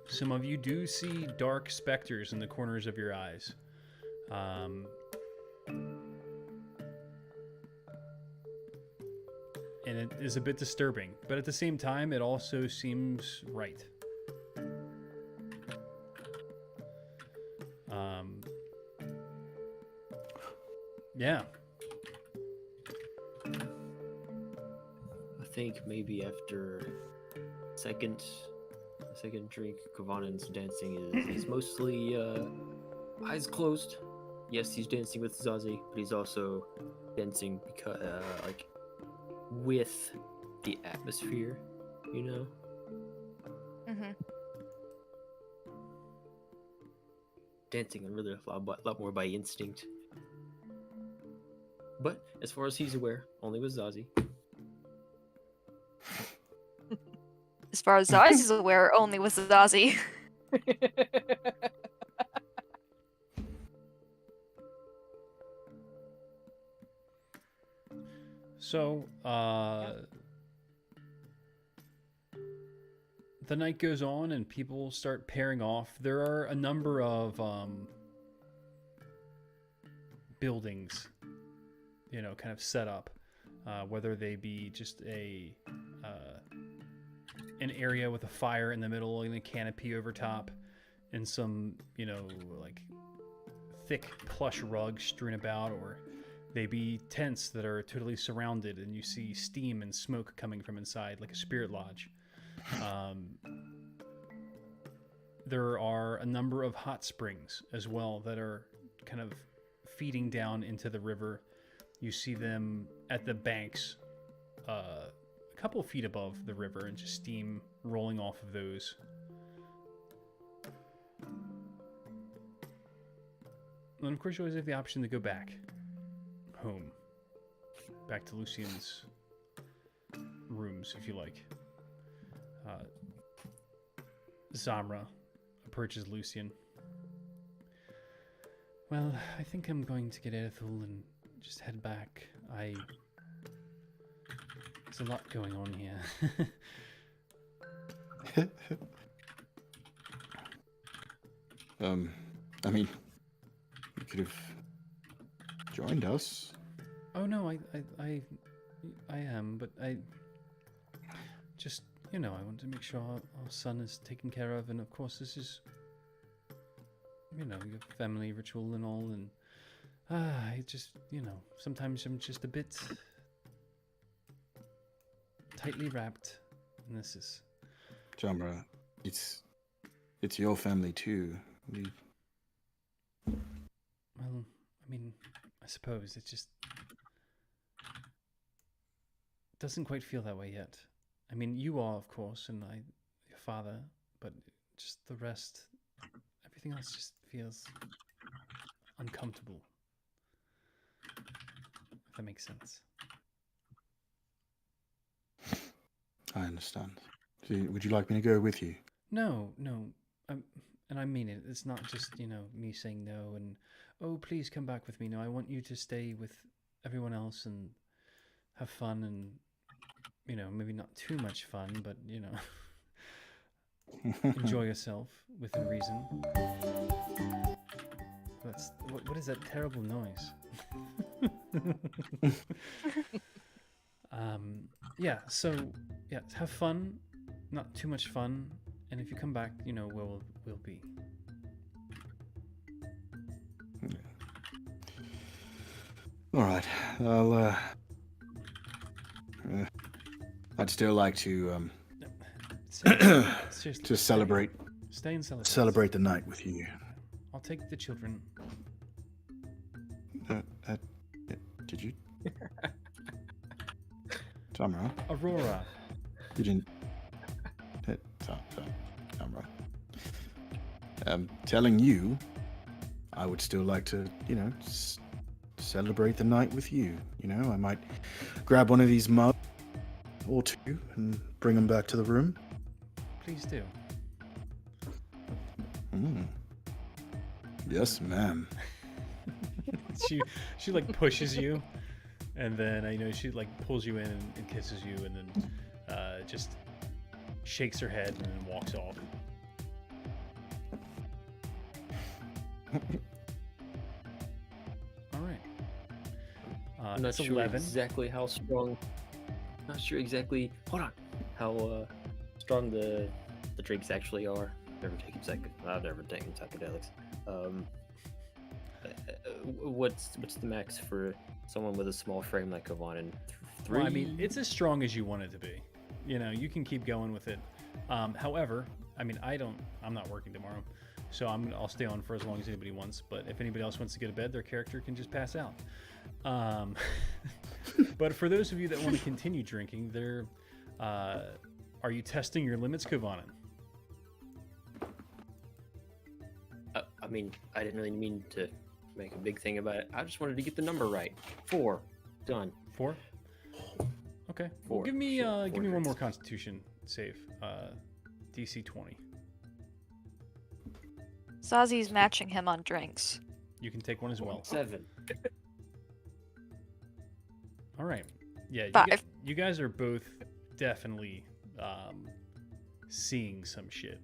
Some of you do see dark specters in the corners of your eyes. And it is a bit disturbing, but at the same time, it also seems right. Yeah. I think maybe after second drink, Kavanen's dancing is mostly eyes closed. Yes, he's dancing with Zazie, but he's also dancing because like with the atmosphere, you know. Mm-hmm. Dancing and really a lot more by instinct. But as far as he's aware, only with Zazie. As far as Zazie is aware, only with Zazie. So, the night goes on and people start pairing off. There are a number of buildings, you know, kind of set up, whether they be just an area with a fire in the middle and a canopy over top, and some, you know, like thick plush rugs strewn about, or they be tents that are totally surrounded and you see steam and smoke coming from inside, like a spirit lodge. There are a number of hot springs as well that are kind of feeding down into the river. You see them at the banks, a couple feet above the river, and just steam rolling off of those. And of course you always have the option to go back home, back to Lucien's rooms if you like. Zamra approaches Lucien. Well, I think I'm going to get Ethel and just head back. There's a lot going on here. I mean, you could have joined us. Oh no, I am, but I just, you know, I want to make sure our son is taken care of, and of course this is, you know, your family ritual and all, and I just, you know, sometimes I'm just a bit tightly wrapped, and this is... Jamra, it's your family too. Well, I mean, I suppose it just doesn't quite feel that way yet. I mean, you are, of course, and your father, but just the rest, everything else just feels uncomfortable. If that makes sense. I understand. So, would you like me to go with you? No, and I mean it. It's not just, you know, me saying no and, oh, please come back with me. No, I want you to stay with everyone else and have fun and, you know, maybe not too much fun, but, you know, enjoy yourself within reason. What is that terrible noise? Yeah, so, yeah, have fun, not too much fun, and if you come back, you know, we'll be. All right, I'd still like to Seriously, to celebrate Stay and celebrate the night with you. I'll take the children. Did you? Tamara, Aurora. you didn't. Tamara. Telling you, I would still like to, you know, celebrate the night with you. You know, I might grab one of these mugs or two and bring them back to the room. Please do. Yes, ma'am. she like pushes you, and then you know she like pulls you in and kisses you, and then just shakes her head and then walks off. All right. I'm not It's sure 11. exactly how strong. Not sure exactly. Hold on. How strong the drinks actually are. I've never taken psychedelics. What's the max for someone with a small frame like Kovanen? Three. Well, I mean, it's as strong as you want it to be. You know, you can keep going with it. However, I mean, I'm not working tomorrow, so I'll stay on for as long as anybody wants. But if anybody else wants to go to bed, their character can just pass out. But for those of you that want to continue drinking, are you testing your limits, Kovanen? I mean, I didn't really mean to make a big thing about it. I just wanted to get the number right. 4. Done. 4? Okay. Well, 4. give me Sure, give 4 me one more drinks. Constitution save. DC 20. Zazi's matching him on drinks. You can take one as well. 7. All right. Yeah, 5. you guys are both definitely seeing some shit.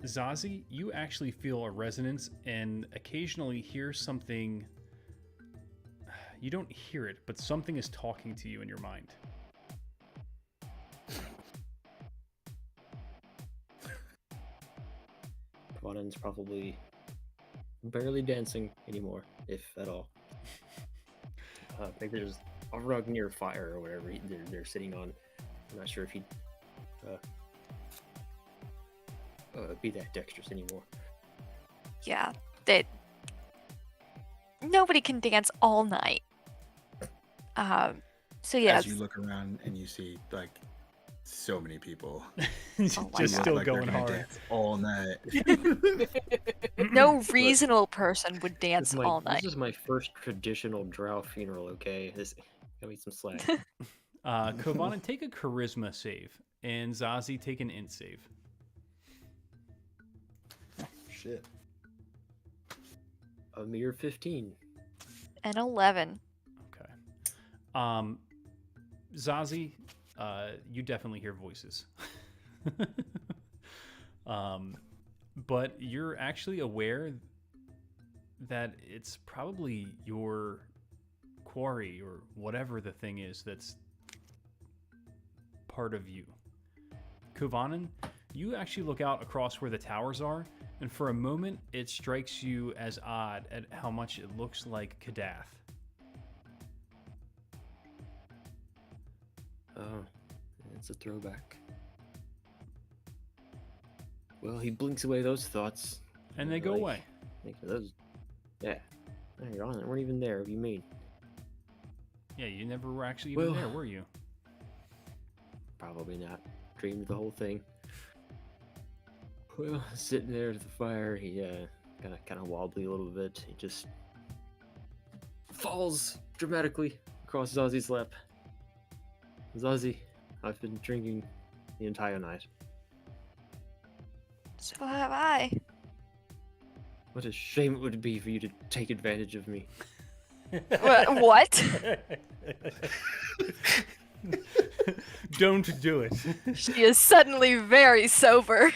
Zazie, you actually feel a resonance and occasionally hear something. You don't hear it, but something is talking to you in your mind. Kovanen's probably barely dancing anymore, if at all. Maybe there's a rug near fire or whatever they're sitting on. I'm not sure if he'd be that dexterous anymore. Yeah, nobody can dance all night. So yeah, As you look around and you see like so many people Just my who God. look still like they're going gonna hard. dance all night. no reasonable person would dance all night. This is my first traditional drow funeral, okay? This got me some slack. Kovanen, take a charisma save, and Zazie, take an int save. Shit. A mere 15. And 11. Okay. Zazie, you definitely hear voices. But you're actually aware that it's probably your quarry or whatever the thing is that's part of you. Kovanen, you actually look out across where the towers are, and for a moment it strikes you as odd at how much it looks like Kadath. Oh, it's a throwback. Well, he blinks away those thoughts. And they go Like, away. Think of those. Yeah. No, you're on it. Weren't even there. What do you mean? Yeah, you never were actually even Well- there, were you? Probably not. Dreamed the whole thing. Well, sitting there at the fire, he kind of wobbly a little bit. He just falls dramatically across Zazzy's lap. Zazzy, I've been drinking the entire night. So have I. What a shame it would be for you to take advantage of me. What? Don't do it. She is suddenly very sober.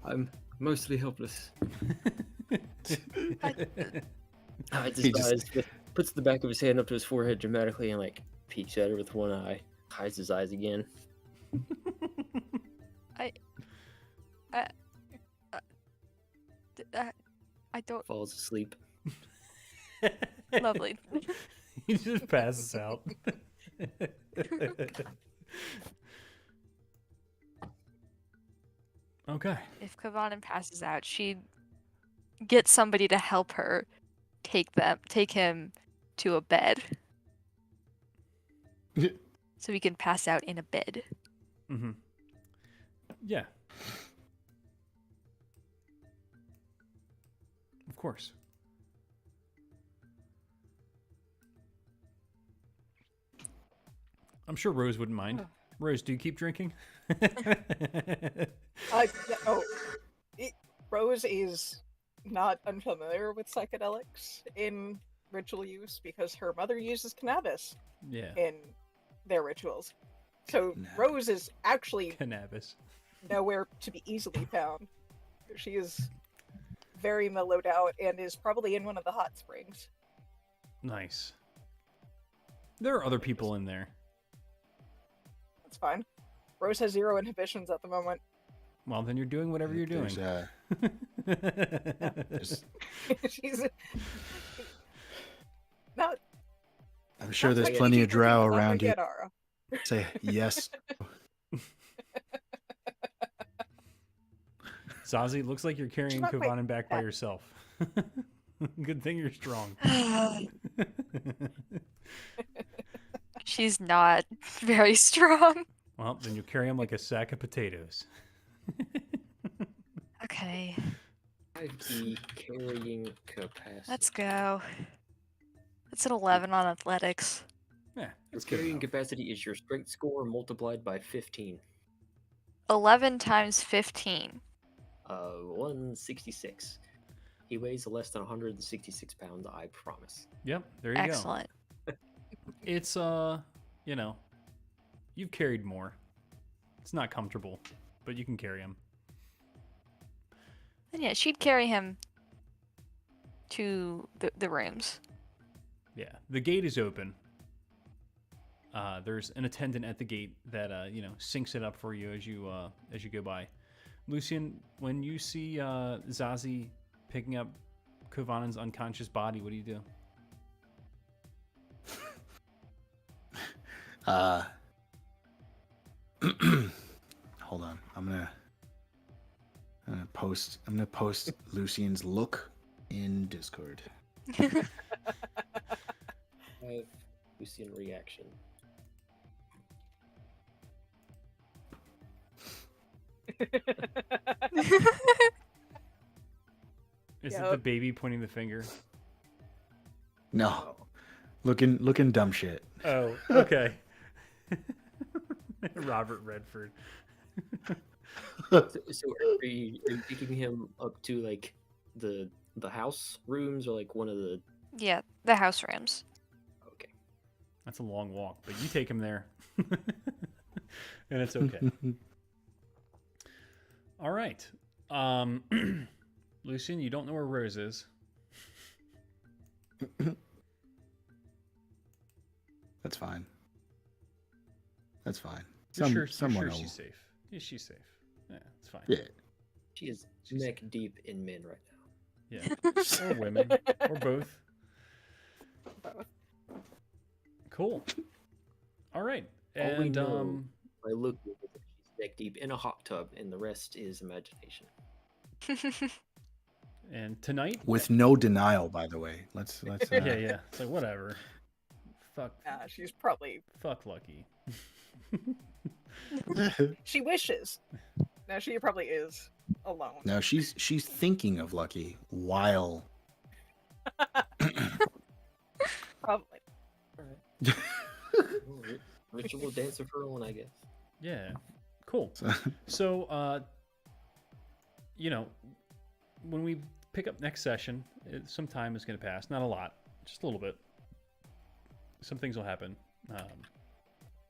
I'm mostly helpless. I- Hides his eyes, puts the back of his hand up to his forehead dramatically and like peeks at her with one eye. Hides his eyes again. I don't. Falls asleep. Lovely. He just passes out. Okay. If Kovanen passes out, she gets somebody to help her take him to a bed. So he can pass out in a bed. Mm-hmm. Yeah. Of course. I'm sure Rose wouldn't mind. Rose, do you keep drinking? Oh, Rose is not unfamiliar with psychedelics in ritual use because her mother uses cannabis Yeah. in their rituals. So Nah. Rose is actually Cannabis. nowhere to be easily found. She is very mellowed out and is probably in one of the hot springs. Nice. There are other people in there. That's fine. Rose has 0 inhibitions at the moment. Well, then you're doing whatever you're doing. There's- She's not. I'm sure not there's quite plenty of PG-13, drow but not around quite you. yet, Ara. Say yes. Zazie, looks like you're carrying not quite Kovanen back by that. yourself. Good thing you're strong. She's not very strong. Well, then you carry him like a sack of potatoes. Okay, 5 key carrying capacity. let's go. It's an 11 on athletics. Yeah, Your that's good carrying enough. capacity is your strength score multiplied by 15. 11 times 15. 166. He weighs less than 166 pounds, I promise. Yep, there you go. Excellent. It's you know, you've carried more. It's not comfortable, but you can carry him. And yeah, she'd carry him to the rooms. Yeah, the gate is open. There's an attendant at the gate that you know, syncs it up for you as you go by. Lucian, when you see Zazie picking up Kovanen's unconscious body, what do you do? Hold on. I'm gonna post Lucian's look in Discord. I have Lucian reaction. Is it Yep. the baby pointing the finger? No, looking dumb shit. Oh, okay. Robert Redford. So are you taking him up to like the house rooms or like one of the? Yeah, the house rooms. Okay. That's a long walk, but you take him there. And it's okay. All right. Lucian, you don't know where Rose is. That's fine. That's fine. You're Someone sure will. she's safe. Yeah, she's safe. Yeah, it's fine. Yeah. She is She's- neck deep in men right now. Yeah. Or women. Or both. Both. Cool. All right. All we And know by looking at her, she's neck deep in a hot tub, and the rest is imagination. and tonight With no denial, by the way. Let's yeah. It's like whatever. Fuck She's probably. fuck Lucky. She wishes. Now she probably is alone. No, she's thinking of Lucky while Probably. Well, ritual dancer for one, I guess. Yeah. Cool. So, you know, when we pick up next session, some time is going to pass. Not a lot, just a little bit. Some things will happen.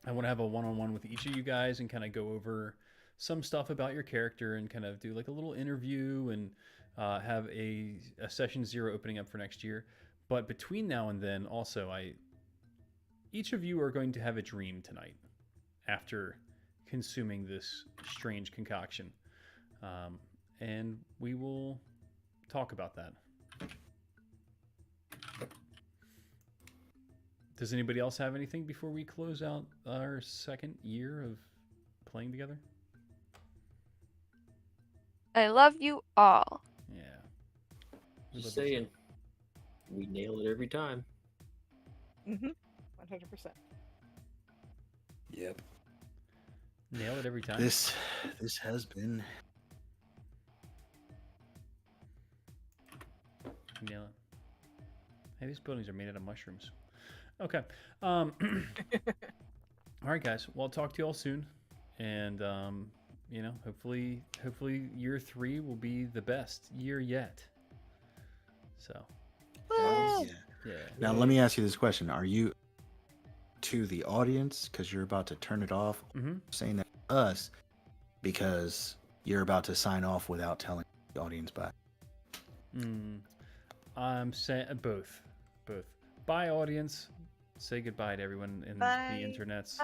I want to have a one-on-one with each of you guys and kind of go over some stuff about your character and kind of do like a little interview and have a session 0 opening up for next year. But between now and then, also, each of you are going to have a dream tonight after consuming this strange concoction. And we will talk about that. Does anybody else have anything before we close out our second year of playing together? I love you all. Yeah. We Just love each saying, we nail it every time. 100%. Yep. other. Nail it every time. This has been Nail it. Hey, these buildings are made out of mushrooms. Okay. All right, guys. Well, I'll talk to you all soon, and you know, hopefully, year 3 will be the best year yet. So, yeah. yeah. Now let me ask you this question: to the audience because you're about to turn it off? Mm-hmm. Saying that to us because you're about to sign off without telling the audience bye? I'm saying both. Bye, audience. Say goodbye to everyone in Bye. the internets.